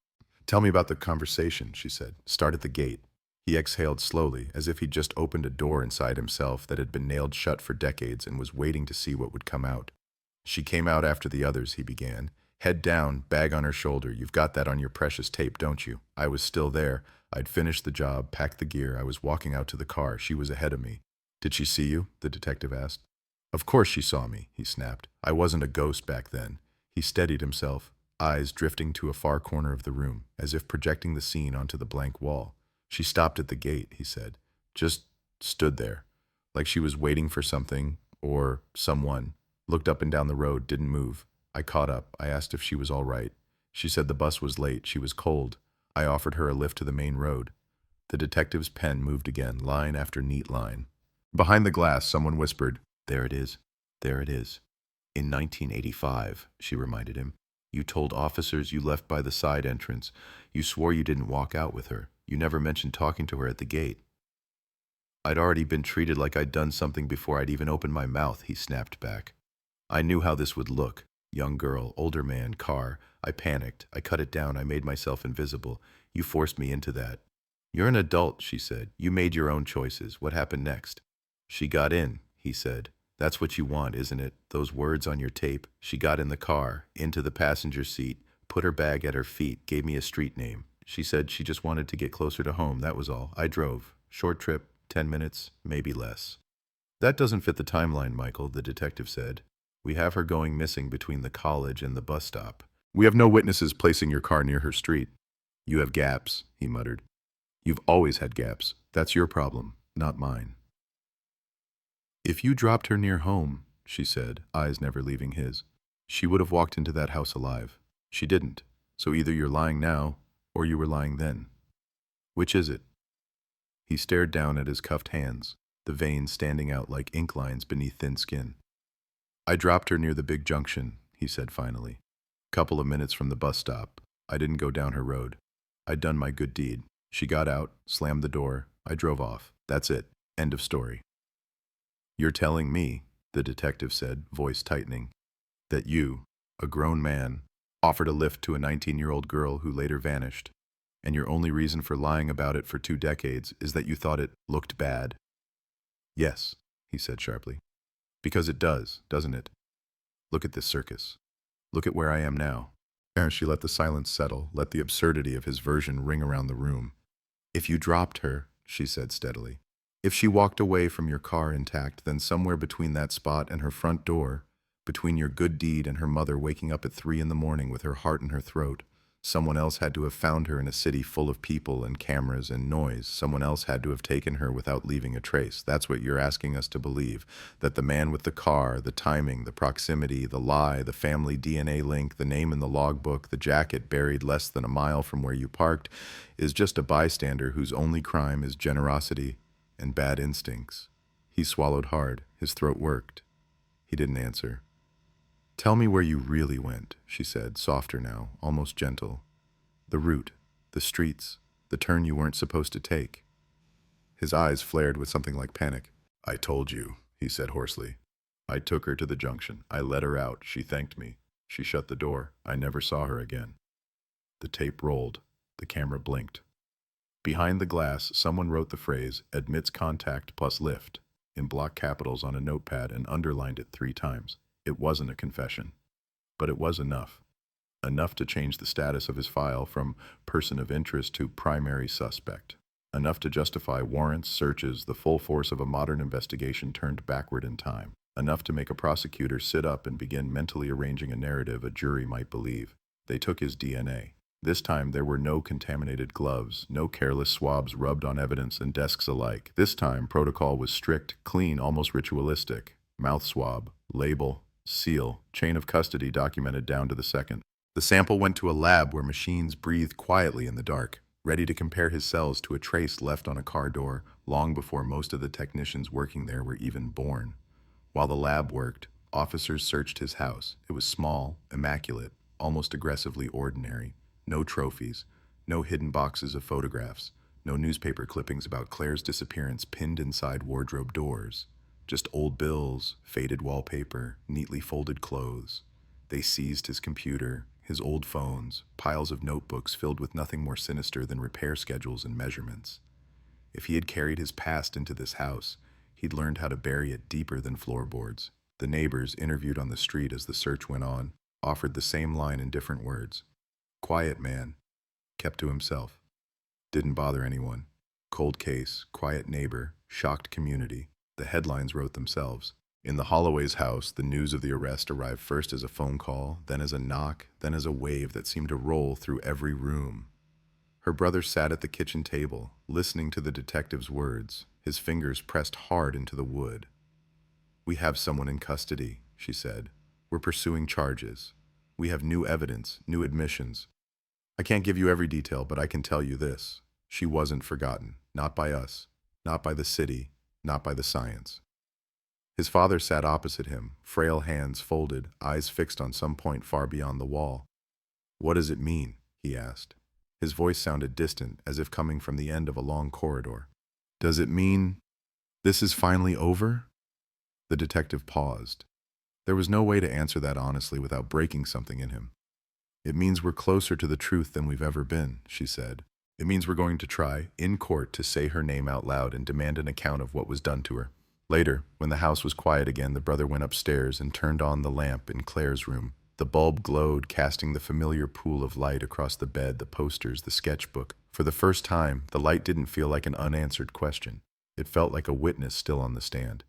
Tell me about the conversation, she said. Start at the gate. He exhaled slowly, as if he'd just opened a door inside himself that had been nailed shut for decades and was waiting to see what would come out. She came out after the others, he began. Head down, bag on her shoulder. You've got that on your precious tape, don't you? I was still there. I'd finished the job, packed the gear. I was walking out to the car. She was ahead of me. Did she see you? The detective asked. Of course she saw me, he snapped. I wasn't a ghost back then. He steadied himself, eyes drifting to a far corner of the room, as if projecting the scene onto the blank wall. She stopped at the gate, he said. Just stood there, like she was waiting for something or someone. Looked up and down the road, didn't move. I caught up. I asked if she was all right. She said the bus was late. She was cold. I offered her a lift to the main road. The detective's pen moved again, line after neat line. Behind the glass, someone whispered, There it is. There it is. In 1985, she reminded him. You told officers you left by the side entrance. You swore you didn't walk out with her. You never mentioned talking to her at the gate. I'd already been treated like I'd done something before I'd even opened my mouth, he snapped back. I knew how this would look. Young girl, older man, car. I panicked. I cut it down. I made myself invisible. You forced me into that. You're an adult, she said. You made your own choices. What happened next? She got in, he said. That's what you want, isn't it? Those words on your tape. She got in the car, into the passenger seat, put her bag at her feet, gave me a street name. She said she just wanted to get closer to home, that was all. I drove. Short trip, 10 minutes, maybe less. That doesn't fit the timeline, Michael, the detective said. We have her going missing between the college and the bus stop. We have no witnesses placing your car near her street. You have gaps, he muttered. You've always had gaps. That's your problem, not mine. If you dropped her near home, she said, eyes never leaving his, she would have walked into that house alive. She didn't. So either you're lying now, or you were lying then. Which is it? He stared down at his cuffed hands, the veins standing out like ink lines beneath thin skin. I dropped her near the big junction, he said finally. Couple of minutes from the bus stop. I didn't go down her road. I'd done my good deed. She got out, slammed the door. I drove off. That's it. End of story. You're telling me, the detective said, voice tightening, that you, a grown man, offered a lift to a 19-year-old girl who later vanished, and your only reason for lying about it for 2 decades is that you thought it looked bad? Yes, he said sharply. Because it does, doesn't it? Look at this circus. Look at where I am now. And she let the silence settle, let the absurdity of his version ring around the room. If you dropped her, she said steadily, if she walked away from your car intact, then somewhere between that spot and her front door, between your good deed and her mother waking up at 3 in the morning with her heart in her throat, someone else had to have found her in a city full of people and cameras and noise. Someone else had to have taken her without leaving a trace. That's what you're asking us to believe, that the man with the car, the timing, the proximity, the lie, the family DNA link, the name in the logbook, the jacket buried less than a mile from where you parked, is just a bystander whose only crime is generosity and bad instincts. He swallowed hard. His throat worked. He didn't answer. Tell me where you really went, she said, softer now, almost gentle. The route, the streets, the turn you weren't supposed to take. His eyes flared with something like panic. I told you, he said hoarsely. I took her to the junction. I let her out. She thanked me. She shut the door. I never saw her again. The tape rolled. The camera blinked. Behind the glass, someone wrote the phrase, admits contact plus lift, in block capitals on a notepad and underlined it 3 times. It wasn't a confession, but it was enough. Enough to change the status of his file from person of interest to primary suspect. Enough to justify warrants, searches, the full force of a modern investigation turned backward in time. Enough to make a prosecutor sit up and begin mentally arranging a narrative a jury might believe. They took his DNA. This time there were no contaminated gloves, no careless swabs rubbed on evidence and desks alike. This time protocol was strict, clean, almost ritualistic. Mouth swab, label, seal, chain of custody documented down to the second. The sample went to a lab where machines breathed quietly in the dark, ready to compare his cells to a trace left on a car door long before most of the technicians working there were even born. While the lab worked, officers searched his house. It was small, immaculate, almost aggressively ordinary. No trophies, no hidden boxes of photographs, no newspaper clippings about Claire's disappearance pinned inside wardrobe doors. just old bills, faded wallpaper, neatly folded clothes. They seized his computer, his old phones, piles of notebooks filled with nothing more sinister than repair schedules and measurements. If he had carried his past into this house, he'd learned how to bury it deeper than floorboards. The neighbors, interviewed on the street as the search went on, offered the same line in different words. Quiet man. Kept to himself. Didn't bother anyone. Cold case, quiet neighbor, shocked community. The headlines wrote themselves. In the Holloway's house, the news of the arrest arrived first as a phone call, then as a knock, then as a wave that seemed to roll through every room. Her brother sat at the kitchen table, listening to the detective's words, his fingers pressed hard into the wood. We have someone in custody, she said. We're pursuing charges. We have new evidence, new admissions. I can't give you every detail, but I can tell you this. She wasn't forgotten, not by us, not by the city, not by the science. His father sat opposite him, frail hands folded, eyes fixed on some point far beyond the wall. What does it mean? He asked. His voice sounded distant, as if coming from the end of a long corridor. Does it mean this is finally over? The detective paused. There was no way to answer that honestly without breaking something in him. It means we're closer to the truth than we've ever been, she said. It means we're going to try, in court, to say her name out loud and demand an account of what was done to her. Later, when the house was quiet again, the brother went upstairs and turned on the lamp in Claire's room. The bulb glowed, casting the familiar pool of light across the bed, the posters, the sketchbook. For the first time, the light didn't feel like an unanswered question. It felt like a witness still on the stand.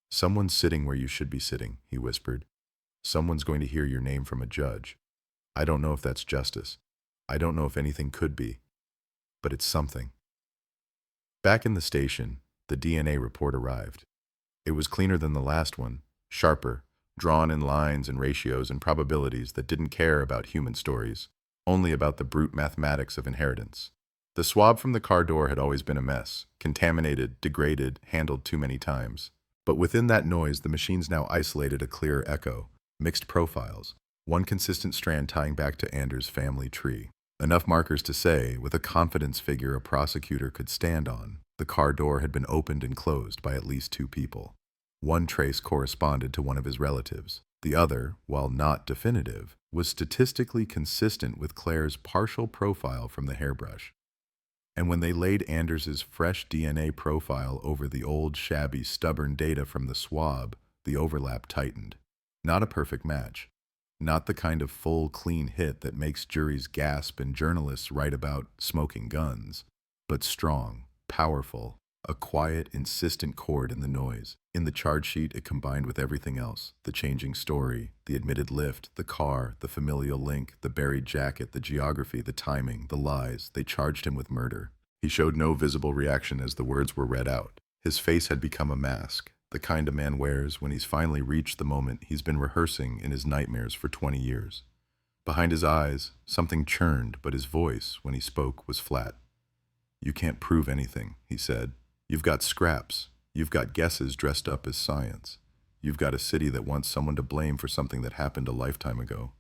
Someone's sitting where you should be sitting, he whispered. Someone's going to hear your name from a judge. I don't know if that's justice. I don't know if anything could be. But it's something. Back in the station, the DNA report arrived. It was cleaner than the last one, sharper, drawn in lines and ratios and probabilities that didn't care about human stories, only about the brute mathematics of inheritance. The swab from the car door had always been a mess, contaminated, degraded, handled too many times. But within that noise, the machines now isolated a clear echo, mixed profiles, one consistent strand tying back to Anders' family tree. Enough markers to say, with a confidence figure a prosecutor could stand on, the car door had been opened and closed by at least 2 people. One trace corresponded to one of his relatives. The other, while not definitive, was statistically consistent with Claire's partial profile from the hairbrush. And when they laid Anders' fresh DNA profile over the old, shabby, stubborn data from the swab, the overlap tightened. Not a perfect match. Not the kind of full, clean hit that makes juries gasp and journalists write about smoking guns, but strong, powerful, a quiet, insistent chord in the noise. In the charge sheet, it combined with everything else: the changing story, the admitted lift, the car, the familial link, the buried jacket, the geography, the timing, the lies. They charged him with murder. He showed no visible reaction as the words were read out. His face had become a mask, the kind a man wears when he's finally reached the moment he's been rehearsing in his nightmares for 20 years. Behind his eyes, something churned, but his voice, when he spoke, was flat. You can't prove anything, he said. You've got scraps. You've got guesses dressed up as science. You've got a city that wants someone to blame for something that happened a lifetime ago.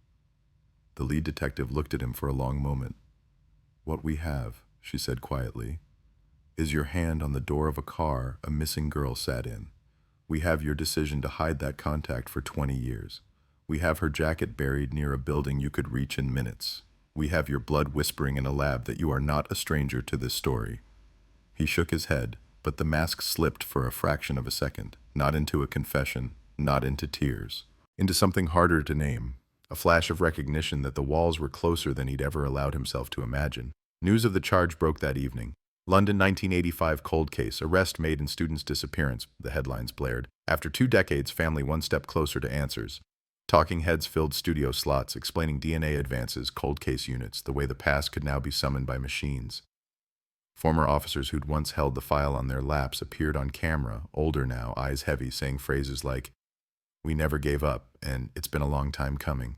The lead detective looked at him for a long moment. What we have, she said quietly, is your hand on the door of a car a missing girl sat in. We have your decision to hide that contact for 20 years. We have her jacket buried near a building you could reach in minutes. We have your blood whispering in a lab that you are not a stranger to this story. He shook his head, but the mask slipped for a fraction of a second, not into a confession, not into tears, into something harder to name, a flash of recognition that the walls were closer than he'd ever allowed himself to imagine. News of the charge broke that evening. London 1985 cold case, arrest made in student's disappearance, the headlines blared. After 2 decades, family one step closer to answers. Talking heads filled studio slots, explaining DNA advances, cold case units, the way the past could now be summoned by machines. Former officers who'd once held the file on their laps appeared on camera, older now, eyes heavy, saying phrases like, "We never gave up," and "It's been a long time coming."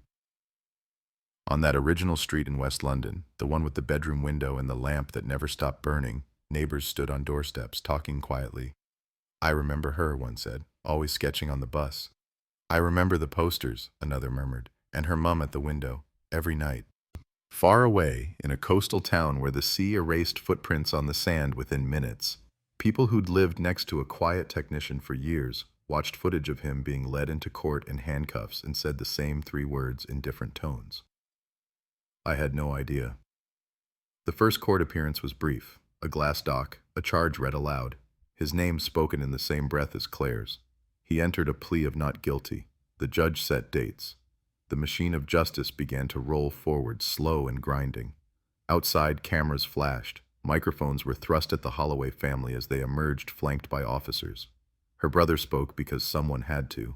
On that original street in West London, the one with the bedroom window and the lamp that never stopped burning, neighbors stood on doorsteps, talking quietly. "I remember her," one said, "always sketching on the bus." "I remember the posters," another murmured, "and her mum at the window, every night." Far away, in a coastal town where the sea erased footprints on the sand within minutes, People who'd lived next to a quiet technician for years watched footage of him being led into court in handcuffs and said the same 3 words in different tones. I had no idea. The first court appearance was brief. A glass dock, a charge read aloud, his name spoken in the same breath as Claire's. He entered a plea of not guilty. The judge set dates. The machine of justice began to roll forward, slow and grinding. Outside, cameras flashed. Microphones were thrust at the Holloway family as they emerged, flanked by officers. Her brother spoke because someone had to.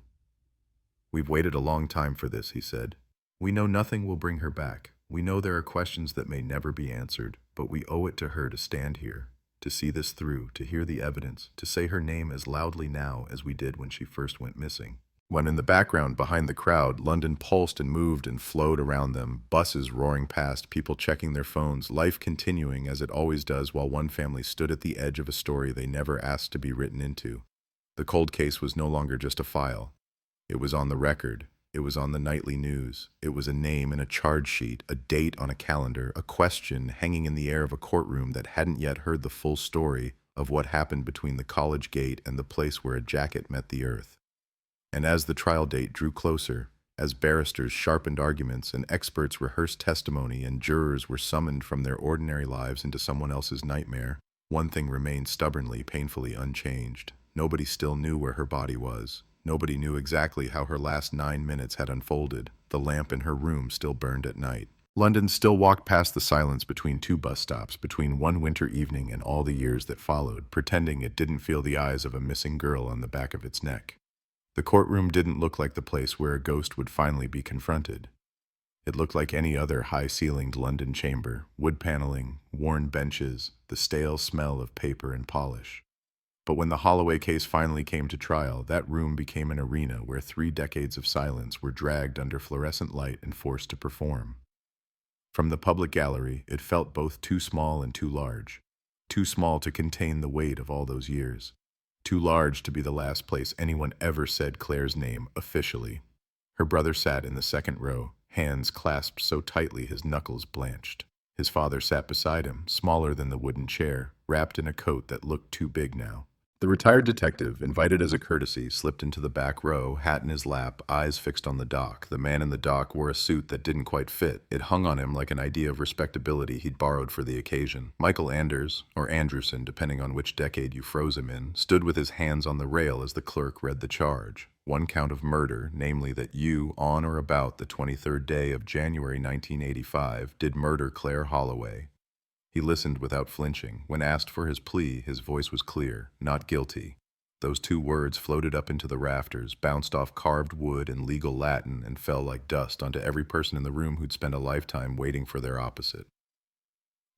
"We've waited a long time for this," he said. "We know nothing will bring her back. We know there are questions that may never be answered, but we owe it to her to stand here, to see this through, to hear the evidence, to say her name as loudly now as we did when she first went missing." When in the background, behind the crowd, London pulsed and moved and flowed around them, buses roaring past, people checking their phones, life continuing as it always does while one family stood at the edge of a story they never asked to be written into. The cold case was no longer just a file. It was on the record. It was on the nightly news. It was a name in a charge sheet, a date on a calendar, a question hanging in the air of a courtroom that hadn't yet heard the full story of what happened between the college gate and the place where a jacket met the earth. And as the trial date drew closer, as barristers sharpened arguments and experts rehearsed testimony and jurors were summoned from their ordinary lives into someone else's nightmare, one thing remained stubbornly, painfully unchanged. Nobody still knew where her body was. Nobody knew exactly how her last 9 minutes had unfolded. The lamp in her room still burned at night. London still walked past the silence between 2 bus stops, between one winter evening and all the years that followed, pretending it didn't feel the eyes of a missing girl on the back of its neck. The courtroom didn't look like the place where a ghost would finally be confronted. It looked like any other high-ceilinged London chamber, wood paneling, worn benches, the stale smell of paper and polish. But when the Holloway case finally came to trial, that room became an arena where 3 decades of silence were dragged under fluorescent light and forced to perform. From the public gallery, it felt both too small and too large. Too small to contain the weight of all those years. Too large to be the last place anyone ever said Claire's name officially. Her brother sat in the second row, hands clasped so tightly his knuckles blanched. His father sat beside him, smaller than the wooden chair, wrapped in a coat that looked too big now. The retired detective, invited as a courtesy, slipped into the back row, hat in his lap, eyes fixed on the dock. The man in the dock wore a suit that didn't quite fit. It hung on him like an idea of respectability he'd borrowed for the occasion. Michael Anders, or Anderson, depending on which decade you froze him in, stood with his hands on the rail as the clerk read the charge. 1 count of murder, namely that you, on or about the 23rd day of January 1985, did murder Claire Holloway. He listened without flinching. When asked for his plea, his voice was clear, not guilty. Those 2 words floated up into the rafters, bounced off carved wood and legal Latin, and fell like dust onto every person in the room who'd spent a lifetime waiting for their opposite.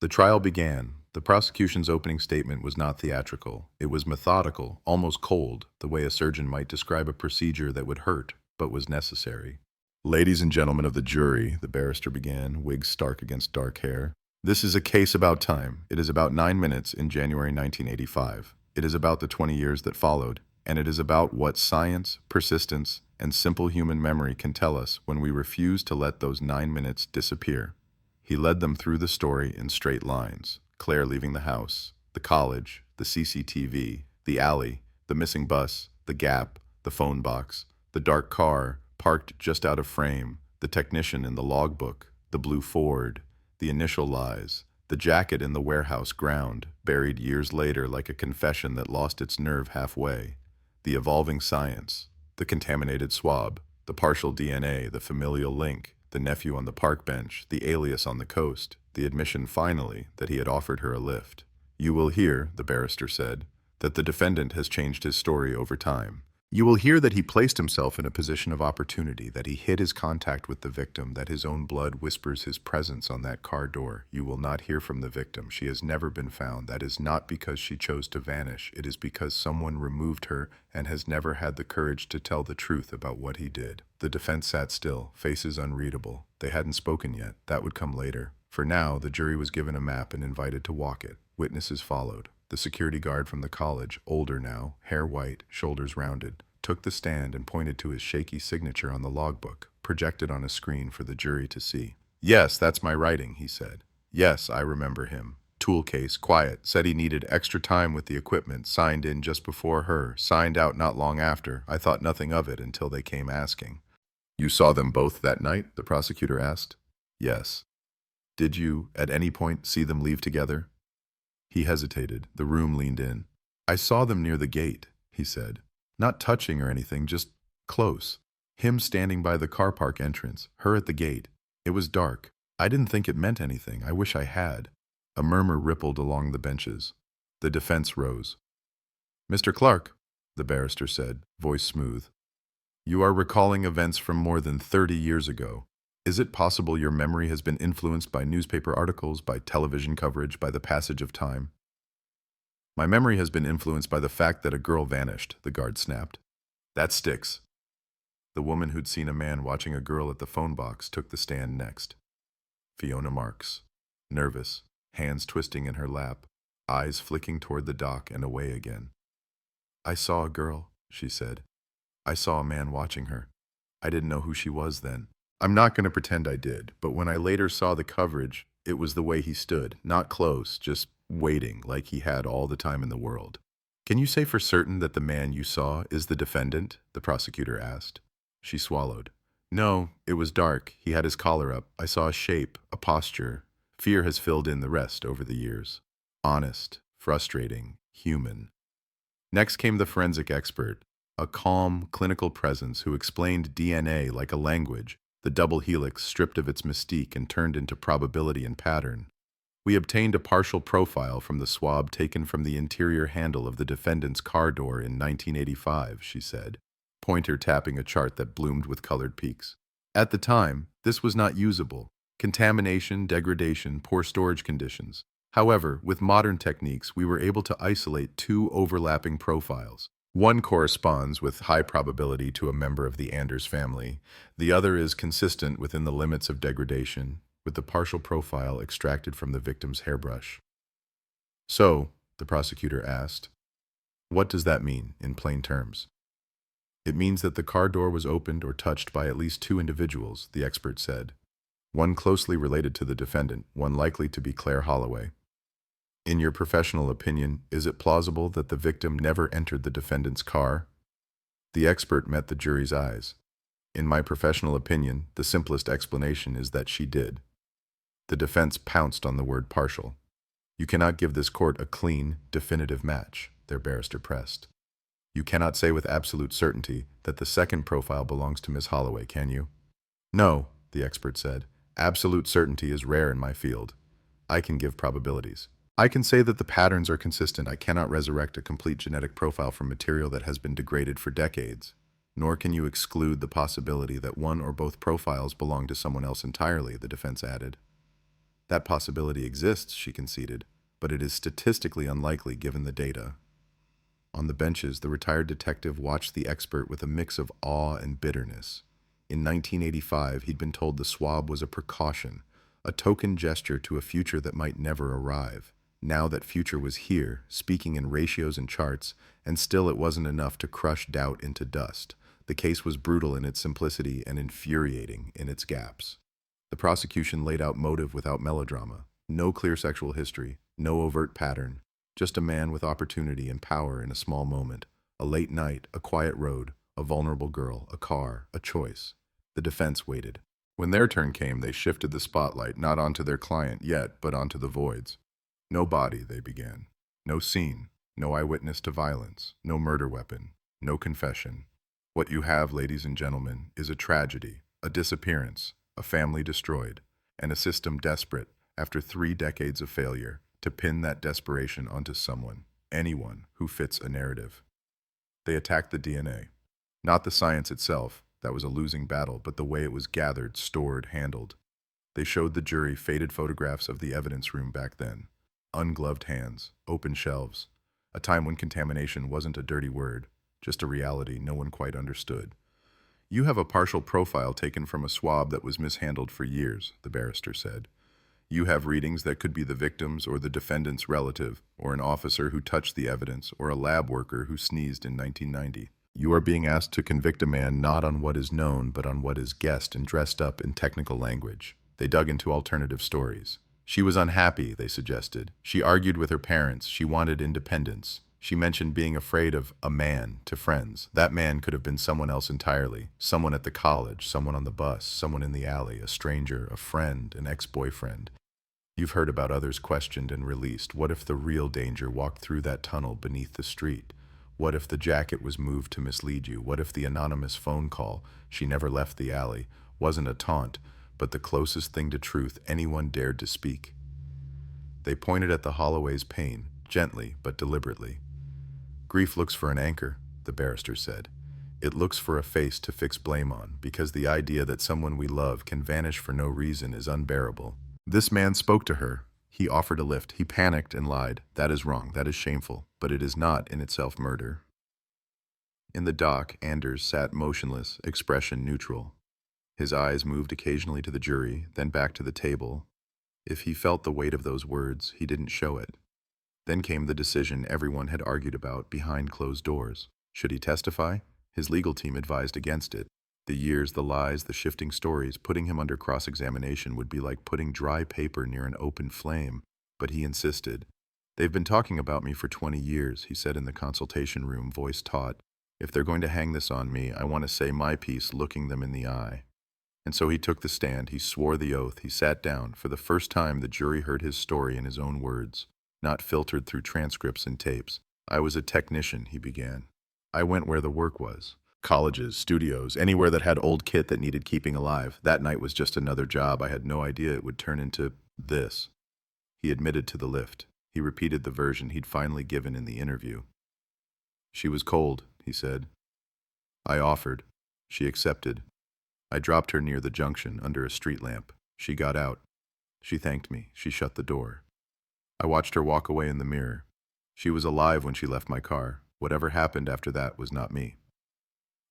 The trial began. The prosecution's opening statement was not theatrical. It was methodical, almost cold, the way a surgeon might describe a procedure that would hurt, but was necessary. "Ladies and gentlemen of the jury," the barrister began, wig stark against dark hair, "this is a case about time. It is about 9 minutes in January 1985. It is about the 20 years that followed, and it is about what science, persistence, and simple human memory can tell us when we refuse to let those 9 minutes disappear." He led them through the story in straight lines. Claire leaving the house, the college, the CCTV, the alley, the missing bus, the gap, the phone box, the dark car parked just out of frame, the technician in the logbook, the blue Ford, the initial lies, the jacket in the warehouse ground, buried years later like a confession that lost its nerve halfway, the evolving science, the contaminated swab, the partial DNA, the familial link, the nephew on the park bench, the alias on the coast, the admission finally that he had offered her a lift. "You will hear," the barrister said, "that the defendant has changed his story over time. You will hear that he placed himself in a position of opportunity, that he hid his contact with the victim, that his own blood whispers his presence on that car door. You will not hear from the victim. She has never been found. That is not because she chose to vanish. It is because someone removed her and has never had the courage to tell the truth about what he did." The defense sat still, faces unreadable. They hadn't spoken yet. That would come later. For now, the jury was given a map and invited to walk it. Witnesses followed. The security guard from the college, older now, hair white, shoulders rounded, took the stand and pointed to his shaky signature on the logbook, projected on a screen for the jury to see. "Yes, that's my writing," he said. "Yes, I remember him. Tool case, quiet, said he needed extra time with the equipment, signed in just before her, signed out not long after. I thought nothing of it until they came asking. You saw them both that night? The prosecutor asked. Yes. Did you, at any point, see them leave together? He hesitated. The room leaned in. I saw them near the gate, he said. Not touching or anything, just close. Him standing by the car park entrance, her at the gate. It was dark. I didn't think it meant anything. I wish I had. A murmur rippled along the benches. The defense rose. Mr. Clark, the barrister said, voice smooth. You are recalling events from more than 30 years ago. Is it possible your memory has been influenced by newspaper articles, by television coverage, by the passage of time? My memory has been influenced by the fact that a girl vanished, the guard snapped. That sticks. The woman who'd seen a man watching a girl at the phone box took the stand next. Fiona Marks, nervous, hands twisting in her lap, eyes flicking toward the dock and away again. I saw a girl, she said. I saw a man watching her. I didn't know who she was then. I'm not going to pretend I did, but when I later saw the coverage, it was the way he stood, not close, just waiting, like he had all the time in the world. Can you say for certain that the man you saw is the defendant? The prosecutor asked. She swallowed. No, it was dark. He had his collar up. I saw a shape, a posture. Fear has filled in the rest over the years. Honest, frustrating, human. Next came the forensic expert, a calm, clinical presence who explained DNA like a language, the double helix stripped of its mystique and turned into probability and pattern. We obtained a partial profile from the swab taken from the interior handle of the defendant's car door in 1985, she said, pointer tapping a chart that bloomed with colored peaks. At the time, this was not usable. Contamination, degradation, poor storage conditions. However, with modern techniques, we were able to isolate two overlapping profiles. One corresponds with high probability to a member of the Anders family. The other is consistent within the limits of degradation, with the partial profile extracted from the victim's hairbrush. So, the prosecutor asked, what does that mean in plain terms? It means that the car door was opened or touched by at least two individuals, the expert said. One closely related to the defendant, one likely to be Claire Holloway. In your professional opinion, is it plausible that the victim never entered the defendant's car? The expert met the jury's eyes. In my professional opinion, the simplest explanation is that she did. The defense pounced on the word partial. You cannot give this court a clean, definitive match, their barrister pressed. You cannot say with absolute certainty that the second profile belongs to Miss Holloway, can you? No, the expert said. Absolute certainty is rare in my field. I can give probabilities. I can say that the patterns are consistent. I cannot resurrect a complete genetic profile from material that has been degraded for decades. Nor can you exclude the possibility that one or both profiles belong to someone else entirely, the defense added. That possibility exists, she conceded, but it is statistically unlikely given the data. On the benches, the retired detective watched the expert with a mix of awe and bitterness. In 1985, he'd been told the swab was a precaution, a token gesture to a future that might never arrive. Now that future was here, speaking in ratios and charts, and still it wasn't enough to crush doubt into dust. The case was brutal in its simplicity and infuriating in its gaps. The prosecution laid out motive without melodrama. No clear sexual history, no overt pattern. Just a man with opportunity and power in a small moment. A late night, a quiet road, a vulnerable girl, a car, a choice. The defense waited. When their turn came, they shifted the spotlight not onto their client yet, but onto the voids. No body, they began. No scene. No eyewitness to violence. No murder weapon. No confession. What you have, ladies and gentlemen, is a tragedy, a disappearance, a family destroyed, and a system desperate, after 3 decades of failure, to pin that desperation onto someone, anyone, who fits a narrative. They attacked the DNA. Not the science itself, that was a losing battle, but the way it was gathered, stored, handled. They showed the jury faded photographs of the evidence room back then. Ungloved hands, open shelves, a time when contamination wasn't a dirty word, just a reality no one quite understood. You have a partial profile taken from a swab that was mishandled for years, the barrister said. You have readings that could be the victim's or the defendant's relative, or an officer who touched the evidence, or a lab worker who sneezed in 1990. You are being asked to convict a man not on what is known, but on what is guessed and dressed up in technical language. They dug into alternative stories. She was unhappy, they suggested. She argued with her parents. She wanted independence. She mentioned being afraid of a man to friends. That man could have been someone else entirely. Someone at the college, someone on the bus, someone in the alley, a stranger, a friend, an ex-boyfriend. You've heard about others questioned and released. What if the real danger walked through that tunnel beneath the street? What if the jacket was moved to mislead you? What if the anonymous phone call, she never left the alley, wasn't a taunt, but the closest thing to truth anyone dared to speak? They pointed at the Holloway's pain, gently but deliberately. Grief looks for an anchor, the barrister said. It looks for a face to fix blame on, because the idea that someone we love can vanish for no reason is unbearable. This man spoke to her. He offered a lift. He panicked and lied. That is wrong. That is shameful. But it is not in itself murder. In the dock, Anders sat motionless, expression neutral. His eyes moved occasionally to the jury, then back to the table. If he felt the weight of those words, he didn't show it. Then came the decision everyone had argued about behind closed doors. Should he testify? His legal team advised against it. The years, the lies, the shifting stories, putting him under cross-examination would be like putting dry paper near an open flame. But he insisted. They've been talking about me for 20 years, he said in the consultation room, voice taut. If they're going to hang this on me, I want to say my piece looking them in the eye. And so he took the stand, he swore the oath, he sat down. For the first time, the jury heard his story in his own words, not filtered through transcripts and tapes. I was a technician, he began. I went where the work was. Colleges, studios, anywhere that had old kit that needed keeping alive. That night was just another job. I had no idea it would turn into this. He admitted to the lift. He repeated the version he'd finally given in the interview. She was cold, he said. I offered. She accepted. I dropped her near the junction, under a street lamp. She got out. She thanked me. She shut the door. I watched her walk away in the mirror. She was alive when she left my car. Whatever happened after that was not me.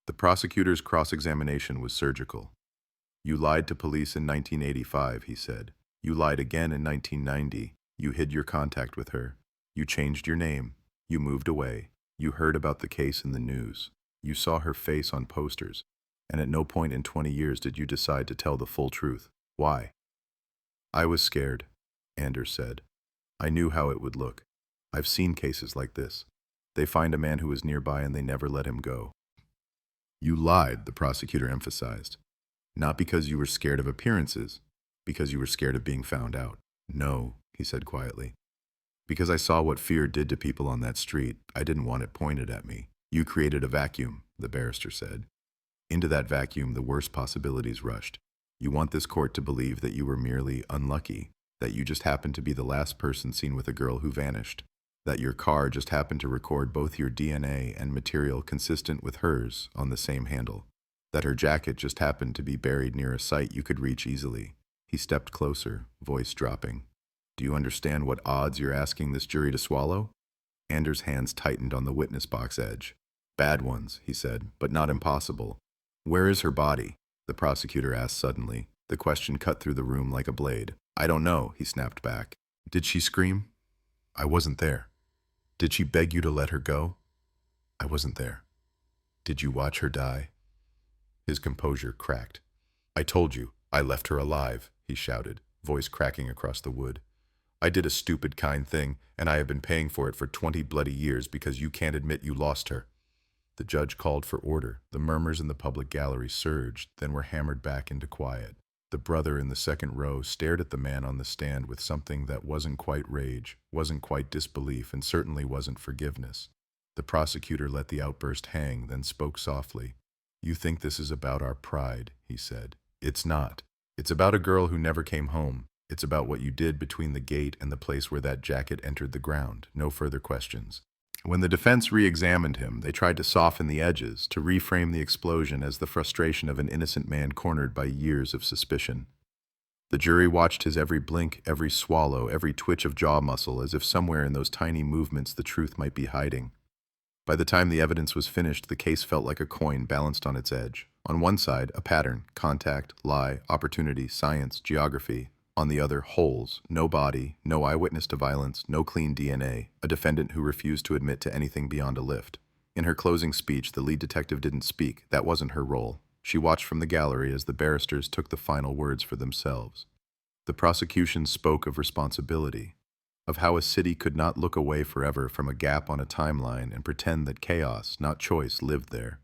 The prosecutor's cross-examination was surgical. You lied to police in 1985, he said. You lied again in 1990. You hid your contact with her. You changed your name. You moved away. You heard about the case in the news. You saw her face on posters. And at no point in 20 years did you decide to tell the full truth. Why? I was scared, Anders said. I knew how it would look. I've seen cases like this. They find a man who was nearby and they never let him go. You lied, the prosecutor emphasized. Not because you were scared of appearances, because you were scared of being found out. No, he said quietly. Because I saw what fear did to people on that street. I didn't want it pointed at me. You created a vacuum, the barrister said. Into that vacuum, the worst possibilities rushed. You want this court to believe that you were merely unlucky, that you just happened to be the last person seen with a girl who vanished, that your car just happened to record both your DNA and material consistent with hers on the same handle, that her jacket just happened to be buried near a site you could reach easily. He stepped closer, voice dropping. Do you understand what odds you're asking this jury to swallow? Anders' hands tightened on the witness box edge. Bad ones, he said, but not impossible. Where is her body? The prosecutor asked suddenly. The question cut through the room like a blade. I don't know, he snapped back. Did she scream? I wasn't there. Did she beg you to let her go? I wasn't there. Did you watch her die? His composure cracked. I told you, I left her alive, he shouted, voice cracking across the wood. I did a stupid kind thing, and I have been paying for it for 20 bloody years because you can't admit you lost her. The judge called for order. The murmurs in the public gallery surged, then were hammered back into quiet. The brother in the second row stared at the man on the stand with something that wasn't quite rage, wasn't quite disbelief, and certainly wasn't forgiveness. The prosecutor let the outburst hang, then spoke softly. You think this is about our pride, he said. It's not. It's about a girl who never came home. It's about what you did between the gate and the place where that jacket entered the ground. No further questions. When the defense re-examined him, they tried to soften the edges, to reframe the explosion as the frustration of an innocent man cornered by years of suspicion. The jury watched his every blink, every swallow, every twitch of jaw muscle, as if somewhere in those tiny movements the truth might be hiding. By the time the evidence was finished, the case felt like a coin balanced on its edge. On one side, a pattern, contact, lie, opportunity, science, geography. On the other, holes, no body, no eyewitness to violence, no clean DNA, a defendant who refused to admit to anything beyond a lift. In her closing speech, the lead detective didn't speak. That wasn't her role. She watched from the gallery as the barristers took the final words for themselves. The prosecution spoke of responsibility, of how a city could not look away forever from a gap on a timeline and pretend that chaos, not choice, lived there.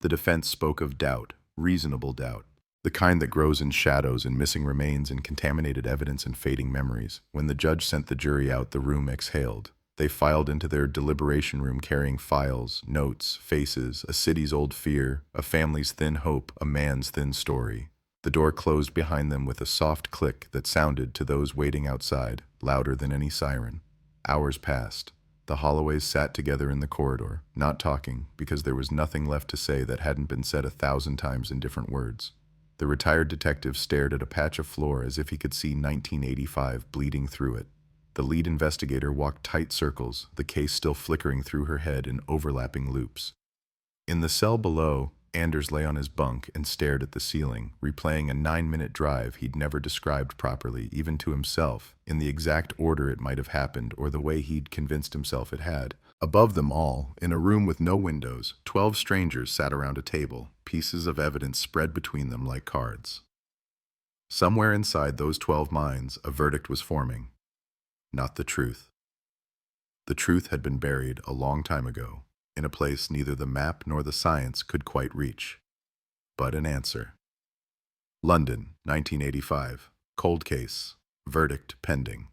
The defense spoke of doubt, reasonable doubt, the kind that grows in shadows and missing remains and contaminated evidence and fading memories. When the judge sent the jury out, the room exhaled. They filed into their deliberation room carrying files, notes, faces, a city's old fear, a family's thin hope, a man's thin story. The door closed behind them with a soft click that sounded to those waiting outside, louder than any siren. Hours passed. The Holloways sat together in the corridor, not talking, because there was nothing left to say that hadn't been said 1,000 times in different words. The retired detective stared at a patch of floor as if he could see 1985 bleeding through it. The lead investigator walked tight circles, the case still flickering through her head in overlapping loops. In the cell below, Anders lay on his bunk and stared at the ceiling, replaying a 9-minute drive he'd never described properly, even to himself, in the exact order it might have happened or the way he'd convinced himself it had. Above them all, in a room with no windows, 12 strangers sat around a table, pieces of evidence spread between them like cards. Somewhere inside those 12 minds, a verdict was forming. Not the truth. The truth had been buried a long time ago, in a place neither the map nor the science could quite reach. But an answer. London, 1985. Cold case. Verdict pending.